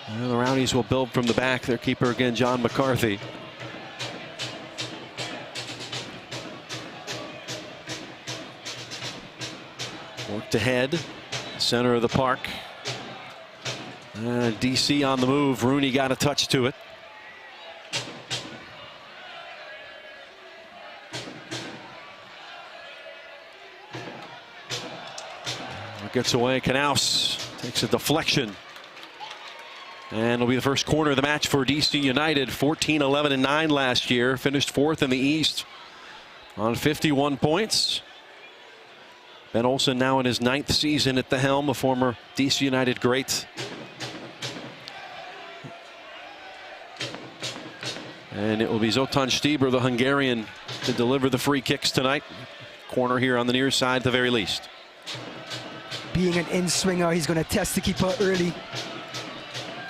And the Rowdies will build from the back. Their keeper again, John McCarthy. Worked ahead, center of the park. DC on the move. Rooney got a touch to it. Gets away. Knaus takes a deflection. And it'll be the first corner of the match for DC United. 14, 11, and 9 last year. Finished 4th in the East on 51 points. Ben Olsen now in his 9th season at the helm, a former DC United great. And it will be Zoltan Stieber, the Hungarian, to deliver the free kicks tonight. Corner here on the near side at the very least. Being an in-swinger, he's going to test the keeper early.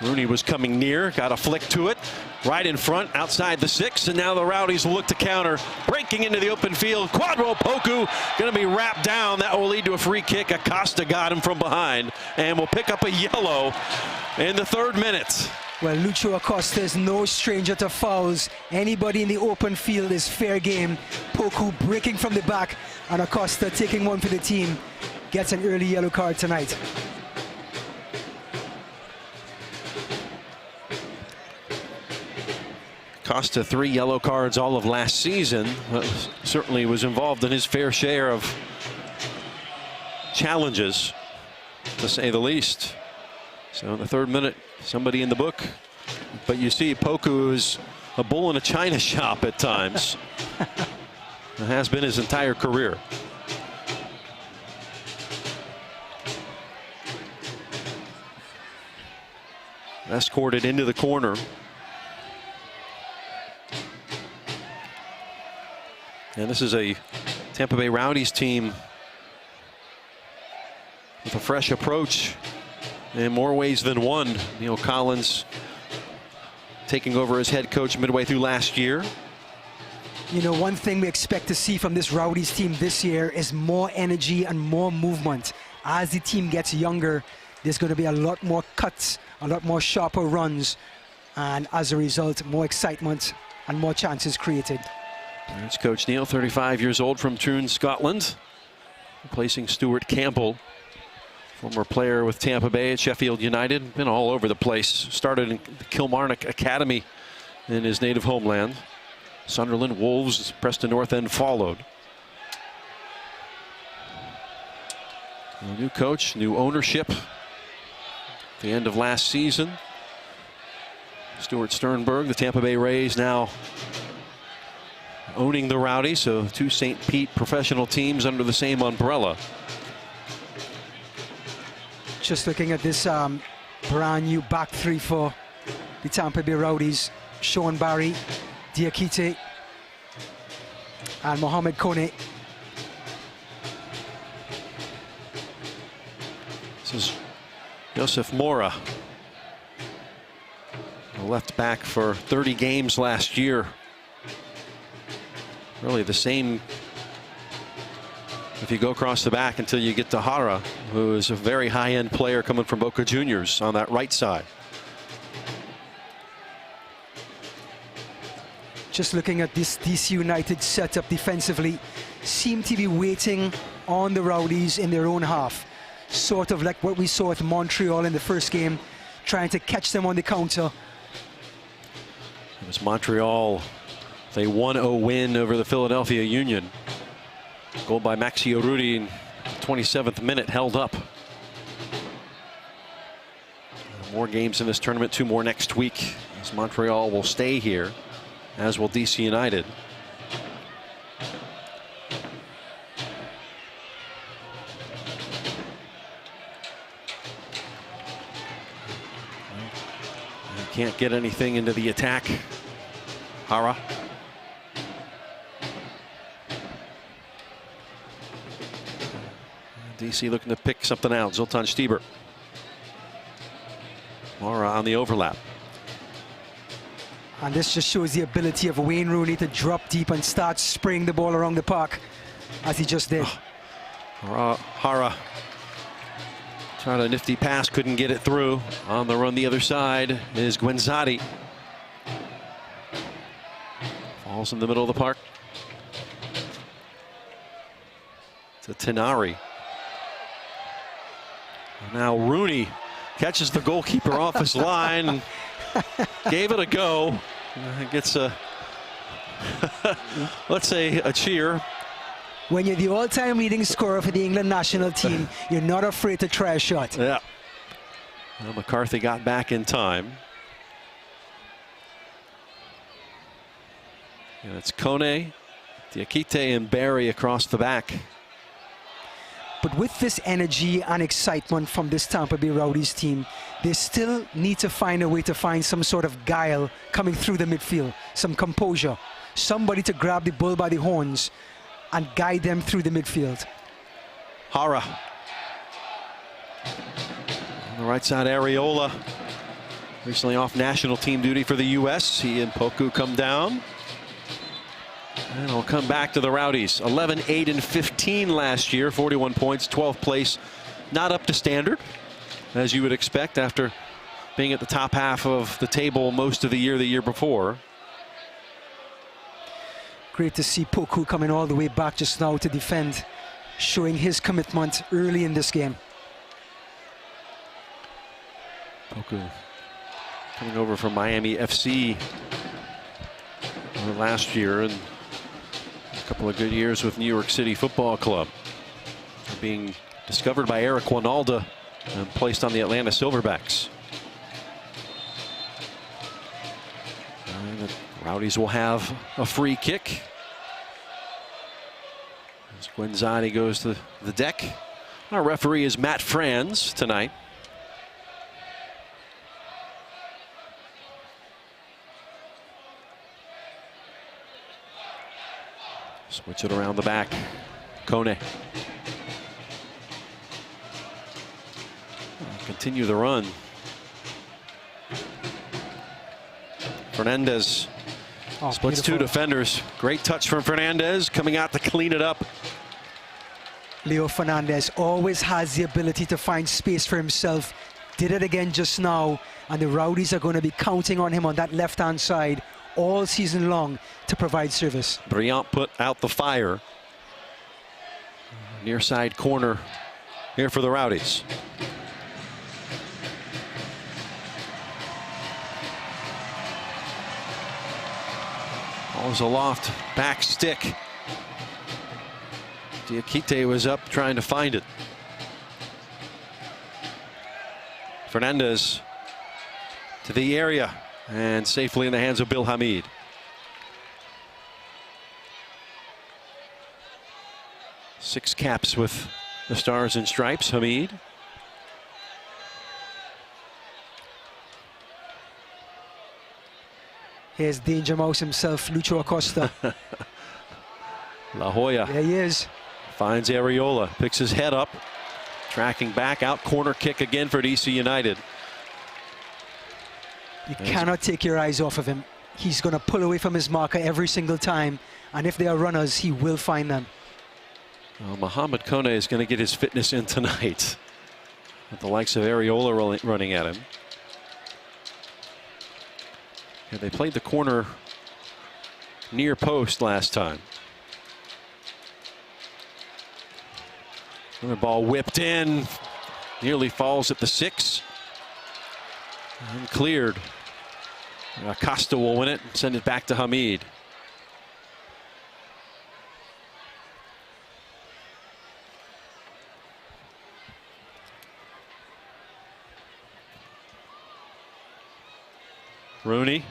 Rooney was coming near, got a flick to it, right in front, outside the 6, and now the Rowdies will look to counter. Breaking into the open field, Quadro Poku going to be wrapped down. That will lead to a free kick. Acosta got him from behind and will pick up a yellow in the 3rd minute. Well, Lucho Acosta is no stranger to fouls. Anybody in the open field is fair game. Poku breaking from the back, and Acosta taking one for the team. Gets an early yellow card tonight. Costa 3 yellow cards all of last season. Certainly was involved in his fair share of challenges, to say the least. So in the 3rd minute, somebody in the book. But you see Poku is a bull in a china shop at times. It has been his entire career. Escorted into the corner. And this is a Tampa Bay Rowdies team with a fresh approach in more ways than one. Neil Collins taking over as head coach midway through last year. You know, one thing we expect to see from this Rowdies team this year is more energy and more movement. As the team gets younger, there's going to be a lot more cuts, a lot more sharper runs, and as a result, more excitement and more chances created. There's Coach Neil, 35 years old, from Troon, Scotland, replacing Stuart Campbell, former player with Tampa Bay at Sheffield United. Been all over the place. Started in the Kilmarnock Academy in his native homeland. Sunderland, Wolves, Preston North End followed. A new coach, new ownership. At the end of last season, Stuart Sternberg, the Tampa Bay Rays, now owning the Rowdies, so 2 St. Pete professional teams under the same umbrella. Just looking at this brand new back 3 for the Tampa Bay Rowdies. Sean Barry, Diakite, and Mohamed Kone. This is Joseph Mora, a left back for 30 games last year. Really the same if you go across the back until you get to Hara, who is a very high-end player coming from Boca Juniors on that right side. Just looking at this DC United setup defensively, seem to be waiting on the Rowdies in their own half. Sort of like what we saw at Montreal in the first game, trying to catch them on the counter. It was Montreal. They 1-0 win over the Philadelphia Union. Goal by Maxi Urruti in the 27th minute, held up. More games in this tournament, 2 more next week, as Montreal will stay here, as will DC United. can't get anything into the attack. Hara. DC looking to pick something out. Zoltan Stieber. Mara on the overlap. And this just shows the ability of Wayne Rooney to drop deep and start spraying the ball around the park, as he just did. Hara tried a nifty pass, couldn't get it through. On the run the other side is Guenzati. Falls in the middle of the park. To Tenari. Now Rooney catches the goalkeeper off his line. Gave it a go. Gets a, let's say, a cheer. When you're the all-time leading scorer for the England national team, you're not afraid to try a shot. Yeah. Well, McCarthy got back in time. And it's Kone, Diakite, and Barry across the back. But with this energy and excitement from this Tampa Bay Rowdies team, they still need to find a way to find some sort of guile coming through the midfield, some composure, somebody to grab the bull by the horns and guide them through the midfield. Hara. On the right side, Areola. Recently off national team duty for the U.S. He and Poku come down. And we'll come back to the Rowdies. 11, 8, and 15 last year. 41 points, 12th place. Not up to standard, as you would expect after being at the top half of the table most of the year before. Great to see Poku coming all the way back just now to defend, showing his commitment early in this game. Poku coming over from Miami FC last year, and a couple of good years with New York City Football Club. Being discovered by Eric Winalda and placed on the Atlanta Silverbacks. And the Rowdies will have a free kick. As Guenzati goes to the deck. Our referee is Matt Franz tonight. Switch it around the back. Kone. Continue the run. Fernandez splits two defenders. Great touch from Fernandez, coming out to clean it up. Leo Fernandez always has the ability to find space for himself. Did it again just now, and the Rowdies are going to be counting on him on that left-hand side all season long to provide service. Briant put out the fire. Near side corner here for the Rowdies. Ball's aloft, back stick. Diakite was up trying to find it. Fernandez to the area and safely in the hands of Bill Hamid. Six caps with the Stars and Stripes, Hamid. Here's Danger Mouse himself, Lucho Acosta. La Jolla. There he is. Finds Areola, picks his head up, tracking back out, corner kick again for DC United. You cannot take your eyes off of him. He's going to pull away from his marker every single time, and if they are runners, he will find them. Well, Mohamed Kone is going to get his fitness in tonight, with the likes of Areola running at him. And they played the corner near post last time. Another ball whipped in, nearly falls at the 6. And cleared. Acosta will win it and send it back to Hamid. Rooney.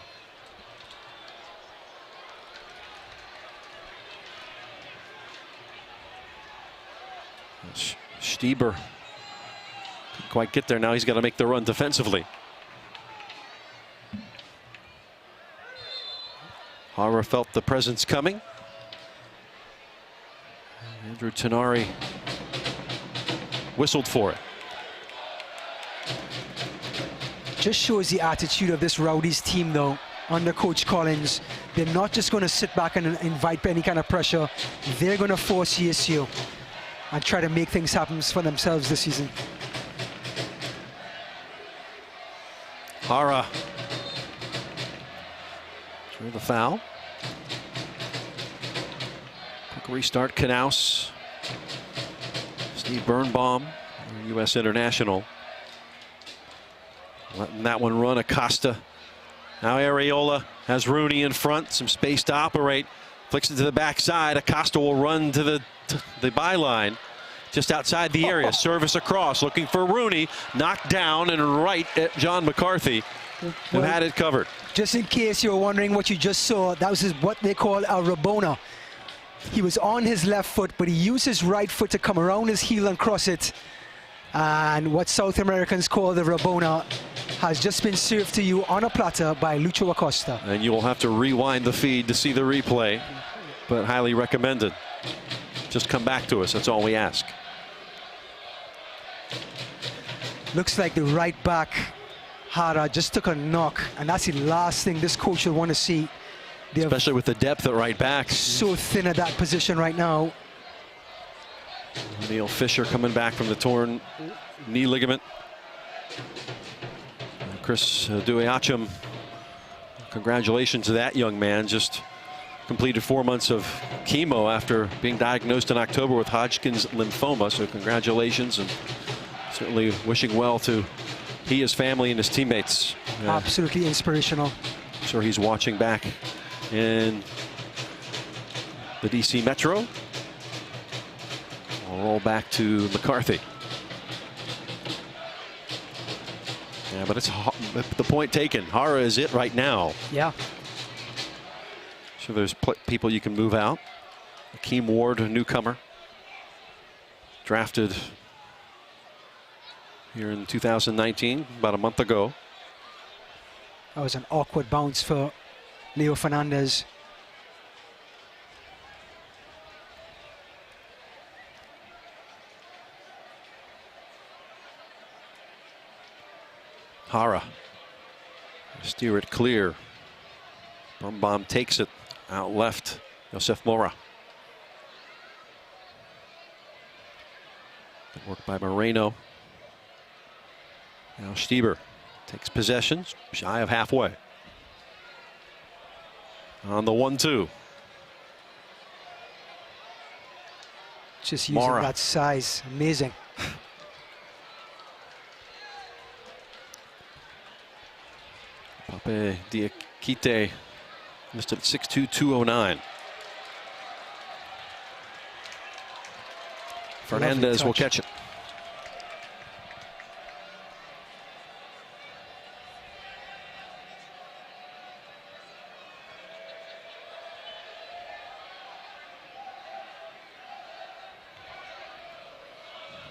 Stieber couldn't quite get there. Now he's got to make the run defensively. Hara felt the presence coming. Andrew Tenari whistled for it. Just shows the attitude of this Rowdies team, though, under Coach Collins. They're not just going to sit back and invite any kind of pressure. They're going to force the issue and try to make things happen for themselves this season. Hara through the foul. Quick restart, Knaus. Steve Birnbaum, U.S. international. Letting that one run. Acosta. Now Areola has Rooney in front. Some space to operate. Flicks it to the backside. Acosta will run to the byline. Just outside the area. Service across. Looking for Rooney. Knocked down and right at John McCarthy, who had it covered. Just in case you were wondering what you just saw, that was what they call a Rabona. He was on his left foot, but he used his right foot to come around his heel and cross it. And what South Americans call the Rabona has just been served to you on a platter by Lucho Acosta. And you will have to rewind the feed to see the replay, but highly recommended. Just come back to us, that's all we ask. Looks like the right back, Hara, just took a knock, and that's the last thing this coach will want to see. They're especially with the depth at right back. so thin at that position right now. Neil Fisher coming back from the torn knee ligament. Chris Dueacham, congratulations to that young man. Just completed 4 months of chemo after being diagnosed in October with Hodgkin's lymphoma. So congratulations, and certainly wishing well to he, his family, and his teammates. Absolutely inspirational. I'm sure he's watching back in the DC Metro. We'll roll back to McCarthy. Yeah, but it's the point taken. Hara is it right now. Yeah. So there's people you can move out. Akeem Ward, a newcomer, drafted here in 2019, about a month ago. That was an awkward bounce for Leo Fernandez. Hara, steer it clear. Birnbaum takes it out left. Josef Mora. Good work by Moreno. Now Stieber takes possession, shy of halfway. On the 1-2. Just using Mora. that size, amazing. Pape Diakite listed at 6'2", 209. Fernandez will catch it.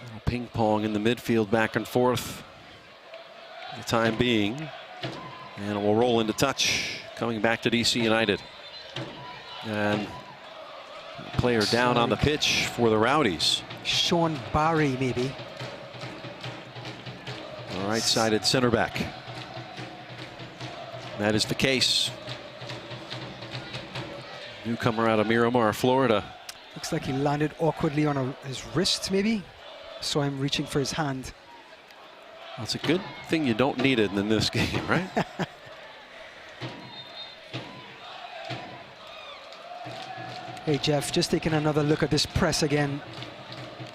Little ping pong in the midfield, back and forth for the time being. And it will roll into touch, coming back to DC United. And a player down on the pitch for the Rowdies. Sean Barry, maybe. The right-sided center back. That is the case. Newcomer out of Miramar, Florida. Looks like he landed awkwardly on his wrist, maybe. Saw him reaching for his hand. Well, it's a good thing you don't need it in this game, right? Hey, Jeff, just taking another look at this press again.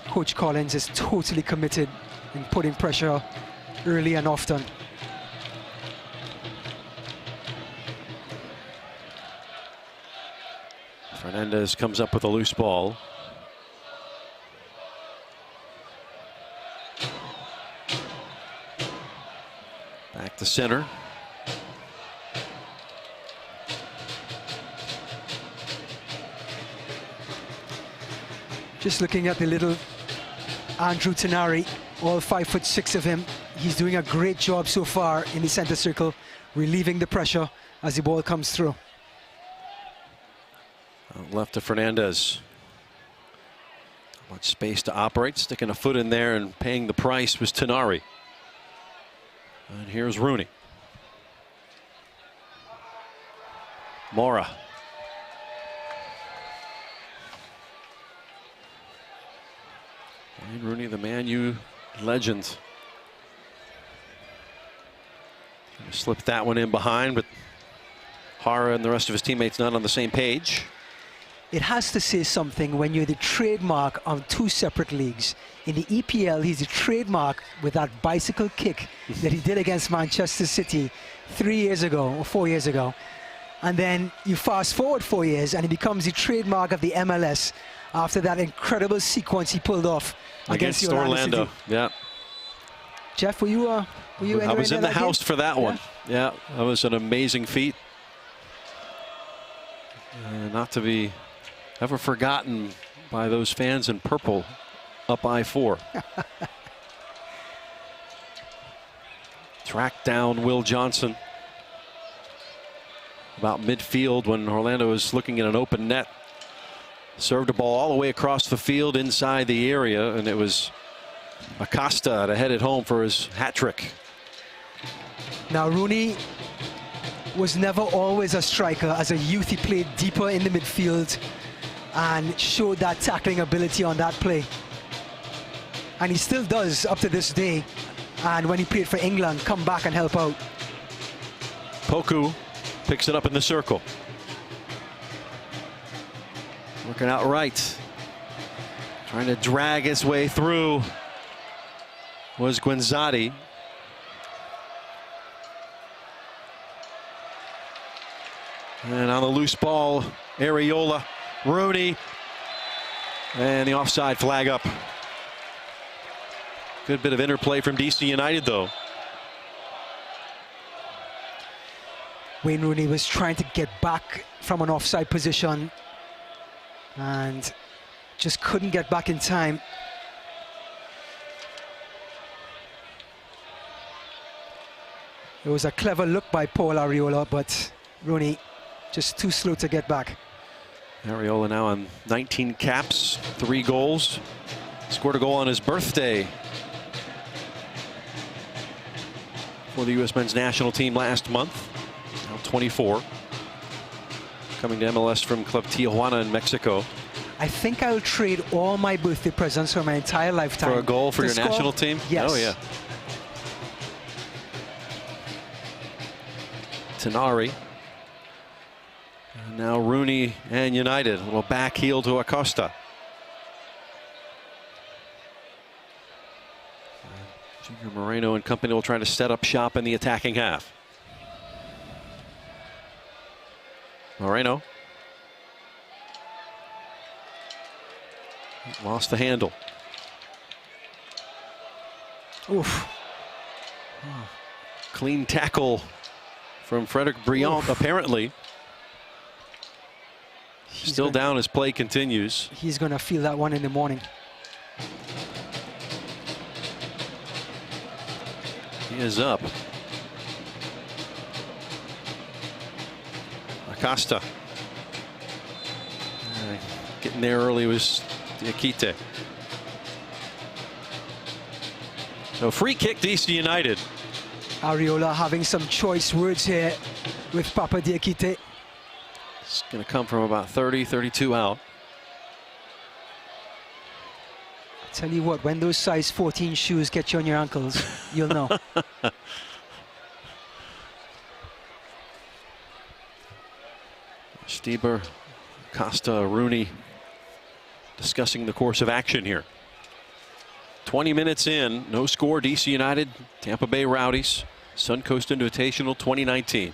Coach Collins is totally committed in putting pressure early and often. Fernandez comes up with a loose ball. Back to center. Just looking at the little Andrew Tenari, all 5'6" of him. He's doing a great job so far in the center circle, relieving the pressure as the ball comes through. Left to Fernandez. Much space to operate. Sticking a foot in there and paying the price was Tenari. And here's Rooney. Mora. Wayne Rooney, the Man U legend. Slipped that one in behind, but Hara and the rest of his teammates not on the same page. It has to say something when you're the trademark of two separate leagues. In the EPL, he's the trademark with that bicycle kick that he did against Manchester City 3 years ago or 4 years ago. And then you fast forward 4 years and he becomes the trademark of the MLS after that incredible sequence he pulled off against the Orlando City. Yeah. Jeff, were you I was in the house for that one. Yeah, that was an amazing feat. Not to be ever forgotten by those fans in purple up I-4. Tracked down Will Johnson about midfield when Orlando was looking at an open net. Served a ball all the way across the field inside the area, and it was Acosta to head it home for his hat trick. Now Rooney was never always a striker. As a youth, he played deeper in the midfield and showed that tackling ability on that play. And he still does up to this day. And when he played for England, come back and help out. Poku picks it up in the circle. Working out right. Trying to drag his way through was Guenzati. And on the loose ball, Areola, Rooney, and the offside flag up. Good bit of interplay from DC United, though. Wayne Rooney was trying to get back from an offside position and just couldn't get back in time. It was a clever look by Paul Areola, but Rooney just too slow to get back. Areola now on 19 caps, 3 goals. Scored a goal on his birthday for the U.S. men's national team last month. Now 24. Coming to MLS from Club Tijuana in Mexico. I think I'll trade all my birthday presents for my entire lifetime. For a goal for your score. national team? Yes. Oh, yeah. Tenari. And now Rooney and United. A little back heel to Acosta. Junior Moreno and company will try to set up shop in the attacking half. Moreno. Lost the handle. Oof. Clean tackle from Frederick Briand, apparently. Still down as play continues. He's going to feel that one in the morning. He is up. Acosta. Getting there early was Diakite. So free kick, DC United. Areola having some choice words here with Papa Diakite. It's going to come from about 30, 32 out. Tell you what, when those size 14 shoes get you on your ankles, you'll know. Stieber, Costa, Rooney discussing the course of action here. 20 minutes in, no score, DC United, Tampa Bay Rowdies, Suncoast Invitational 2019.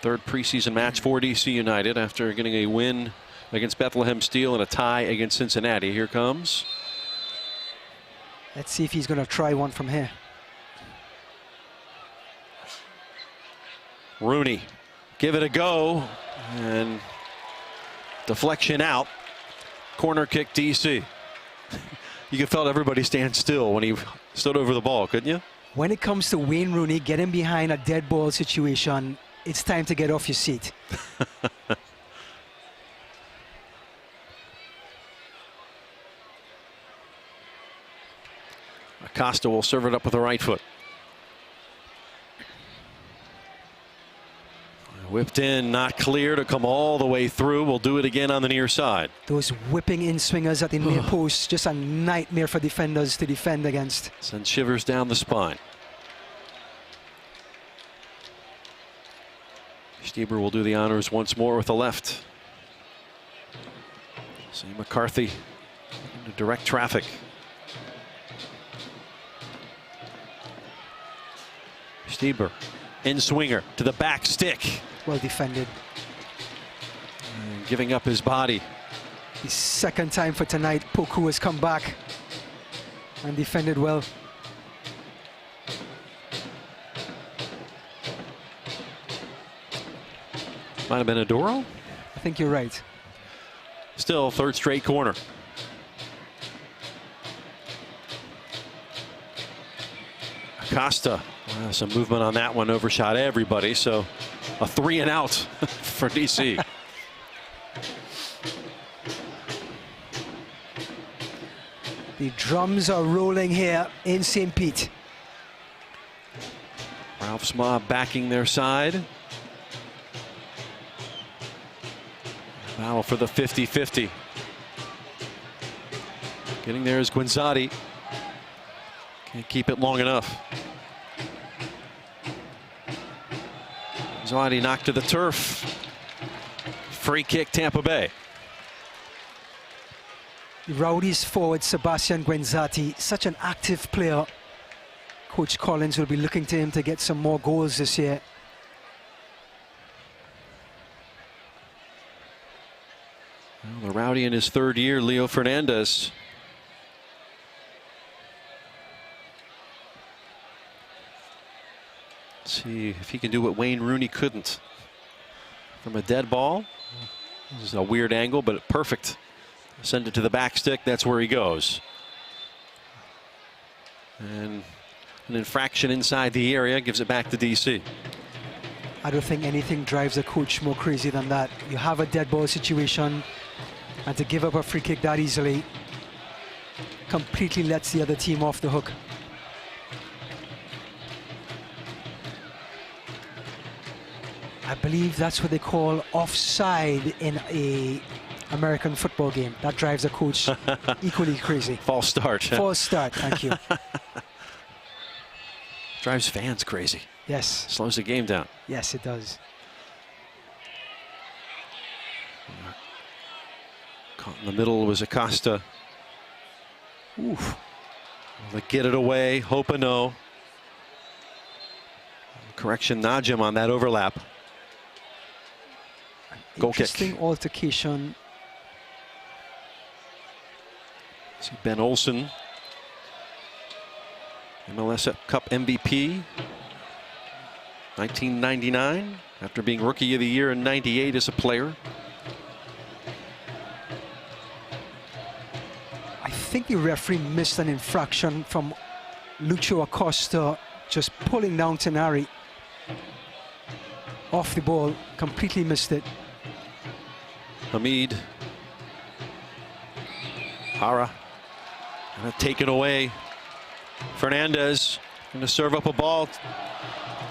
Third preseason match for DC United after getting a win against Bethlehem Steel and a tie against Cincinnati. Here comes. Let's see if he's going to try one from here. Rooney, give it a go, and deflection out. Corner kick, DC. You could felt everybody stand still when he stood over the ball, couldn't you? When it comes to Wayne Rooney getting behind a dead ball situation, it's time to get off your seat. Acosta will serve it up with the right foot. Whipped in, not clear to come all the way through. We'll do it again on the near side. Those whipping in swingers at the near post, just a nightmare for defenders to defend against. Sends shivers down the spine. Stieber will do the honors once more with the left. See McCarthy into direct traffic. Stieber in swinger to the back stick. Well defended. And giving up his body. The second time for tonight, Poku has come back and defended well. Might have been Adoro. I think you're right. Still third straight corner. Acosta, some movement on that one, overshot everybody, so a 3 and out for DC. The drums are rolling here in St. Pete. Ralph Sma backing their side. Battle for the 50-50. Getting there is Guinzotti. Can't keep it long enough. Guinzotti knocked to the turf. Free kick, Tampa Bay. The Rowdies forward Sebastian Guinzotti, such an active player. Coach Collins will be looking to him to get some more goals this year. Well, the Rowdy in his third year, Leo Fernandez. Let's see if he can do what Wayne Rooney couldn't. From a dead ball. This is a weird angle, but perfect. Send it to the back stick. That's where he goes. And an infraction inside the area gives it back to DC. I don't think anything drives a coach more crazy than that. You have a dead ball situation, and to give up a free kick that easily completely lets the other team off the hook. I believe that's what they call offside in a American football game. That drives a coach equally crazy. False start. False start, thank you. Drives fans crazy. Yes. Slows the game down. Yes, it does. Caught in the middle was Acosta. Oof. They get it away. Hope a no. Correction, Najim on that overlap. Goal kick. Interesting altercation. See Ben Olsen, MLS Cup MVP, 1999, after being Rookie of the Year in '98 as a player. I think the referee missed an infraction from Lucho Acosta, just pulling down Tenari off the ball, completely missed it. Hamid, Hara, and taken away. Fernandez going to serve up a ball.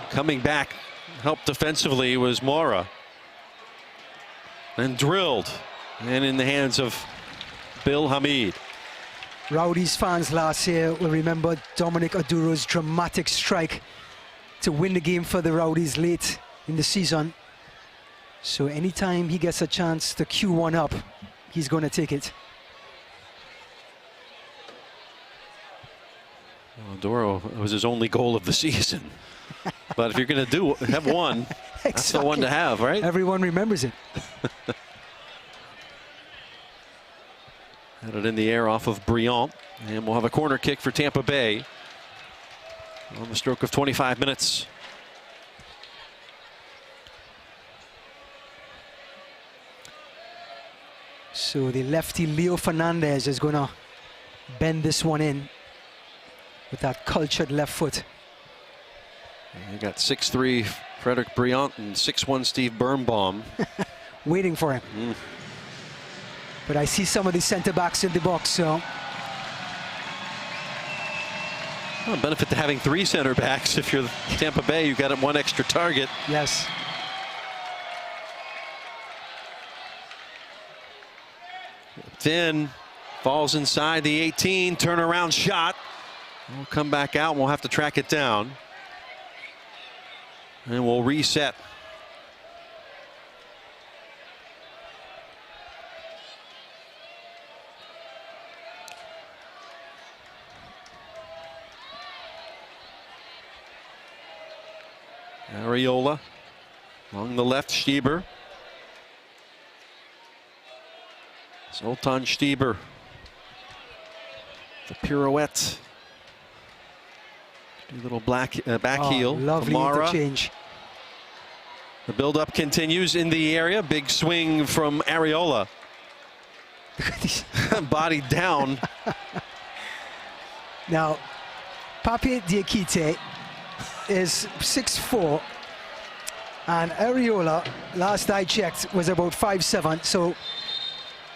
Coming back, helped defensively was Mora. And drilled, and in the hands of Bill Hamid. Rowdies fans last year will remember Dominic Aduro's dramatic strike to win the game for the Rowdies late in the season. So anytime he gets a chance to cue one up, he's going to take it. Well, Adoro was his only goal of the season. But if you're going to have one, that's the one to have, right? Everyone remembers it. Had it in the air off of Briand, and we'll have a corner kick for Tampa Bay on the stroke of 25 minutes. So the lefty Leo Fernandez is going to bend this one in with that cultured left foot. You got 6'3" Frederick Briant and 6'1" Steve Birnbaum. Waiting for him. But I see some of the center backs in the box, so. Well, benefit to having 3 center backs. If you're Tampa Bay, you got 1 extra target. Yes. Thin falls inside the 18. Turnaround shot. We'll come back out and we'll have to track it down. And we'll reset. Ariola along the left, Stieber. Zoltan Stieber. The pirouette. A little back heel. Lovely Kamara. interchange. The build-up continues in the area. Big swing from Ariola. Body down. Now, Pape Diakite is 6'4", and Ariola, last I checked, was about 5'7". So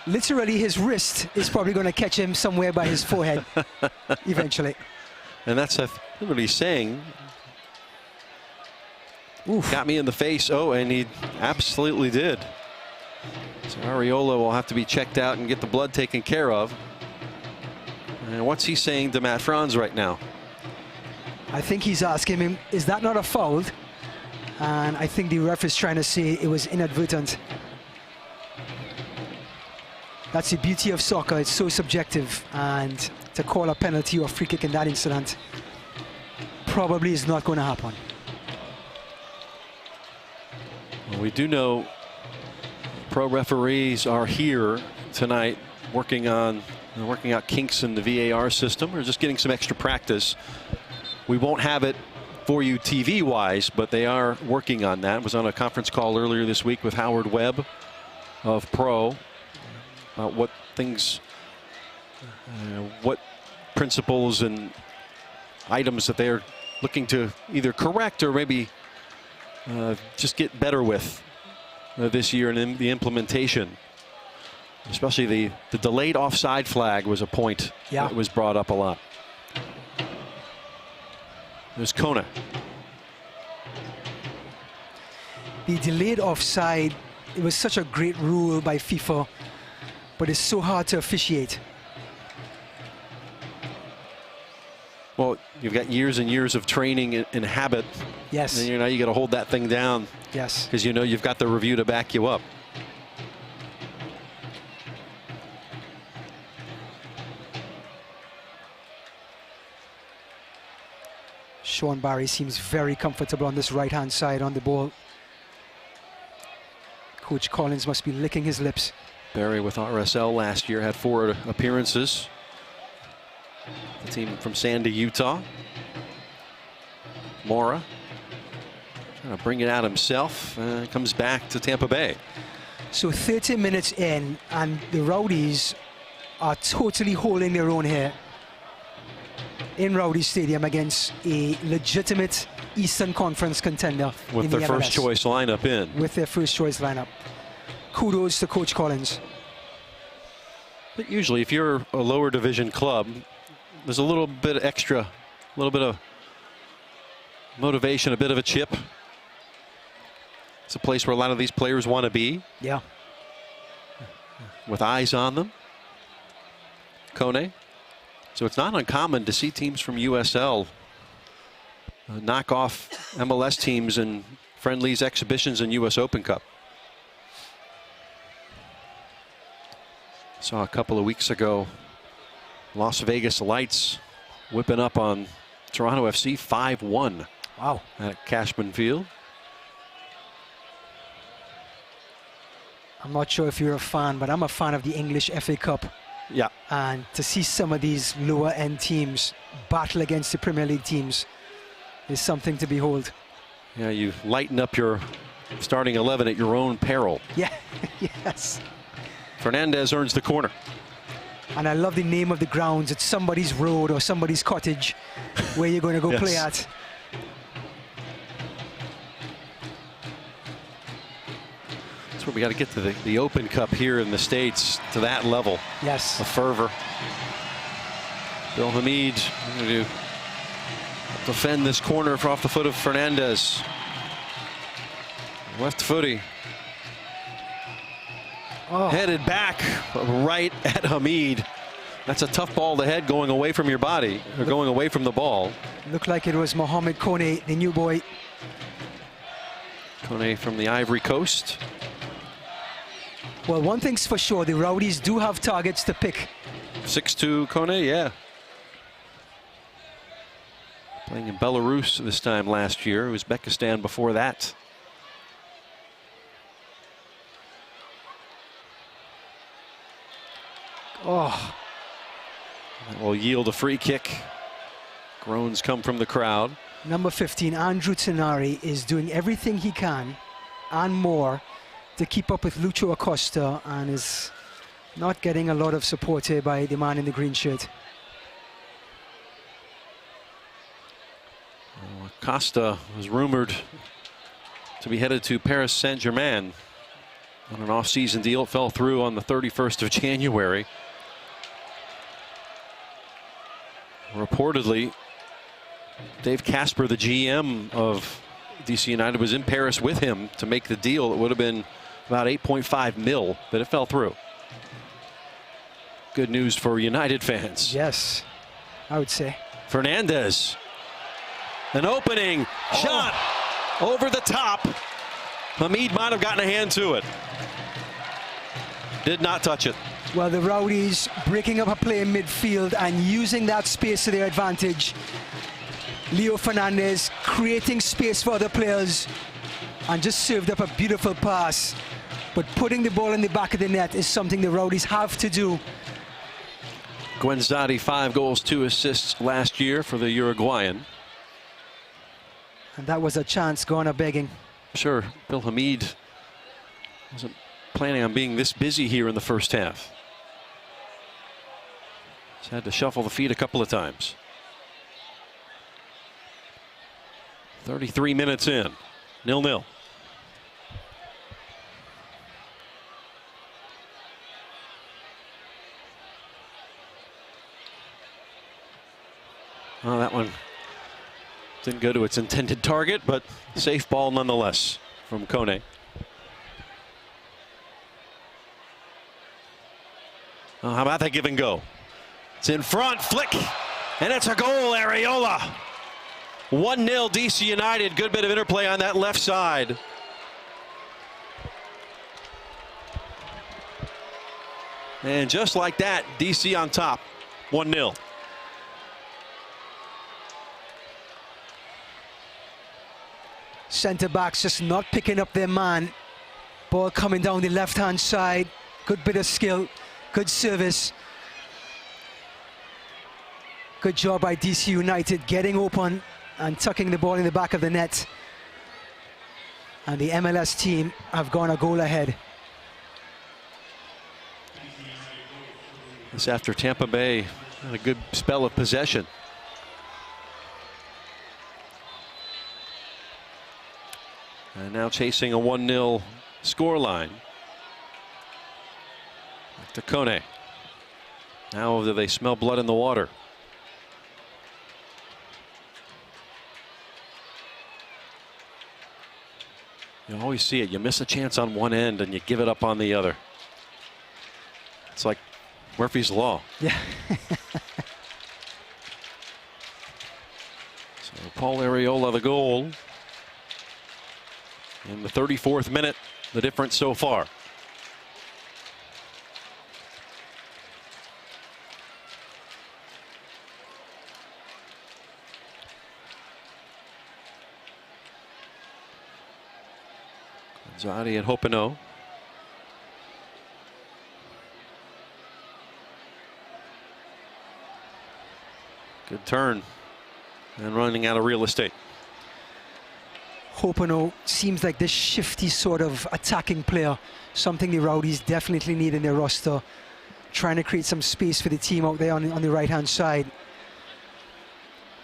literally his wrist is probably going to catch him somewhere by his forehead eventually. And that's what he's saying. Oof. Got me in the face. Oh, and he absolutely did. So Ariola will have to be checked out and get the blood taken care of. And what's he saying to Matt Franz right now? I think he's asking him, is that not a foul? And I think the ref is trying to say it was inadvertent. That's the beauty of soccer. It's so subjective, and to call a penalty or free kick in that incident probably is not going to happen. Well, we do know pro referees are here tonight working out kinks in the VAR system, or just getting some extra practice. We won't have it for you TV-wise, but they are working on that. I was on a conference call earlier this week with Howard Webb of Pro about what things, what principles and items that they're looking to either correct or maybe just get better with this year and the implementation. Especially the delayed offside flag was a point that was brought up a lot. There's Kona. The delayed offside, it was such a great rule by FIFA, but it's so hard to officiate. Well, you've got years and years of training and habit. Yes. And you got to hold that thing down. Yes. Because you know you've got the review to back you up. Sean Barry seems very comfortable on this right-hand side on the ball. Coach Collins must be licking his lips. Barry with RSL last year had 4 appearances. The team from Sandy, Utah. Mora trying to bring it out himself. Comes back to Tampa Bay. So 30 minutes in, and the Rowdies are totally holding their own here in Rowdies Stadium against a legitimate Eastern Conference contender. With their first choice lineup in. With their first choice lineup. Kudos to Coach Collins. But usually if you're a lower division club, there's a little bit extra, a little bit of motivation, a bit of a chip. It's a place where a lot of these players want to be. Yeah. With eyes on them. Kone. So it's not uncommon to see teams from USL knock off MLS teams in friendlies, exhibitions, and US Open Cup. Saw a couple of weeks ago Las Vegas Lights whipping up on Toronto FC 5-1. Wow. At Cashman Field. I'm not sure if you're a fan, but I'm a fan of the English FA Cup. Yeah. And to see some of these lower end teams battle against the Premier League teams is something to behold. Yeah, you lighten up your starting 11 at your own peril. Yeah, yes. Fernandez earns the corner. And I love the name of the grounds. It's somebody's road or somebody's cottage where you're going to go Yes. play at. where we got to get to the Open Cup here in the States to that level Yes. of fervor. Bill Hamid going to defend this corner off the foot of Fernandez. Left footy. Oh. Headed back right at Hamid. That's a tough ball to head going away from your body, or going away from the ball. Looked like it was Mohamed Kone, the new boy. Kone from the Ivory Coast. Well, one thing's for sure, the Rowdies do have targets to pick. 6'2" Kone, yeah. Playing in Belarus this time last year. Uzbekistan before that. Oh, That will yield a free kick. Groans come from the crowd. number 15, Andrew Tenari, is doing everything he can and more to keep up with Lucho Acosta, and is not getting a lot of support here by the man in the green shirt. Acosta was rumored to be headed to Paris Saint-Germain on an off-season deal. It fell through on the 31st of January. Reportedly, Dave Casper, the GM of DC United, was in Paris with him to make the deal. It would have been about 8.5 mil, but it fell through. Good news for United fans. Yes, I would say. Fernandez. An opening shot over the top. Hamid might have gotten a hand to it. Did not touch it. Well, the Rowdies breaking up a play in midfield and using that space to their advantage. Leo Fernandez creating space for other players and just served up a beautiful pass. But putting the ball in the back of the net is something the Rowdies have to do. Guenzati, 5 goals, 2 assists last year for the Uruguayan. And that was a chance gone a begging. Sure, Bill Hamid wasn't planning on being this busy here in the first half. He's had to shuffle the feet a couple of times. 33 minutes in, 0-0. Well, that one didn't go to its intended target, but safe ball nonetheless from Kone. Oh, how about that give and go? It's in front, flick, and it's a goal, Areola. 1-0 DC United. Good bit of interplay on that left side. And just like that, DC on top, 1-0. Centre backs just not picking up their man. Ball coming down the left-hand side. Good bit of skill, good service. Good job by DC United getting open and tucking the ball in the back of the net. And the MLS team have gone a goal ahead. This after Tampa Bay had a good spell of possession. And now chasing a 1-0 scoreline. Back to Kone. Now do they smell blood in the water? You always see it. You miss a chance on one end and you give it up on the other. It's like Murphy's Law. Yeah. So Paul Areola the goal. In the 34th minute, the difference so far. Guenzati and Hopino. Good turn and running out of real estate. Hopino seems like this shifty sort of attacking player, something the Rowdies definitely need in their roster. Trying to create some space for the team out there on the right-hand side.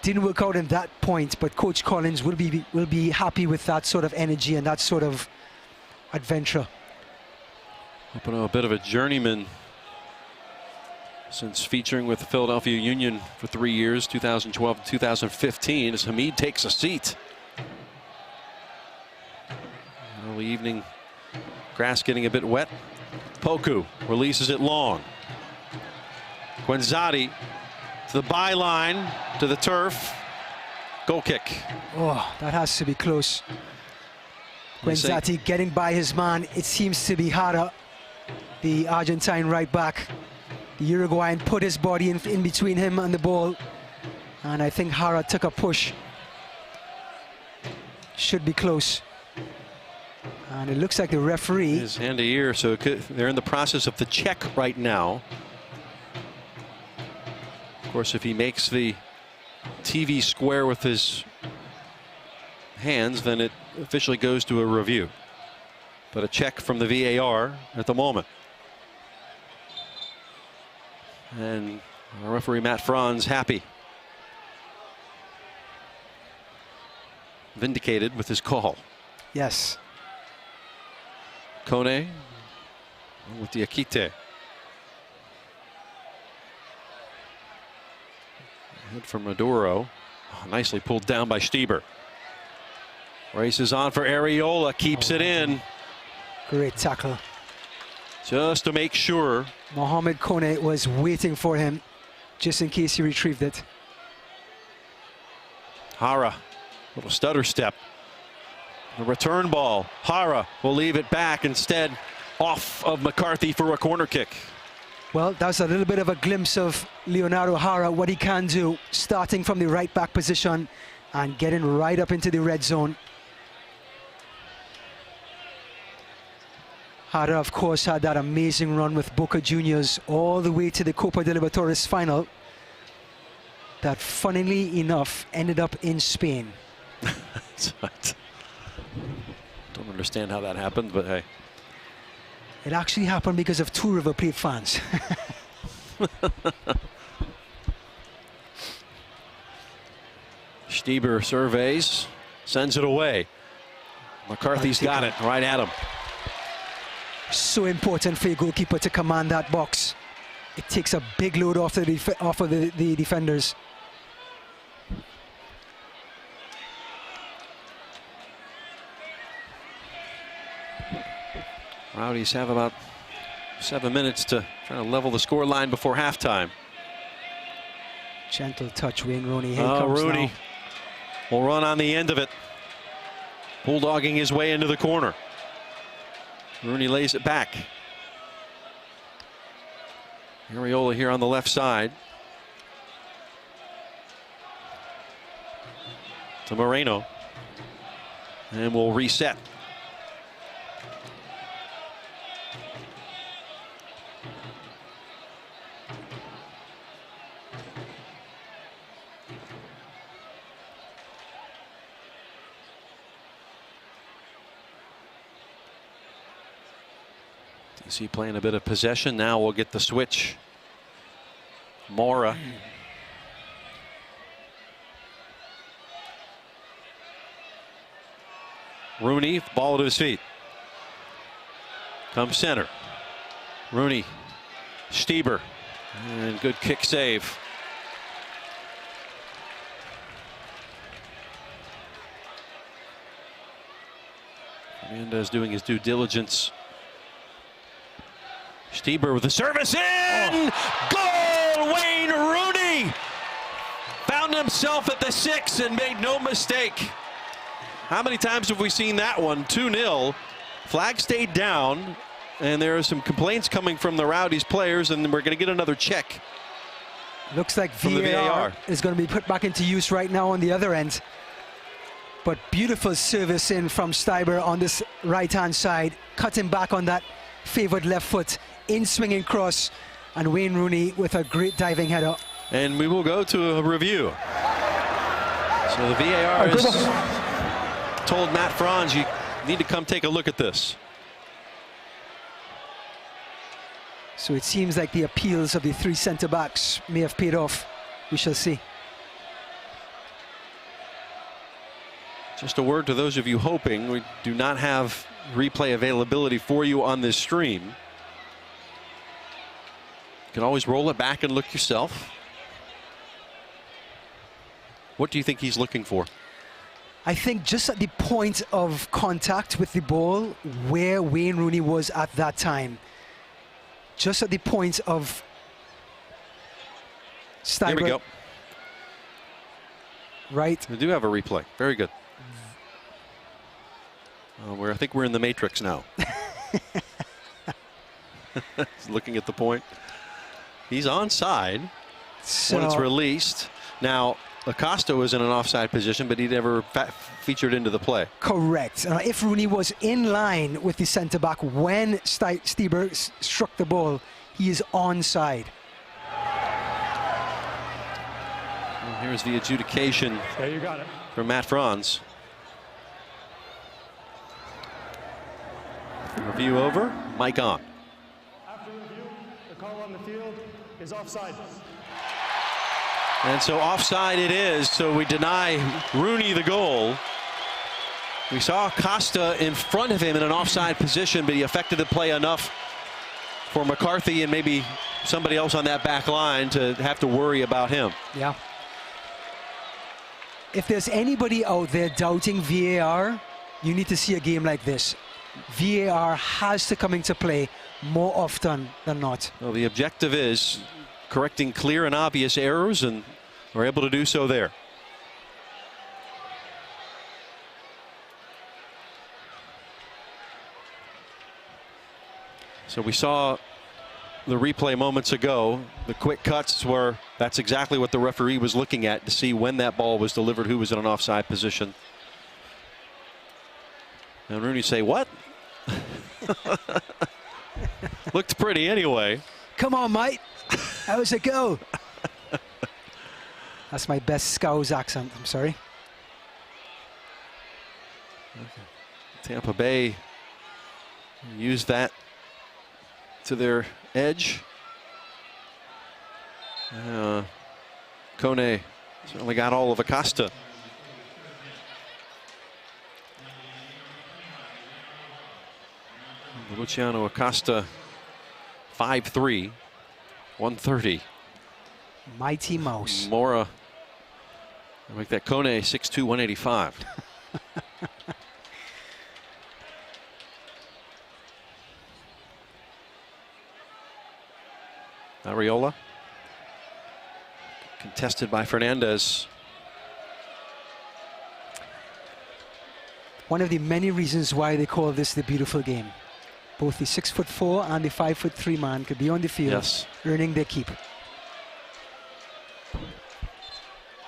Didn't work out in that point, but Coach Collins will be happy with that sort of energy and that sort of adventure. Up a bit of a journeyman since featuring with the Philadelphia Union for 3 years, 2012 to 2015, as Hamid takes a seat. Early evening grass getting a bit wet. Poku releases it long. Quenzati to the byline, to the turf. Goal kick. Oh, that has to be close. Quenzati getting by his man. It seems to be Hara, the Argentine right back. The Uruguayan put his body in between him and the ball. And I think Hara took a push. Should be close. And it looks like the referee. His hand to ear, so they're in the process of the check right now. Of course, if he makes the TV square with his hands, then it officially goes to a review. But a check from the VAR at the moment. And our referee Matt Franz happy. Vindicated with his call. Yes. Kone with the Akite. Hit from Maduro. Oh, nicely pulled down by Stieber. Races on for Areola. Keeps it in. Great tackle. Just to make sure. Mohamed Kone was waiting for him just in case he retrieved it. Hara, little stutter step. The return ball. Hara will leave it back instead, off of McCarthy for a corner kick. Well, that's a little bit of a glimpse of Leonardo Hara, what he can do, starting from the right back position and getting right up into the red zone. Hara, of course, had that amazing run with Boca Juniors all the way to the Copa de Libertadores final that, funnily enough, ended up in Spain. That's right. Don't understand how that happened, but hey. It actually happened because of two River Plate fans. Stieber surveys, sends it away. McCarthy's got it right at him. So important for your goalkeeper to command that box. It takes a big load off of the defenders. Rowdies have about 7 minutes to try to level the score line before halftime. Gentle touch, Wayne Rooney. Here comes Rooney now. will run on the end of it, bulldogging his way into the corner. Rooney lays it back. Areola here on the left side. To Moreno. And we'll reset. DC playing a bit of possession. Now we'll get the switch. Mora. Rooney, ball to his feet. Comes center. Rooney. Stieber. And good kick save. Fernandez doing his due diligence. Stieber with the service in! Goal! Wayne Rooney found himself at the 6 and made no mistake. How many times have we seen that one? 2-0. Flag stayed down, and there are some complaints coming from the Rowdies players, and we're going to get another check. Looks like from the VAR is going to be put back into use right now on the other end. But beautiful service in from Stieber on this right-hand side, cutting back on that favored left foot. In swinging cross, and Wayne Rooney with a great diving header. And we will go to a review. So the VAR has told Matt Franz, you need to come take a look at this. So it seems like the appeals of the three centre backs may have paid off. We shall see. Just a word to those of you hoping, we do not have replay availability for you on this stream. You can always roll it back and look yourself. What do you think he's looking for? I think just at the point of contact with the ball, where Wayne Rooney was at that time. Just at the point of Steiber. Here we go. Right. We do have a replay. Very good. I think we're in the Matrix now. He's looking at the point. He's onside So when it's released. Now, Acosta was in an offside position, but he never featured into the play. correct. If Rooney was in line with the centre back when Steiber struck the ball, he is onside. And here's the adjudication Yeah, you got it. from Matt Franz. Review over. Mike on. After review, the call on the field is offside. And so offside it is, so we deny Rooney the goal. We saw Costa in front of him in an offside position, but he affected the play enough for McCarthy and maybe somebody else on that back line to have to worry about him. Yeah. If there's anybody out there doubting VAR, you need to see a game like this. VAR has to come into play more often than not. Well, the objective is correcting clear and obvious errors, and we're able to do so there. So we saw the replay moments ago. The quick cuts were, that's exactly what the referee was looking at to see when that ball was delivered, who was in an offside position. And Rooney say, what? Looked pretty anyway. Come on, mate. How's it go? That's my best Scouse accent. I'm sorry. Tampa Bay used that to their edge. Kone certainly got all of Acosta. Luciano Acosta, 5'3", 130. Mighty Mouse. Mora, make that Kone 6'2", 185. Arriola, contested by Fernandez. One of the many reasons why they call this the beautiful game. Both the 6'4" and the 5'3" man could be on the field, Yes. earning their keep.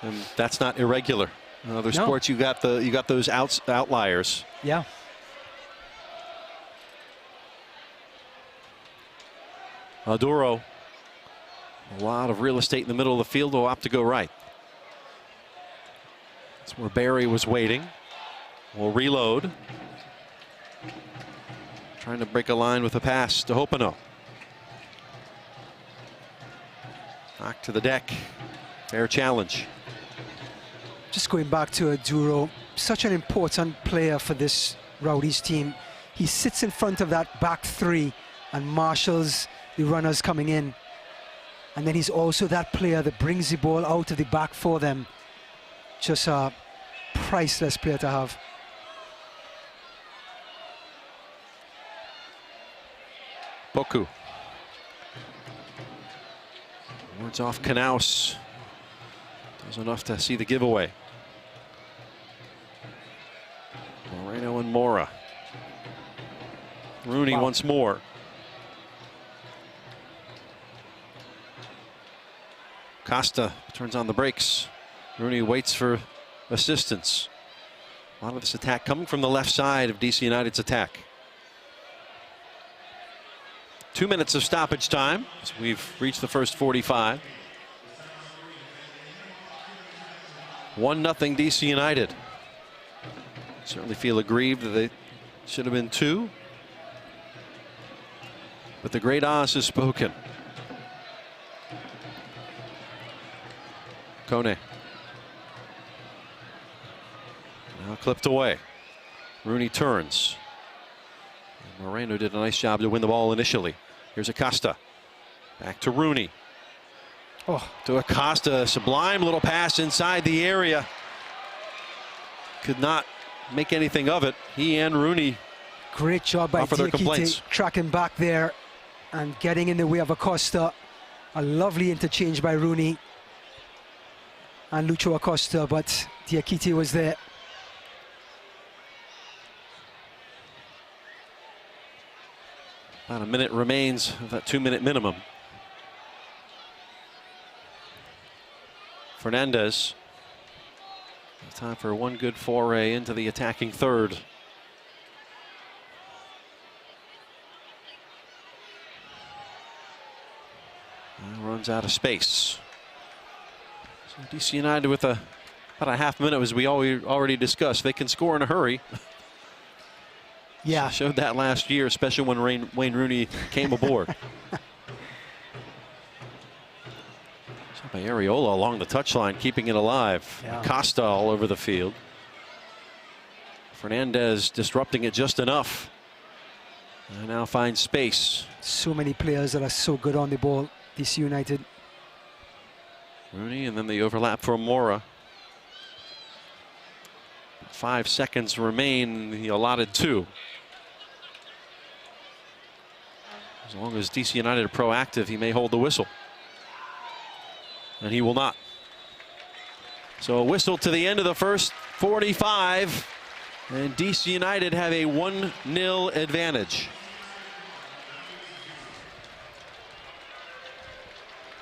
And that's not irregular. In other No. sports, you got those outliers. Yeah. Maduro, a lot of real estate in the middle of the field, will opt to go right. That's where Barry was waiting. We'll reload. Trying to break a line with a pass to Hopino. Knock to the deck. Fair challenge. Just going back to Aduro, such an important player for this Rowdies team. He sits in front of that back three and marshals the runners coming in. And then he's also that player that brings the ball out of the back for them. Just a priceless player to have. Boku. Wards off Knaus. Does enough to see the giveaway. Moreno and Mora. Rooney Wow. once more. Costa turns on the brakes. Rooney waits for assistance. A lot of this attack coming from the left side of DC United's attack. 2 minutes of stoppage time as we've reached the first 45. 1-0 DC United. Certainly feel aggrieved that they should have been 2. But the great Oz has spoken. Kone. Now clipped away. Rooney turns. And Moreno did a nice job to win the ball initially. Here's Acosta. Back to Rooney. Oh, To Acosta, sublime little pass inside the area. Could not make anything of it. He and Rooney great job by offer their complaints. Diakite tracking back there and getting in the way of Acosta. A lovely interchange by Rooney and Lucho Acosta, but Diakite was there. About a minute remains of that 2-minute minimum. Fernandez. Time for one good foray into the attacking third. Runs out of space. So DC United with about a half minute, as we already discussed. They can score in a hurry. Yeah. Showed that last year, especially when Wayne Rooney came aboard. So by Areola along the touchline, keeping it alive. Yeah. Costa all over the field. Fernandez disrupting it just enough. And now finds space. So many players that are so good on the ball, DC United. Rooney, and then the overlap for Mora. 5 seconds remain, the allotted 2. As long as DC United are proactive, he may hold the whistle. And he will not. So a whistle to the end of the first 45. And DC United have a 1-0 advantage.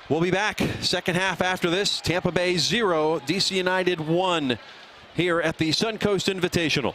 We'll be back second half after this. Tampa Bay 0, DC United 1 here at the Suncoast Invitational.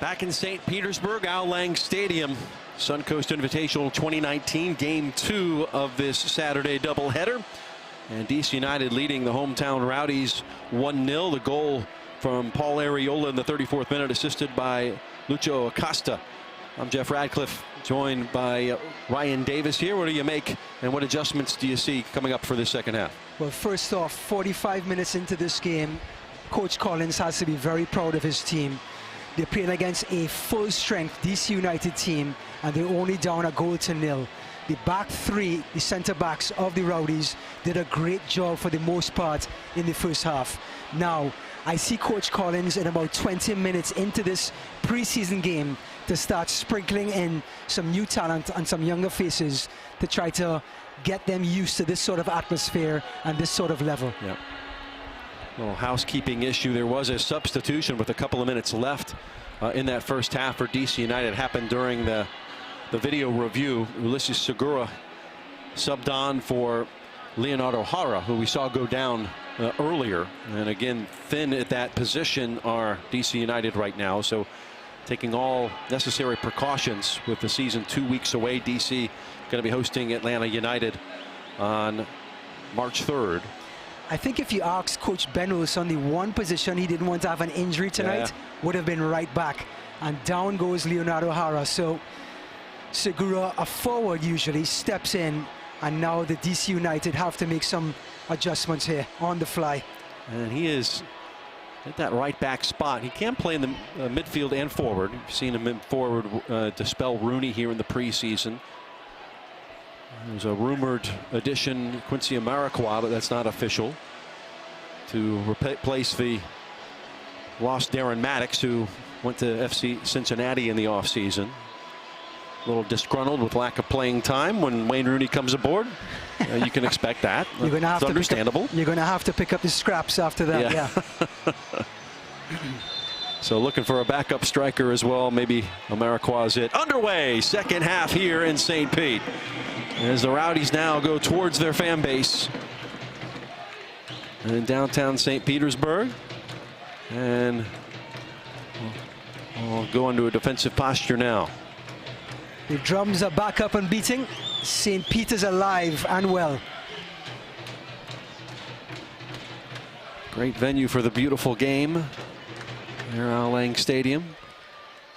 Back in St. Petersburg, Al Lang Stadium, Suncoast Invitational 2019, Game 2 of this Saturday doubleheader. And DC United leading the hometown Rowdies 1-0. The goal from Paul Arriola in the 34th minute, assisted by Lucho Acosta. I'm Jeff Radcliffe, joined by Ryan Davis here. What do you make and what adjustments do you see coming up for this second half? Well, first off, 45 minutes into this game, Coach Collins has to be very proud of his team. They're playing against a full-strength DC United team, and they're only down a goal to nil. The back three, the centre-backs of the Rowdies, did a great job for the most part in the first half. Now, I see Coach Collins in about 20 minutes into this preseason game to start sprinkling in some new talent and some younger faces to try to get them used to this sort of atmosphere and this sort of level. Yep. Little housekeeping issue. There was a substitution with a couple of minutes left in that first half for DC United. It happened during the video review. Ulises Segura subbed on for Leonardo Jara, who we saw go down earlier. And again, thin at that position are DC United right now. So taking all necessary precautions with the season 2 weeks away. DC going to be hosting Atlanta United on March 3rd. I think if you asked Coach Benros on the one position he didn't want to have an injury tonight, would have been right back. And down goes Leonardo Jara. So Segura, a forward, usually steps in, and now the DC United have to make some adjustments here on the fly. And he is at that right back spot. He can play in the midfield and forward. You've seen him in forward dispel Rooney here in the preseason. There's a rumored addition, Quincy Amarikwa, but that's not official, to replace the lost Darren Maddox, who went to FC Cincinnati in the offseason. A little disgruntled with lack of playing time when Wayne Rooney comes aboard. You can expect that. You're going to have it's understandable. You're going to have to pick up the scraps after that. Yeah. So looking for a backup striker as well. Maybe Amarikwa's it. Underway, second half here in St. Pete, as the Rowdies now go towards their fan base in downtown St. Petersburg, and we'll go into a defensive posture now. The drums are back up and beating. St. Peter's alive and well. Great venue for the beautiful game here at Al Lang Stadium.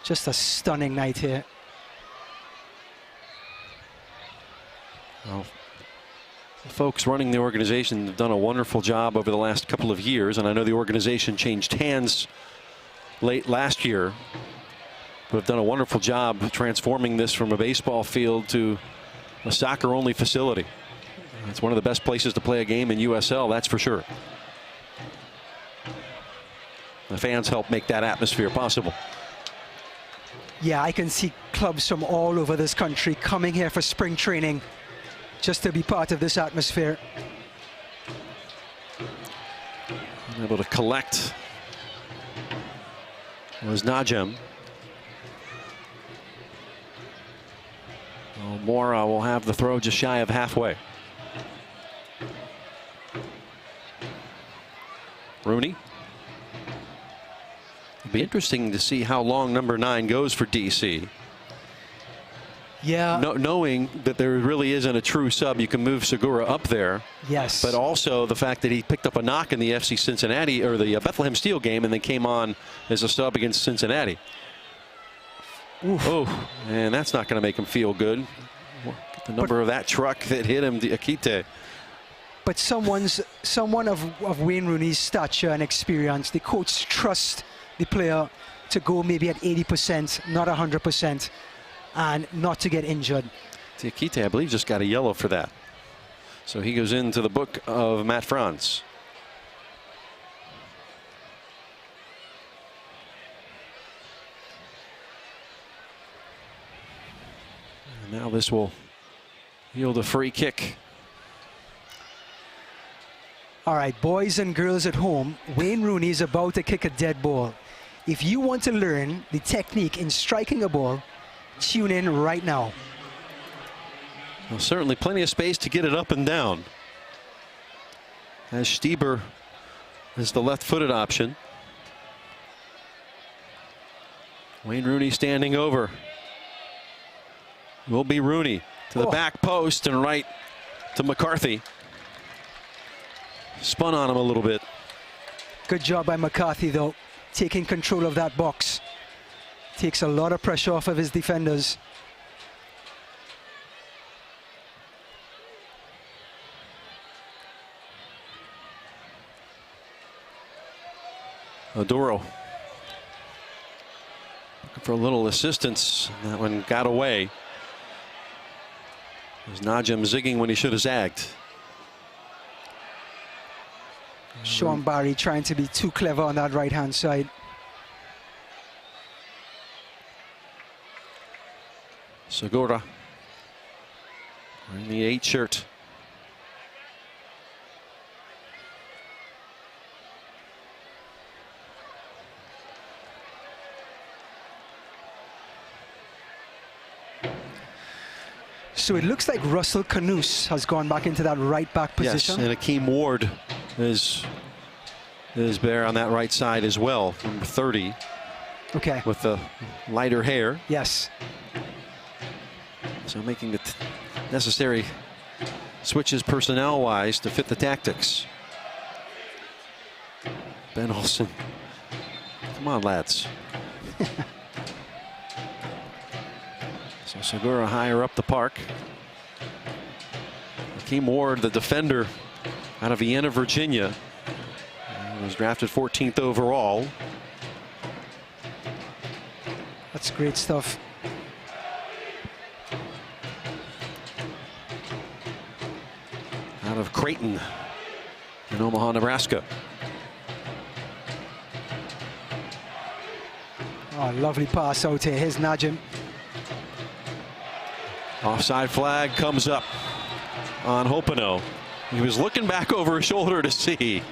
Just a stunning night here. Well, the folks running the organization have done a wonderful job over the last couple of years, and I know the organization changed hands late last year, but have done a wonderful job transforming this from a baseball field to a soccer-only facility. It's one of the best places to play a game in USL, that's for sure. The fans help make that atmosphere possible. Yeah, I can see clubs from all over this country coming here for spring training just to be part of this atmosphere. Able to collect was Najem. Well, Mora will have the throw just shy of halfway. Rooney. It'll be interesting to see how long number 9 goes for DC. Yeah. Knowing that there really isn't a true sub, you can move Segura up there. Yes. But also the fact that he picked up a knock in the FC Cincinnati or the Bethlehem Steel game and then came on as a sub against Cincinnati. Oof. Oh, and that's not going to make him feel good. The number of that truck that hit him, Akite. But someone of Wayne Rooney's stature and experience, the coach trusts the player to go maybe at 80%, not 100%, and not to get injured. Akite, I believe, just got a yellow for that. So he goes into the book of Matt Franz. And now this will yield a free kick. All right, boys and girls at home, Wayne Rooney is about to kick a dead ball. If you want to learn the technique in striking a ball, tune in right now. Well, certainly plenty of space to get it up and down, as Stieber is the left-footed option. Wayne Rooney standing over. Will be Rooney to the back post and right to McCarthy. Spun on him a little bit. Good job by McCarthy, though, taking control of that box. Takes a lot of pressure off of his defenders. Oduro looking for a little assistance. That one got away. It was Najim zigging when he should have zagged. Sean Barry trying to be too clever on that right-hand side. Segura wearing the 8 shirt. So it looks like Russell Canoose has gone back into that right back position. Yes, and Akeem Ward is there on that right side as well, number 30. Okay. With the lighter hair. Yes. So making the necessary switches personnel-wise to fit the tactics. Ben Olsen. Come on, lads. So Segura higher up the park. Akeem Ward, the defender out of Vienna, Virginia. Was drafted 14th overall. That's great stuff. Out of Creighton in Omaha, Nebraska. Oh, lovely pass out here. Here's Najim. Offside flag comes up on Hopino. He was looking back over his shoulder to see.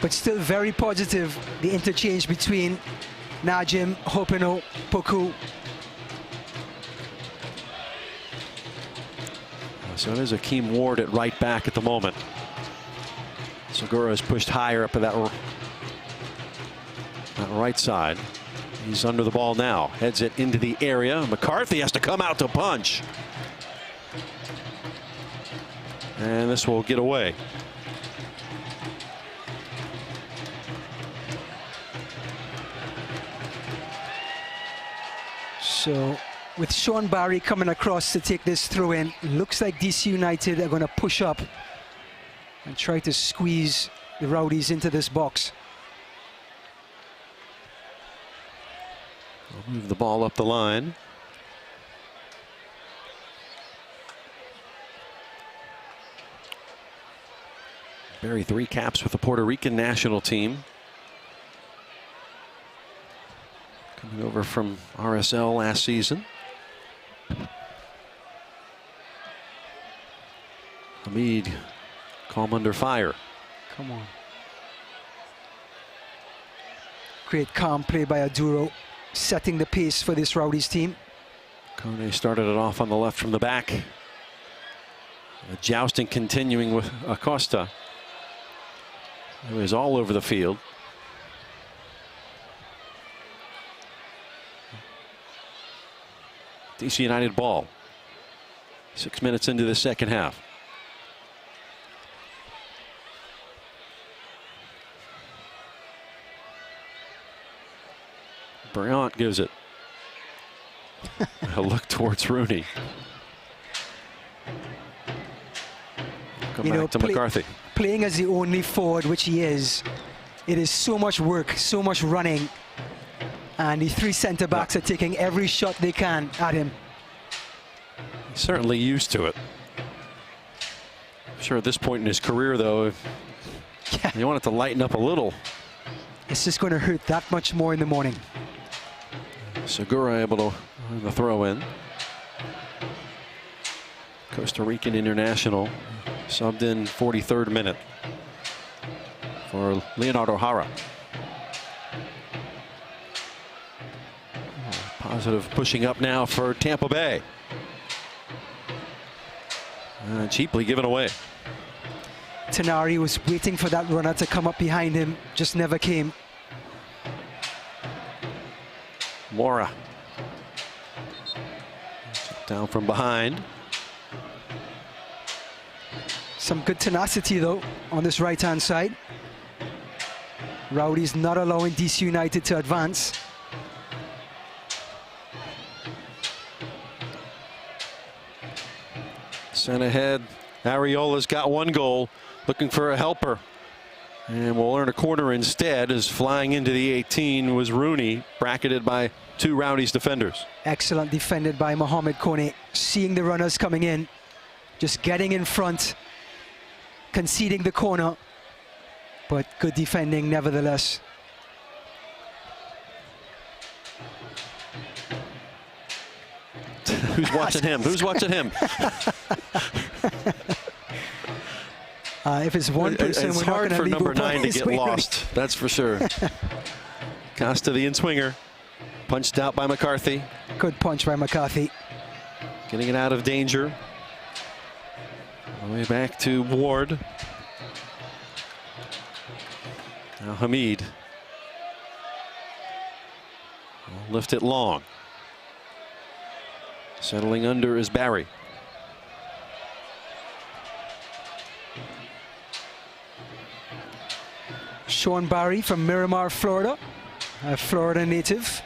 But still very positive, the interchange between Najim, Hopino, Poku. So it is Akeem Ward at right back at the moment. Segura is pushed higher up at that right side. He's under the ball now. Heads it into the area. McCarthy has to come out to punch. And this will get away. So with Sean Barry coming across to take this throw in, looks like DC United are going to push up and try to squeeze the Rowdies into this box. I'll move the ball up the line. Barry 3 caps with the Puerto Rican national team. Coming over from RSL last season. Hamid, calm under fire. Come on. Great calm play by Oduro, setting the pace for this Rowdies team. Kone started it off on the left from the back. The jousting continuing with Acosta, who is all over the field. DC United ball. 6 minutes into the second half. Bryant gives it a look towards Rooney. Come back to McCarthy. Playing as the only forward, which he is, it is so much work, so much running. And the 3 centre backs are taking every shot they can at him. He's certainly used to it. I'm sure at this point in his career, though, you want it to lighten up a little. It's just going to hurt that much more in the morning. Segura able to earn the throw in. Costa Rican international, subbed in 43rd minute for Leonardo Jara. Positive pushing up now for Tampa Bay. Cheaply given away. Tenari was waiting for that runner to come up behind him, just never came. Mora. Down from behind. Some good tenacity, though, on this right-hand side. Rowdies not allowing DC United to advance. Sent ahead. Ariola's got one goal, looking for a helper. And we'll earn a corner instead, as flying into the 18 was Rooney, bracketed by two Rowdies defenders. Excellent defended by Mohamed Kone, seeing the runners coming in, just getting in front, conceding the corner, but good defending nevertheless. Who's watching him? Who's watching him? If it's one person, It's we're not hard going for to leave number 9 to get wait. lost. That's for sure. Costa, the in-swinger, punched out by McCarthy. Good punch by McCarthy. Getting it out of danger. All the way back to Ward. Now Hamid. Will lift it long. Settling under is Barry. Sean Barry from Miramar, Florida. A Florida native.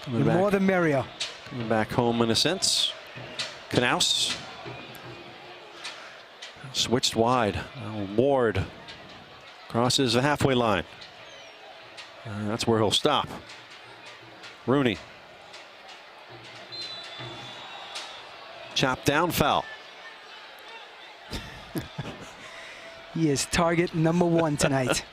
The Coming back. more the merrier. Coming back home in a sense. Knaus. Switched wide. Now Ward crosses the halfway line. That's where he'll stop. Rooney. Chopped down, foul. He is target number 1 tonight.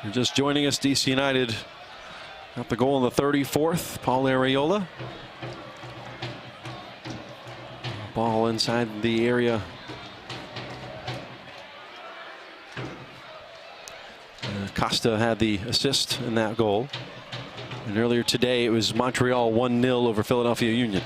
You're just joining us, DC United got the goal in the 34th. Paul Arriola. Ball inside the area. Costa had the assist in that goal. And earlier today it was Montreal 1-0 over Philadelphia Union.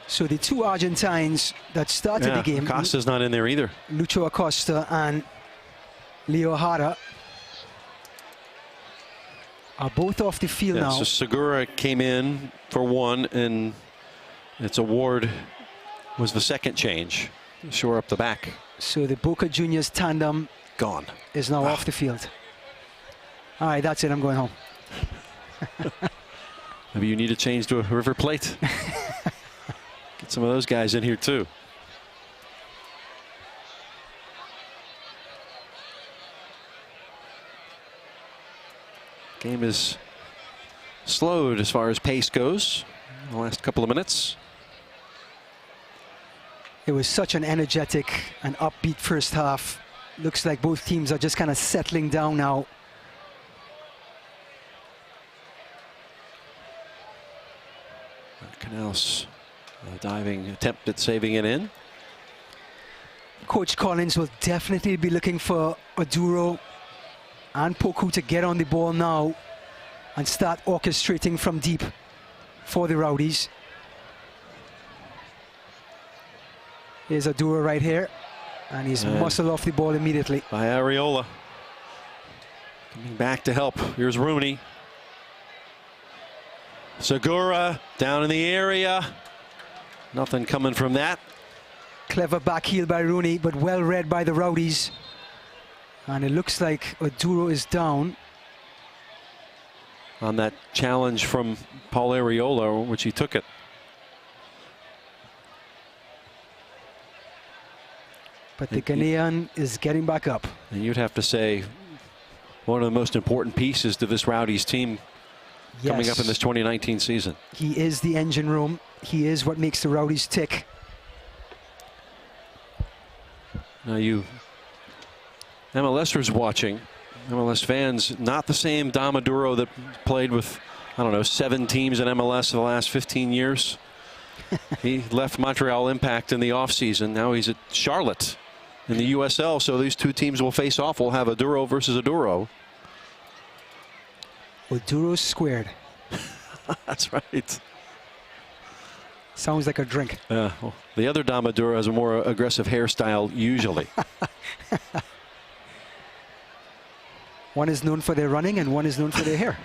So the two Argentines that started the game, Costa's not in there either. Lucho Acosta and Leo Jara, are both off the field now. So Segura came in for one, and it's a Ward was the second change. Shore up the back. So the Boca Juniors tandem Gone. is now off the field. All right, that's it. I'm going home. Maybe you need to change to a River Plate. Get some of those guys in here too. Game is slowed as far as pace goes in the last couple of minutes. It was such an energetic and upbeat first half. Looks like both teams are just kind of settling down now. Knaus, diving attempt at saving it in. Coach Collins will definitely be looking for Oduro and Poku to get on the ball now and start orchestrating from deep for the Rowdies. Here's Oduro right here, and he's muscled off the ball immediately. By Arriola. Coming back to help. Here's Rooney. Segura down in the area. Nothing coming from that. Clever back heel by Rooney, but well read by the Rowdies. And it looks like Oduro is down. On that challenge from Paul Arriola, which he took it. But the Ghanaian is getting back up. And you'd have to say one of the most important pieces to this Rowdies team coming up in this 2019 season. He is the engine room. He is what makes the Rowdies tick. Now you MLSers watching, MLS fans, not the same Dom Oduro that played with, I don't know, 7 teams in MLS for the last 15 years. He left Montreal Impact in the offseason. Now he's at Charlotte in the USL, so these two teams will face off. We'll have Oduro versus Oduro. Oduro squared. That's right. Sounds like a drink. Well, the other Damadura has a more aggressive hairstyle usually. One is known for their running and one is known for their hair.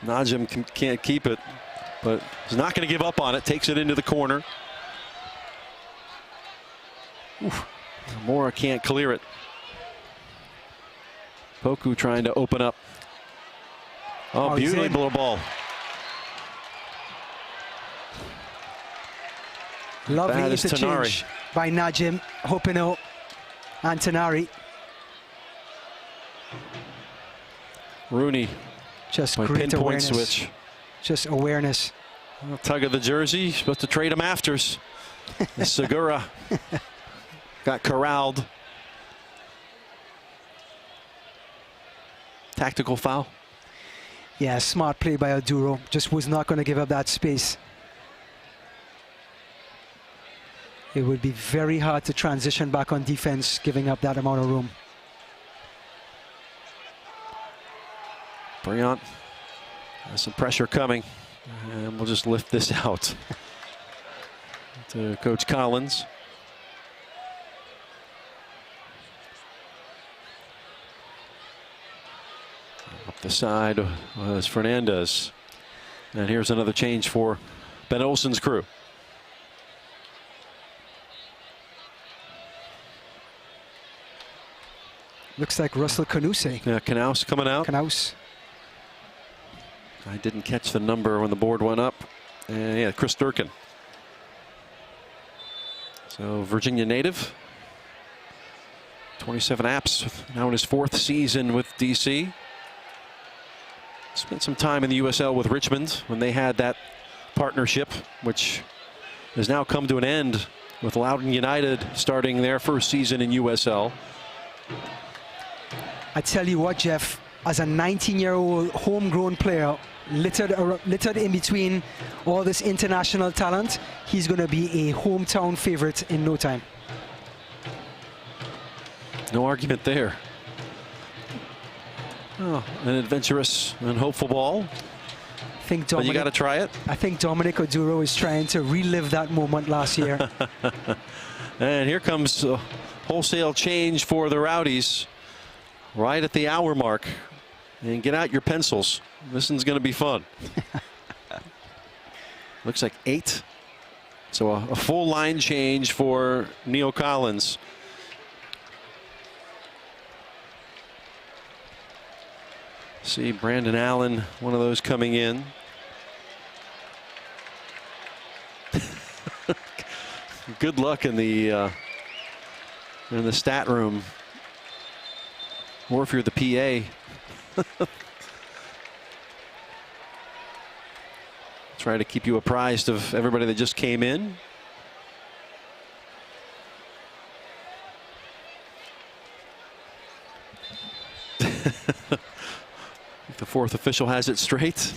Najim can't keep it, but he's not going to give up on it. Takes it into the corner. Oof. Mora can't clear it. Poku trying to open up. Oh, beautifully below ball. Lovely Bad is interchange by Najim, Hopino, and Tanari. Rooney, just by great pinpoint awareness. switch. Just awareness. Tug of the jersey, supposed to trade him afters. Segura got corralled. Tactical foul. Yeah, smart play by Aduro. Just was not going to give up that space. It would be very hard to transition back on defense, giving up that amount of room. Briant has some pressure coming, and we'll just lift this out to Coach Collins. Up the side was Fernandez, and here's another change for Ben Olsen's crew. Looks like Russell Canuse. Yeah, Knaus coming out. Knaus. I didn't catch the number when the board went up. And yeah, Chris Durkin. So Virginia native. 27 apps, now in his 4th season with DC. Spent some time in the USL with Richmond when they had that partnership, which has now come to an end with Loudoun United starting their 1st season in USL. I tell you what, Jeff, as a 19-year-old homegrown player, littered in between all this international talent, he's going to be a hometown favorite in no time. No argument there. Oh, an adventurous and hopeful ball. But you got to try it. I think Dominic Oduro is trying to relive that moment last year. And here comes a wholesale change for the Rowdies right at the hour mark. And get out your pencils. This one's going to be fun. Looks like 8. So a full line change for Neil Collins. See Brandon Allen, one of those coming in. Good luck in the stat room, or if you're the PA. Try to keep you apprised of everybody that just came in. The 4th official has it straight.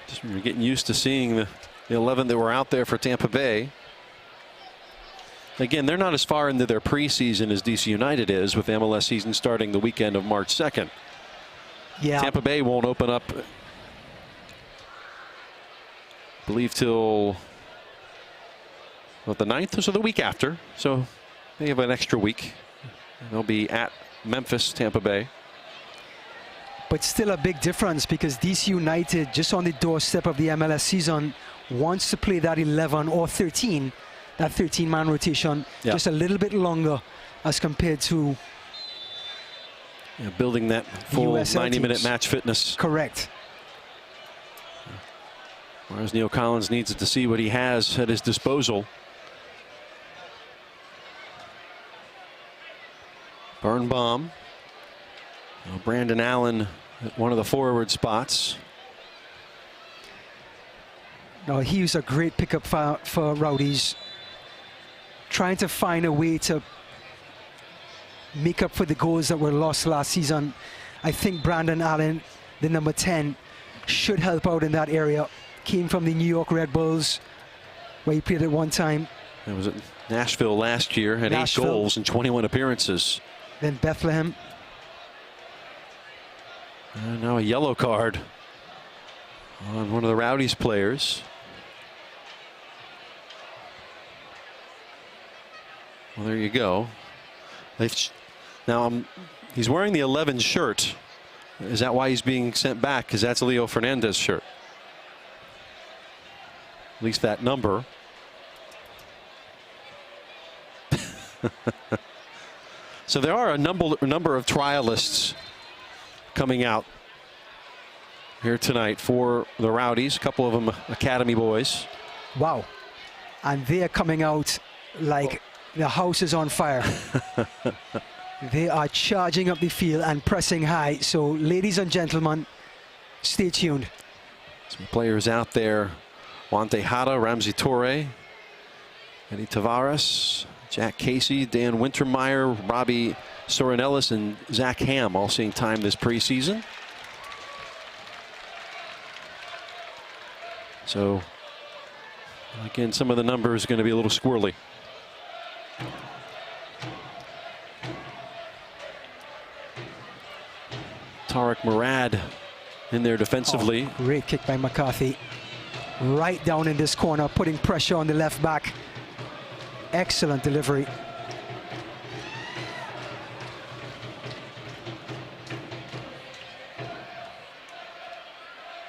Just you're getting used to seeing the 11 that were out there for Tampa Bay. Again, they're not as far into their preseason as DC United is, with MLS season starting the weekend of March 2nd. Yeah. Tampa Bay won't open up, I believe, till the 9th, so the week after. So they have an extra week. They'll be at Memphis, Tampa Bay. But still a big difference, because DC United, just on the doorstep of the MLS season, wants to play that 11 or 13, that 13-man rotation, just a little bit longer as compared to building that full 90-minute match fitness. Correct. Whereas Neil Collins needs to see what he has at his disposal. Birnbaum. Brandon Allen at one of the forward spots. No, he was a great pickup for Rowdies. Trying to find a way to make up for the goals that were lost last season. I think Brandon Allen, the number 10, should help out in that area. Came from the New York Red Bulls, where he played at one time. That was at Nashville last year, had 8 goals in 21 appearances. Then Bethlehem. And now a yellow card. on one of the Rowdies players. Well, there you go. Now he's wearing the 11 shirt. Is that why he's being sent back? Because that's a Leo Fernandez shirt. At least that number. So there are a number of trialists coming out here tonight for the Rowdies. A couple of them academy boys. Wow. And they are coming out like the house is on fire. They are charging up the field and pressing high. So, ladies and gentlemen, stay tuned. Some players out there. Juan Tejada, Ramsey Torre, Eddie Tavares, Jack Casey, Dan Wintermeyer, Robbie Sorenellis, and Zach Ham all seeing time this preseason. So, again, some of the numbers are going to be a little squirrely. Tariq Murad in there defensively. Oh, great kick by McCarthy. Right down in this corner, putting pressure on the left back. Excellent delivery.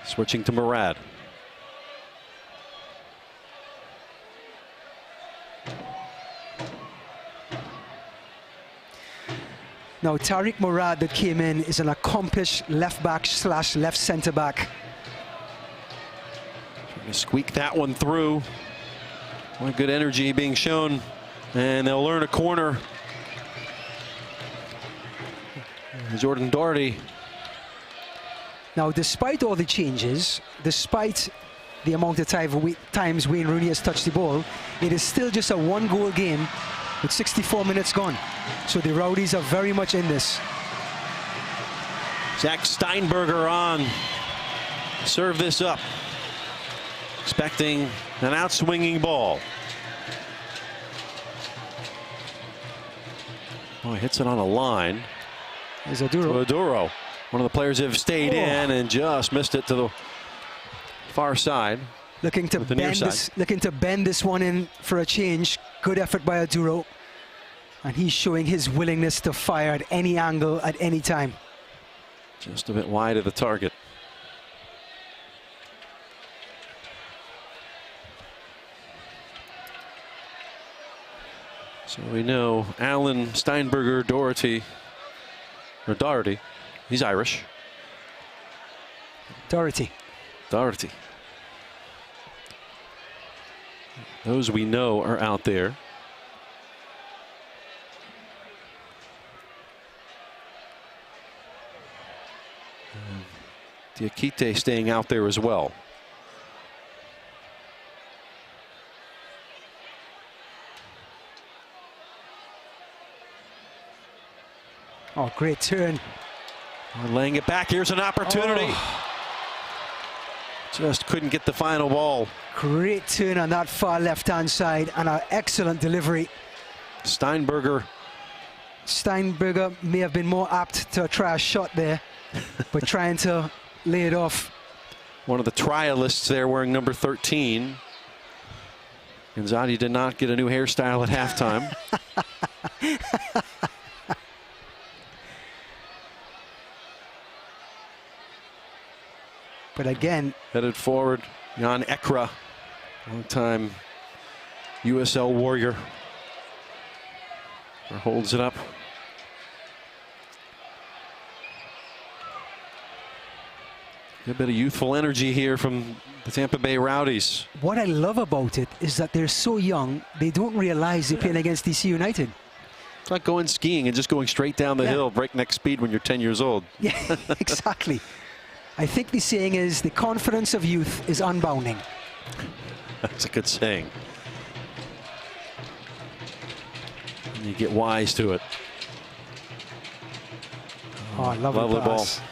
Switching to Murad. Now, Tariq Murad that came in is an accomplished left back / left centre back. Trying to squeak that one through. What good energy being shown. And they'll learn a corner. Jordan Doherty. Now, despite all the changes, despite the amount of times Wayne Rooney has touched the ball, it is still just a 1-goal game with 64 minutes gone. So the Rowdies are very much in this. Zach Steinberger on. Serve this up. Expecting an outswinging ball. Oh, he hits it on a line. There's Oduro. Oduro. One of the players have stayed in and just missed it to the far side. Looking to bend this one in for a change. Good effort by Oduro. And he's showing his willingness to fire at any angle at any time. Just a bit wide of the target. So we know Allen, Steinberger, Doherty, he's Irish. Doherty. Those we know are out there. Diakite staying out there as well. Oh, great turn. Laying it back. Here's an opportunity. Just couldn't get the final ball. Great turn on that far left-hand side and an excellent delivery. Steinberger may have been more apt to try a shot there, but trying to lay it off. One of the trialists there wearing number 13. Gonzatti did not get a new hairstyle at halftime. But again, headed forward, Jan Ekra, long-time USL warrior, holds it up. A bit of youthful energy here from the Tampa Bay Rowdies. What I love about it is that they're so young, they don't realize they're playing against DC United. It's like going skiing and just going straight down the hill, breakneck speed when you're 10 years old. Yeah, exactly. I think the saying is the confidence of youth is unbounding. That's a good saying. And you get wise to it. Oh, lovely pass. Ball.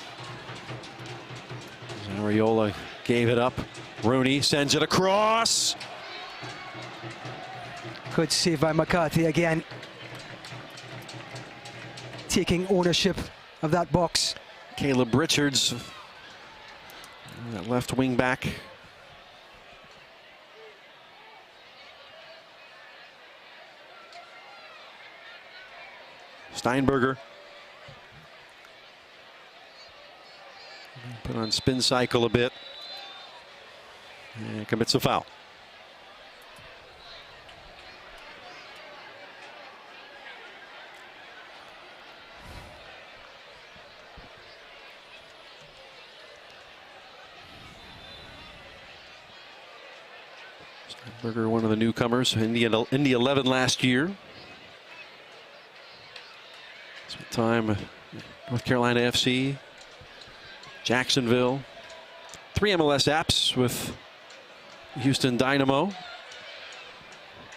Ariola gave it up. Rooney sends it across. Good save by McCarthy again. Taking ownership of that box. Caleb Richards That left wing back. Steinberger. Put on spin cycle a bit. And commits a foul. Steinberger, one of the newcomers in the 11 last year. Spent time at North Carolina FC, Jacksonville, 3 MLS apps with Houston Dynamo,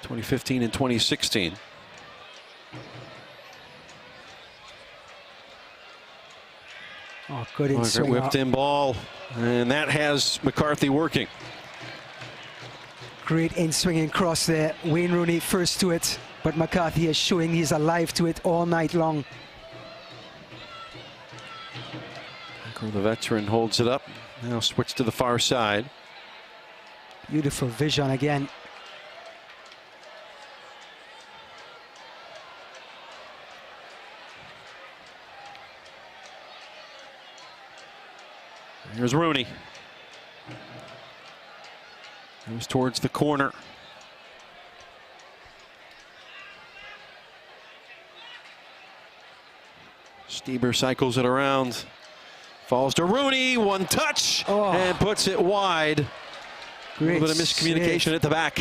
2015 and 2016. Oh, good in Great swing. whipped in ball, and that has McCarthy working. Great in swinging cross there. Wayne Rooney first to it, but McCarthy is showing he's alive to it all night long. The veteran holds it up. Now switch to the far side. Beautiful vision again. Here's Rooney. Goes towards the corner. Stieber cycles it around. Falls to Rooney. One touch. Oh. And puts it wide. A little bit of miscommunication save. at the back.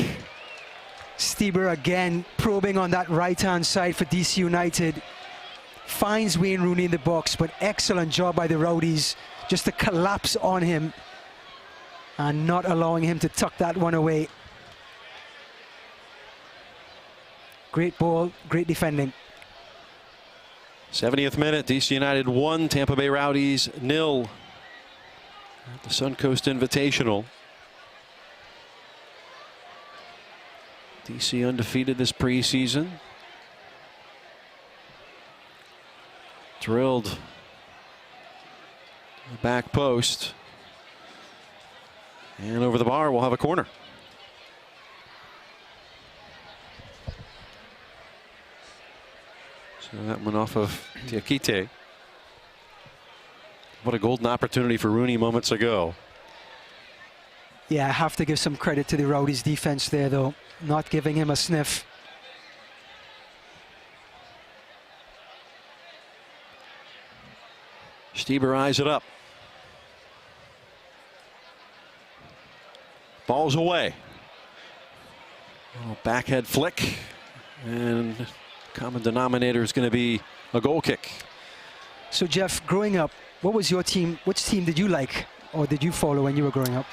Stieber again probing on that right-hand side for DC United. Finds Wayne Rooney in the box, but excellent job by the Rowdies just to collapse on him and not allowing him to tuck that one away. Great ball, great defending. 70th minute, DC United 1, Tampa Bay Rowdies 0 at the Suncoast Invitational. DC undefeated this preseason. Drilled the back post. And over the bar, we'll have a corner. So that one off of Diakite. What a golden opportunity for Rooney moments ago. Yeah, I have to give some credit to the Rowdies defense there, though. Not giving him a sniff. Stieber eyes it up. Ball's away. Oh, backhead flick. And common denominator is going to be a goal kick. So, Jeff, growing up, what was your team? Which team did you like or did you follow when you were growing up?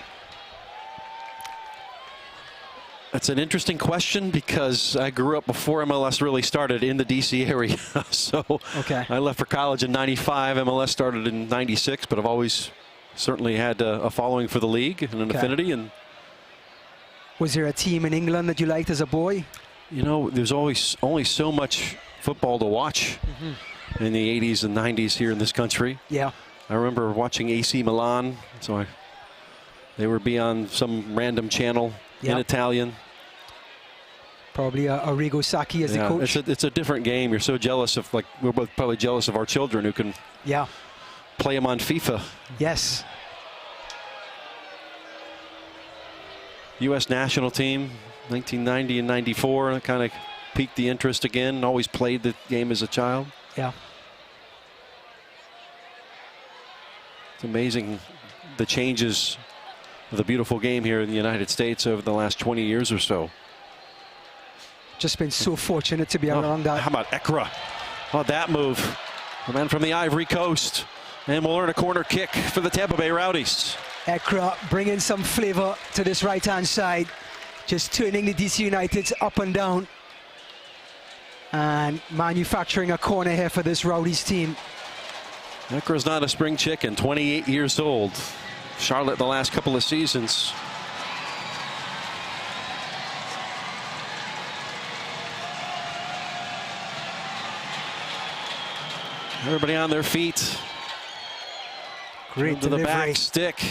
That's an interesting question because I grew up before MLS really started in the DC area. So Okay. I left for college in '95. MLS started in '96, but I've always certainly had a following for the league and an affinity. And Was there a team in England that you liked as a boy? you know, there's always only so much football to watch in the 80s and 90s here in this country. Yeah. I remember watching AC Milan, so they would be on some random channel in Yep. Italian. Probably Arrigo Sacchi as the coach. It's a different game. You're so jealous of, like, we're both probably jealous of our children who can Yeah. play them on FIFA. Yes. U.S. national team, 1990 and 94, kind of piqued the interest again. Always played the game as a child. Yeah. It's amazing the changes of the beautiful game here in the United States over the last 20 years or so. Just been so fortunate to be around How that. about Ekra? Oh, that move. The man from the Ivory Coast. And we'll earn a corner kick for the Tampa Bay Rowdies. Ekra bringing some flavor to this right-hand side. Just turning the DC Uniteds up and down. And manufacturing a corner here for this Rowdies team. Ekra's not a spring chicken, 28 years old. Charlotte the last couple of seasons. Everybody on their feet. Great To the delivery. back stick.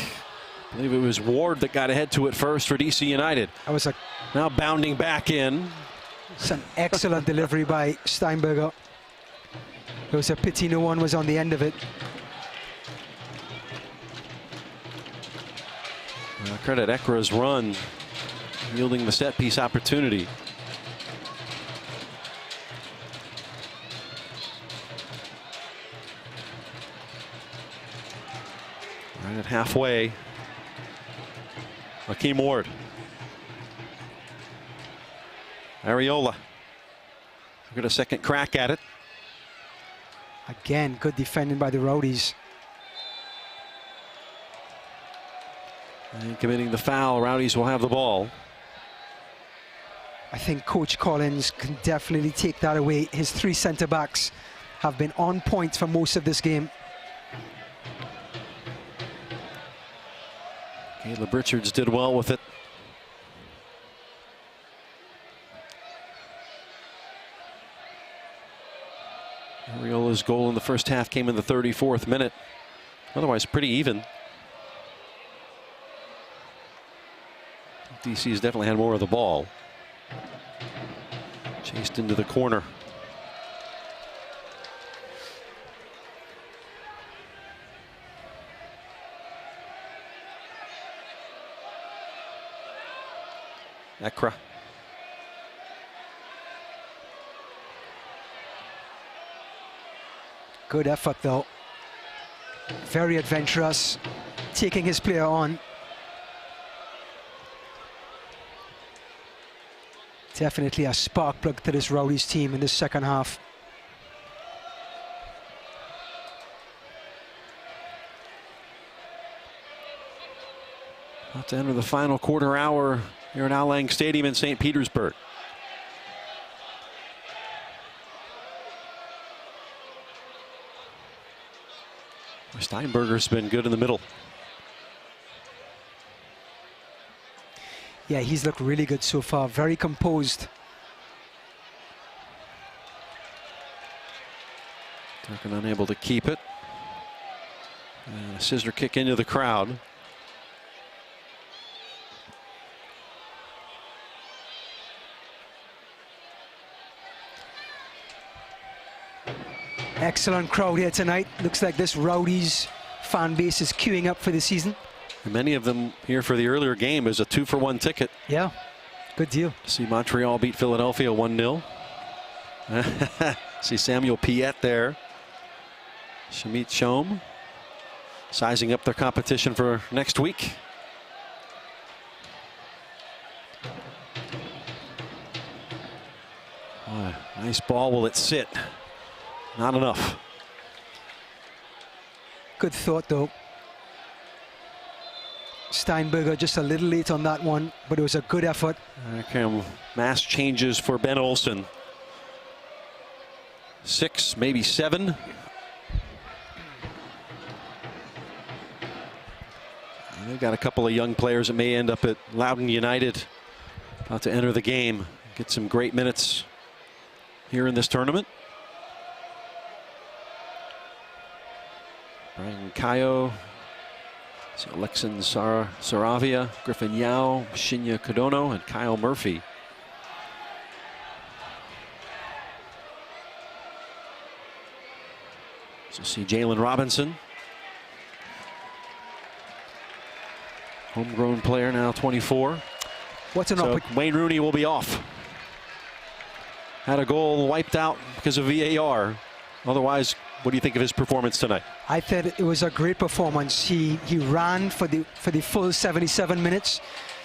I believe it was Ward that got ahead to it first for DC United. That was Now bounding back in. an excellent delivery by Steinberger. It was a pity no one was on the end of it. Credit Ekra's run, yielding the set piece opportunity. Right at halfway. Hakeem Ward. Areola. Get a second crack at it. Again, good defending by the Rowdies. And committing the foul, Rowdies will have the ball. I think Coach Collins can definitely take that away. His three centre-backs have been on point for most of this game. Caleb Richards did well with it. Areola's goal in the first half came in the 34th minute. Otherwise, pretty even. DC's definitely had more of the ball. Chased into the corner. Ekra. Good effort though. Very adventurous, taking his player on. Definitely a spark plug to this Rowdies team in the second half. About to enter the final quarter hour here at Al Lang Stadium in St. Petersburg. Steinberger's been good in the middle. Yeah, he's looked really good so far, very composed. Durkin unable to keep it. And a scissor kick into the crowd. Excellent crowd here tonight. Looks like this Rowdies fan base is queuing up for the season. And many of them here for the earlier game is a 2-for-1 ticket. Yeah, good deal. See Montreal beat Philadelphia 1-0. See Samuel Piette there. Shamit Shom sizing up their competition for next week. Oh, nice ball. Will it sit? Not enough. Good thought though. Steinberger just a little late on that one, but it was a good effort. There come mass changes for Ben Olsen. 6, maybe 7. They've got a couple of young players that may end up at Loudoun United, about to enter the game, get some great minutes here in this tournament. Brian Kayo, Alexin Saravia, Griffin Yao, Shinya Kodono, and Kyle Murphy. So see Jalen Robinson. Homegrown player, now 24. What an So opportunity. Wayne Rooney will be off. Had a goal wiped out because of VAR. Otherwise, what do you think of his performance tonight? I thought it was a great performance. He ran for the full 77 minutes.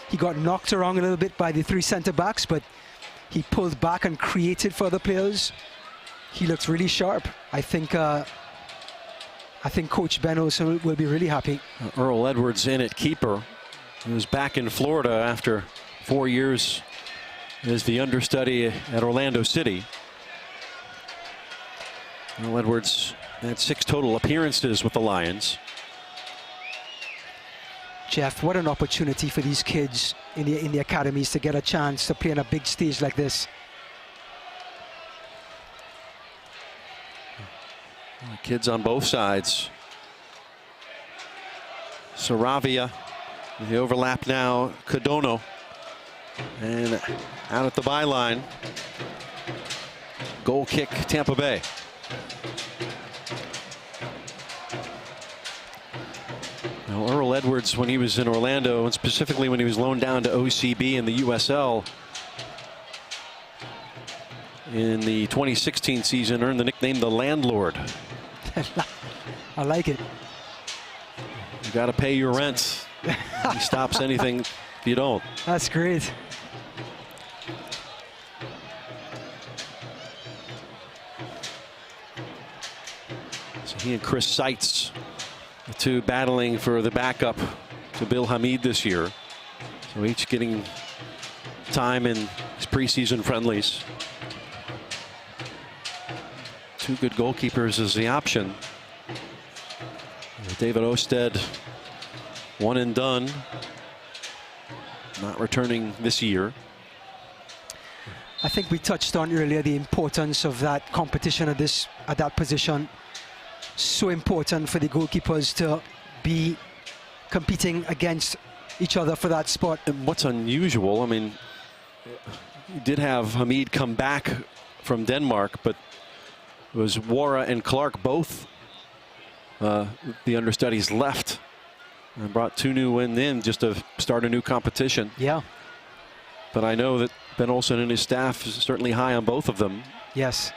He got knocked around a little bit by the three centre backs, but he pulled back and created for other players. He looks really sharp. I think Coach Ben Olsen will be really happy. Earl Edwards in at keeper. He was back in Florida after 4 years as the understudy at Orlando City. Earl Edwards had 6 total appearances with the Lions. Jeff, what an opportunity for these kids in the academies to get a chance to play on a big stage like this. Kids on both sides. Saravia The overlap now, Codono. And out at the byline. Goal kick, Tampa Bay. Now, Earl Edwards, when he was in Orlando, and specifically when he was loaned down to OCB in the USL in the 2016 season, earned the nickname the Landlord. I like it. You got to pay your rent. He stops anything if you don't. That's great. So he and Chris Seitz, the two battling for the backup to Bill Hamid this year. So each getting time in his preseason friendlies. Two good goalkeepers is the option. David Osted, one and done. Not returning this year. I think we touched on earlier the importance of that competition at that position. So important for the goalkeepers to be competing against each other for that spot. And what's unusual, I mean, you did have Hamid come back from Denmark, but it was Wara and Clark both the understudies left and brought two new men in just to start a new competition. Yeah. But I know that Ben Olsen and his staff is certainly high on both of them. Yes.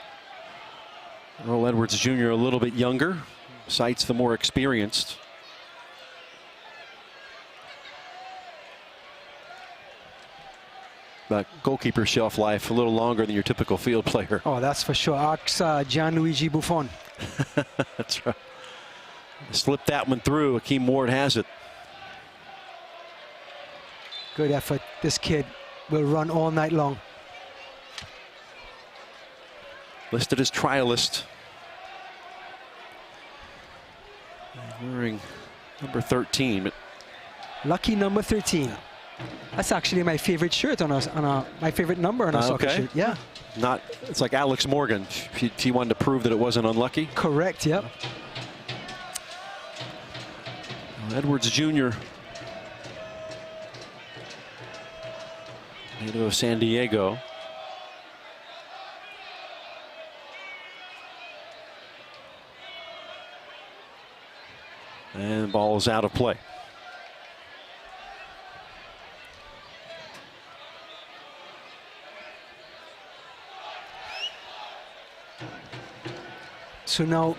Earl Edwards Jr. a little bit younger. Seitz the more experienced. But goalkeeper shelf life a little longer than your typical field player. Oh, that's for sure. Ask Gianluigi Buffon. That's right. Slipped that one through. Akeem Ward has it. Good effort. This kid will run all night long. Listed as trialist. Wearing number 13. But Lucky number 13. That's actually my favorite shirt on my favorite number on a soccer okay. shirt. Yeah. Not. It's like Alex Morgan. She wanted to prove that it wasn't unlucky. Correct. Yep. Edwards Jr. native of San Diego. And the ball is out of play. So now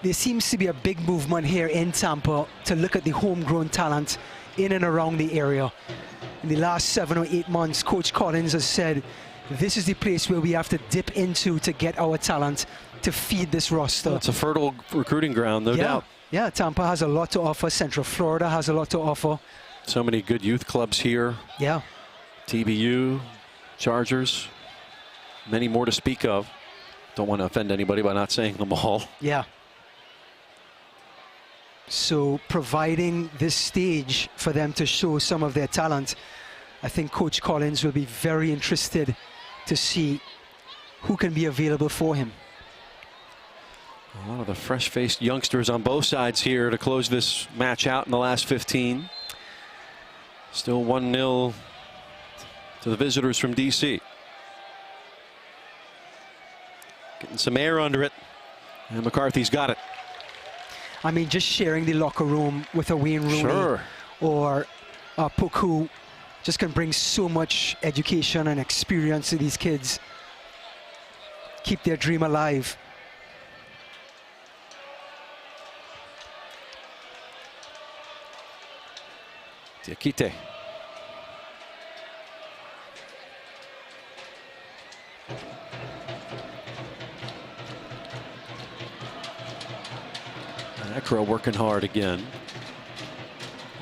there seems to be a big movement here in Tampa to look at the homegrown talent in and around the area. In the last 7 or 8 months, Coach Collins has said this is the place where we have to dip into to get our talent to feed this roster. It's a fertile recruiting ground, no doubt. Yeah, Tampa has a lot to offer. Central Florida has a lot to offer. So many good youth clubs here. Yeah. TBU, Chargers, many more to speak of. Don't want to offend anybody by not saying them all. Yeah. So providing this stage for them to show some of their talent, I think Coach Collins will be very interested to see who can be available for him. A lot of the fresh-faced youngsters on both sides here to close this match out in the last 15. Still 1-0 to the visitors from D.C. Getting some air under it, and McCarthy's got it. I mean, just sharing the locker room with a Wayne Rooney Sure. or Poku just can bring so much education and experience to these kids. Keep their dream alive. Diakite. Acro working hard again.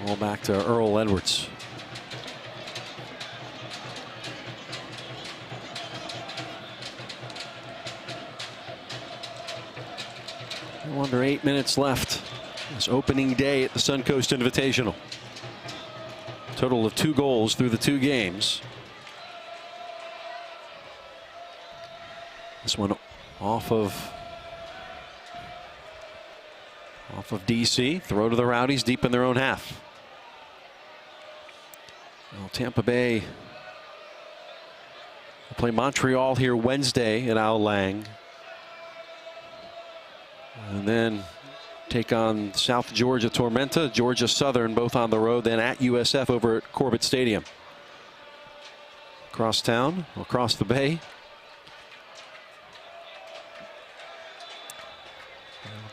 All back to Earl Edwards. Under 8 minutes left. It's opening day at the Suncoast Invitational. Total of 2 goals through the 2 games. This one off of DC. Throw to the Rowdies deep in their own half. Tampa Bay will play Montreal here Wednesday at Al Lang. And then take on South Georgia Tormenta, Georgia Southern, both on the road, then at USF over at Corbett Stadium. Across town, across the bay.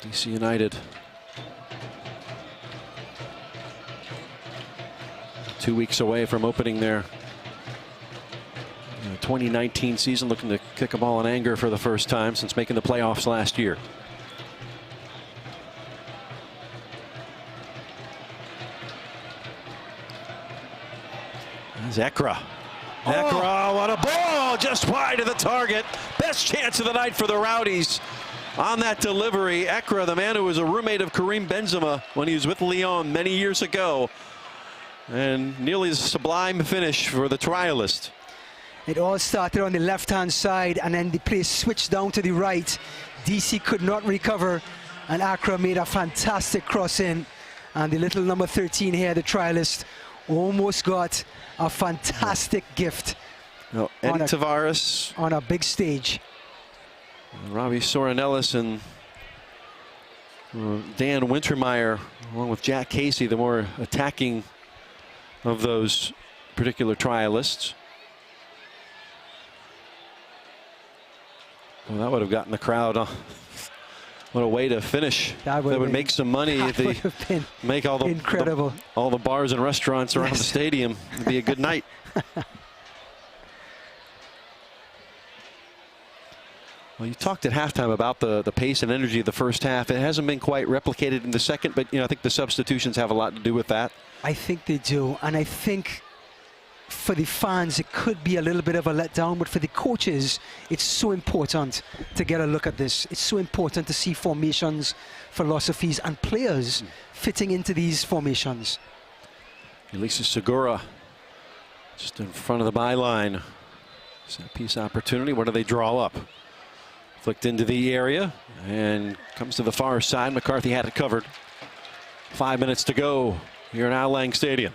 DC United 2 weeks away from opening their 2019 season, looking to kick a ball in anger for the first time since making the playoffs last year. Zekra. Zekra, what a ball! Just wide of the target. Best chance of the night for the Rowdies on that delivery. Ekra, the man who was a roommate of Karim Benzema when he was with Lyon many years ago. And nearly a sublime finish for the trialist. It all started on the left-hand side, and then the play switched down to the right. DC could not recover, and Accra made a fantastic cross in. And the little number 13 here, the trialist, almost got a fantastic gift. No, Eddie Tavares on a big stage. Robbie Soranellis and Dan Wintermeyer, along with Jack Casey, the more attacking of those particular trialists. Well, that would have gotten the crowd on. What a way to finish. That would make some money if they make all the incredible. All the bars and restaurants around the stadium. It'd be a good night. Well, you talked at halftime about the pace and energy of the first half. It hasn't been quite replicated in the second, but I think the substitutions have a lot to do with that. I think they do, and I think for the fans it could be a little bit of a letdown, but for the coaches it's so important to get a look at this. It's so important to see formations, philosophies, and players fitting into these formations. Elisa Segura just in front of the byline. Set piece opportunity. What do they draw up? Flicked into the area and comes to the far side. McCarthy had it covered. 5 minutes to go here in Al Lang Stadium.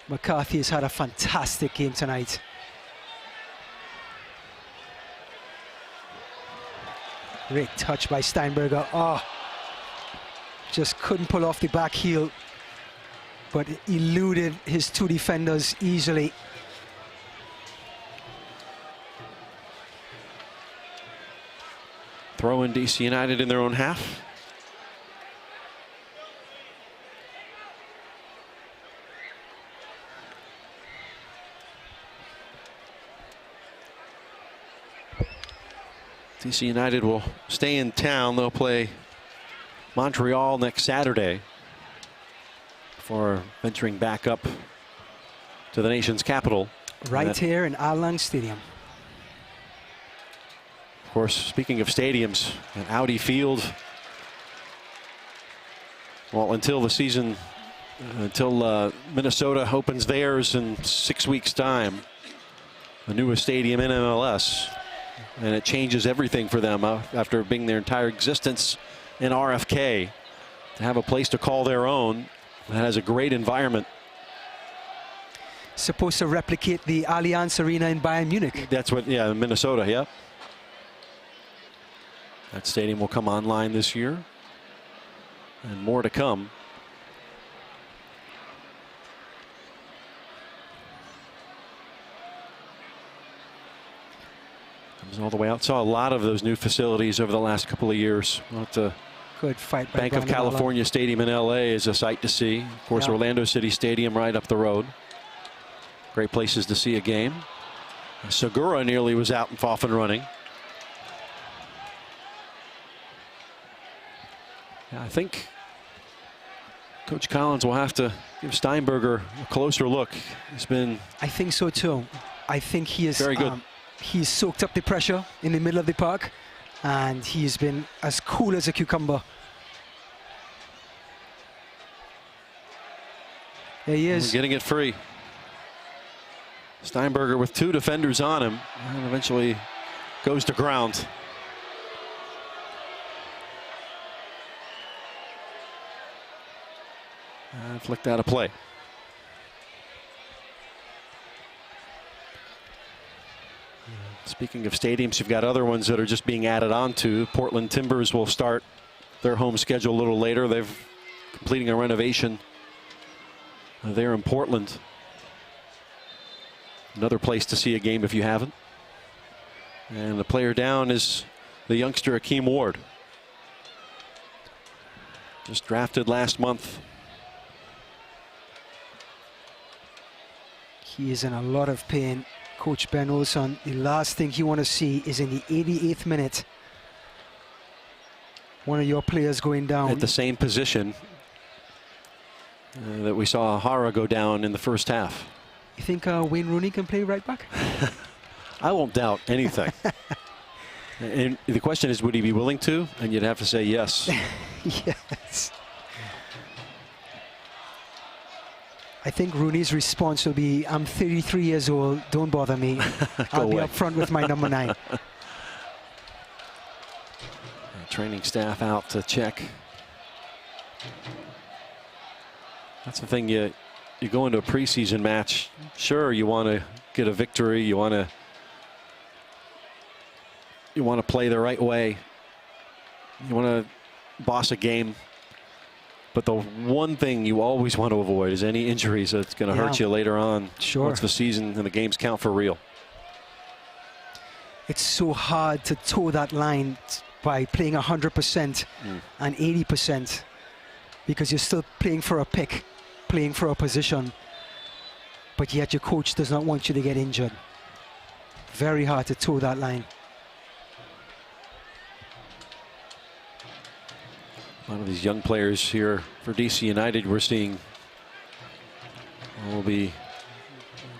McCarthy has had a fantastic game tonight. Great touch by Steinberger. Oh, just couldn't pull off the back heel, but eluded his two defenders easily. Throw in DC United in their own half. DC United will stay in town. They'll play Montreal next Saturday before venturing back up to the nation's capital. Right here in Al Lang Stadium. Of course, speaking of stadiums, at Audi Field, well, until the season, until Minnesota opens theirs in 6 weeks' time, the newest stadium in MLS. And it changes everything for them after being their entire existence in RFK. To have a place to call their own that has a great environment. Supposed to replicate the Allianz Arena in Bayern Munich. That's what, yeah, Minnesota, yeah. That stadium will come online this year. And more to come. All the way out. Saw a lot of those new facilities over the last couple of years. Good fight by Bank of California Stadium in LA is a sight to see. Of course, Orlando City Stadium right up the road. Great places to see a game. Segura nearly was out and off and running. I think Coach Collins will have to give Steinberger a closer look. He's been. I think so too. I think he is very good. He's soaked up the pressure in the middle of the park, and he's been as cool as a cucumber. There he is. Getting it free. Steinberger with two defenders on him, and eventually goes to ground. Flicked out of play. Speaking of stadiums, you've got other ones that are just being added on to. Portland Timbers will start their home schedule a little later. They're completing a renovation there in Portland. Another place to see a game if you haven't. And the player down is the youngster Akeem Ward. Just drafted last month. He is in a lot of pain. Coach Ben Olson, the last thing he want to see is in the 88th minute one of your players going down. At the same position that we saw Hara go down in the first half. You think Wayne Rooney can play right back? I won't doubt anything. And the question is, would he be willing to? And you'd have to say yes. Yes. I think Rooney's response will be, I'm 33 years old, don't bother me. I'll be up front with my number 9. Training staff out to check. That's the thing, you go into a preseason match, sure, you want to get a victory, you want to play the right way, you want to boss a game. But the one thing you always want to avoid is any injuries that's going to hurt you later on. Sure. Once the season and the games count for real. It's so hard to toe that line by playing 100% and 80%, because you're still playing for a pick, playing for a position, but yet your coach does not want you to get injured. Very hard to toe that line. A lot of these young players here for DC United we're seeing will be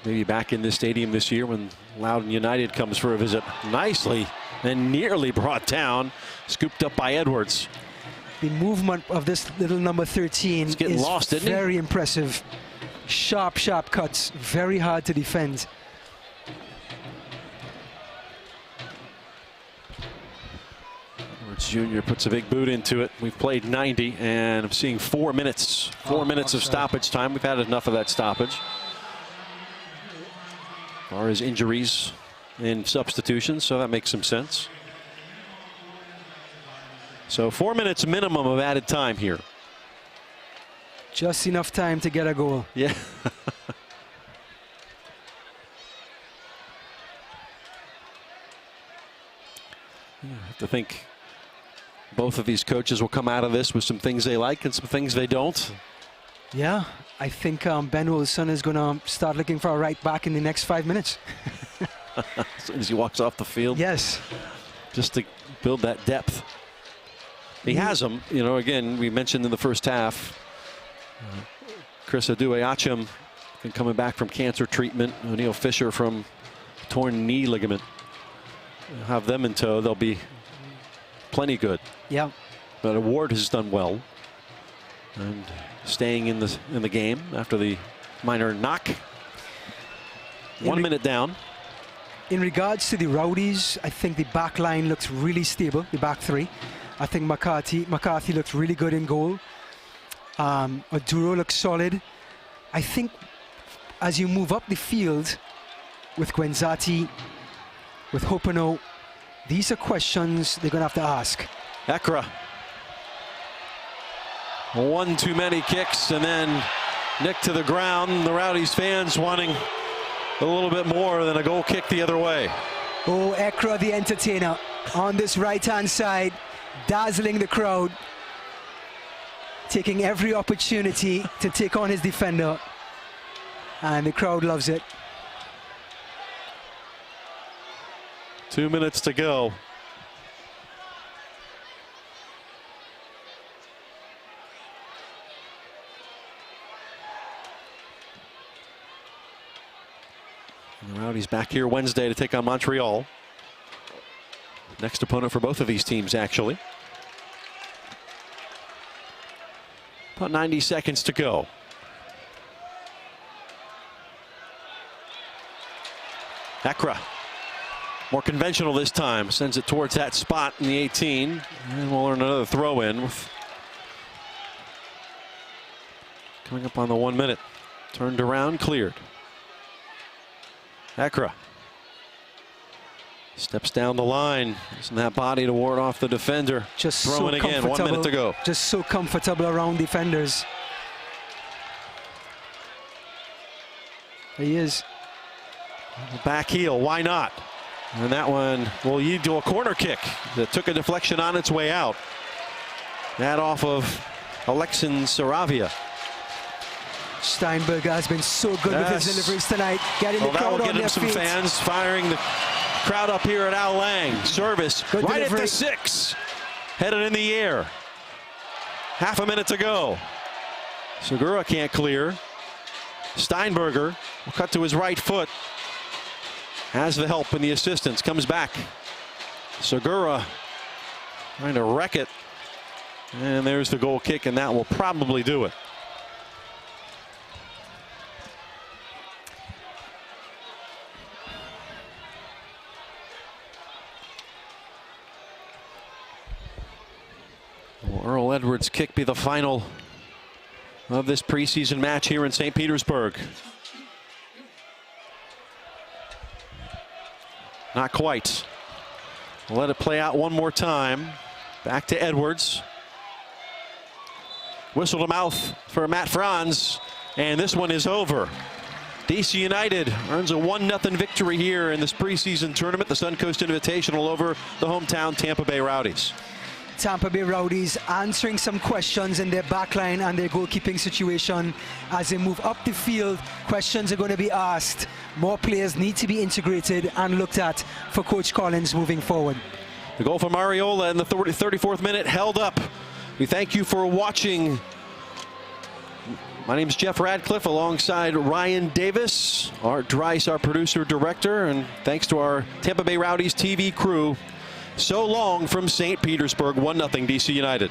maybe back in this stadium this year when Loudoun United comes for a visit. Nicely and nearly brought down, scooped up by Edwards. The movement of this little number 13 He's getting is lost, isn't he? very impressive. Sharp, sharp cuts, very hard to defend. Edwards Jr. puts a big boot into it. We've played 90, and I'm seeing 4 minutes. 4 minutes of stoppage time. We've had enough of that stoppage. As far as injuries and substitutions, so that makes some sense. So 4 minutes minimum of added time here. Just enough time to get a goal. Yeah. I have to think both of these coaches will come out of this with some things they like and some things they don't. Yeah, I think Ben Olson is going to start looking for a right back in the next 5 minutes. As soon as he walks off the field. Yes. Just to build that depth. He has them. You know, again, we mentioned in the first half, Chris Aduayachim coming back from cancer treatment. O'Neal Fisher from torn knee ligament. We'll have them in tow. They'll be plenty good. Yeah. But Ward has done well. And staying in the game after the minor knock. 1 minute down. In regards to the Rowdies, I think the back line looks really stable, the back three. I think McCarthy looks really good in goal. Oduro looks solid. I think as you move up the field with Gwenzati, with Hopano, these are questions they're going to have to ask. Ekra. One too many kicks and then nick to the ground. The Rowdies fans wanting a little bit more than a goal kick the other way. Oh, Ekra the entertainer on this right-hand side, dazzling the crowd, taking every opportunity to take on his defender, and the crowd loves it. 2 minutes to go. And the Rowdies back here Wednesday to take on Montreal. Next opponent for both of these teams, actually. About 90 seconds to go. Ekra, more conventional this time, sends it towards that spot in the 18. And we'll learn another throw in. Coming up on the 1 minute. Turned around, cleared. Ekra. Steps down the line. Using that body to ward off the defender. Just throwing so again. 1 minute to go. Just so comfortable around defenders. He is. Back heel, why not? And that one will lead to a corner kick that took a deflection on its way out. That off of Alexin Saravia. Steinberger has been so good with his deliveries tonight. Getting the That crowd will on get their him some feet. fans, firing the crowd up here at Al Lang. Service Good right delivery. at the 6. Headed in the air. Half a minute to go. Segura can't clear. Steinberger will cut to his right foot. Has the help and the assistance. Comes back. Segura trying to wreck it. And there's the goal kick, and that will probably do it. Will Earl Edwards' kick be the final of this preseason match here in St. Petersburg? Not quite. We'll let it play out one more time. Back to Edwards. Whistle to mouth for Matt Franz, and this one is over. DC United earns a 1-0 victory here in this preseason tournament, the Suncoast Invitational, over the hometown Tampa Bay Rowdies. Tampa Bay Rowdies answering some questions in their backline and their goalkeeping situation. As they move up the field, questions are going to be asked. More players need to be integrated and looked at for Coach Collins moving forward. The goal from Ariola in the 34th minute held up. We thank you for watching. My name is Jeff Radcliffe alongside Ryan Davis, Art Dreiss, our producer director, and thanks to our Tampa Bay Rowdies TV crew. So long from St. Petersburg, 1-0 DC United.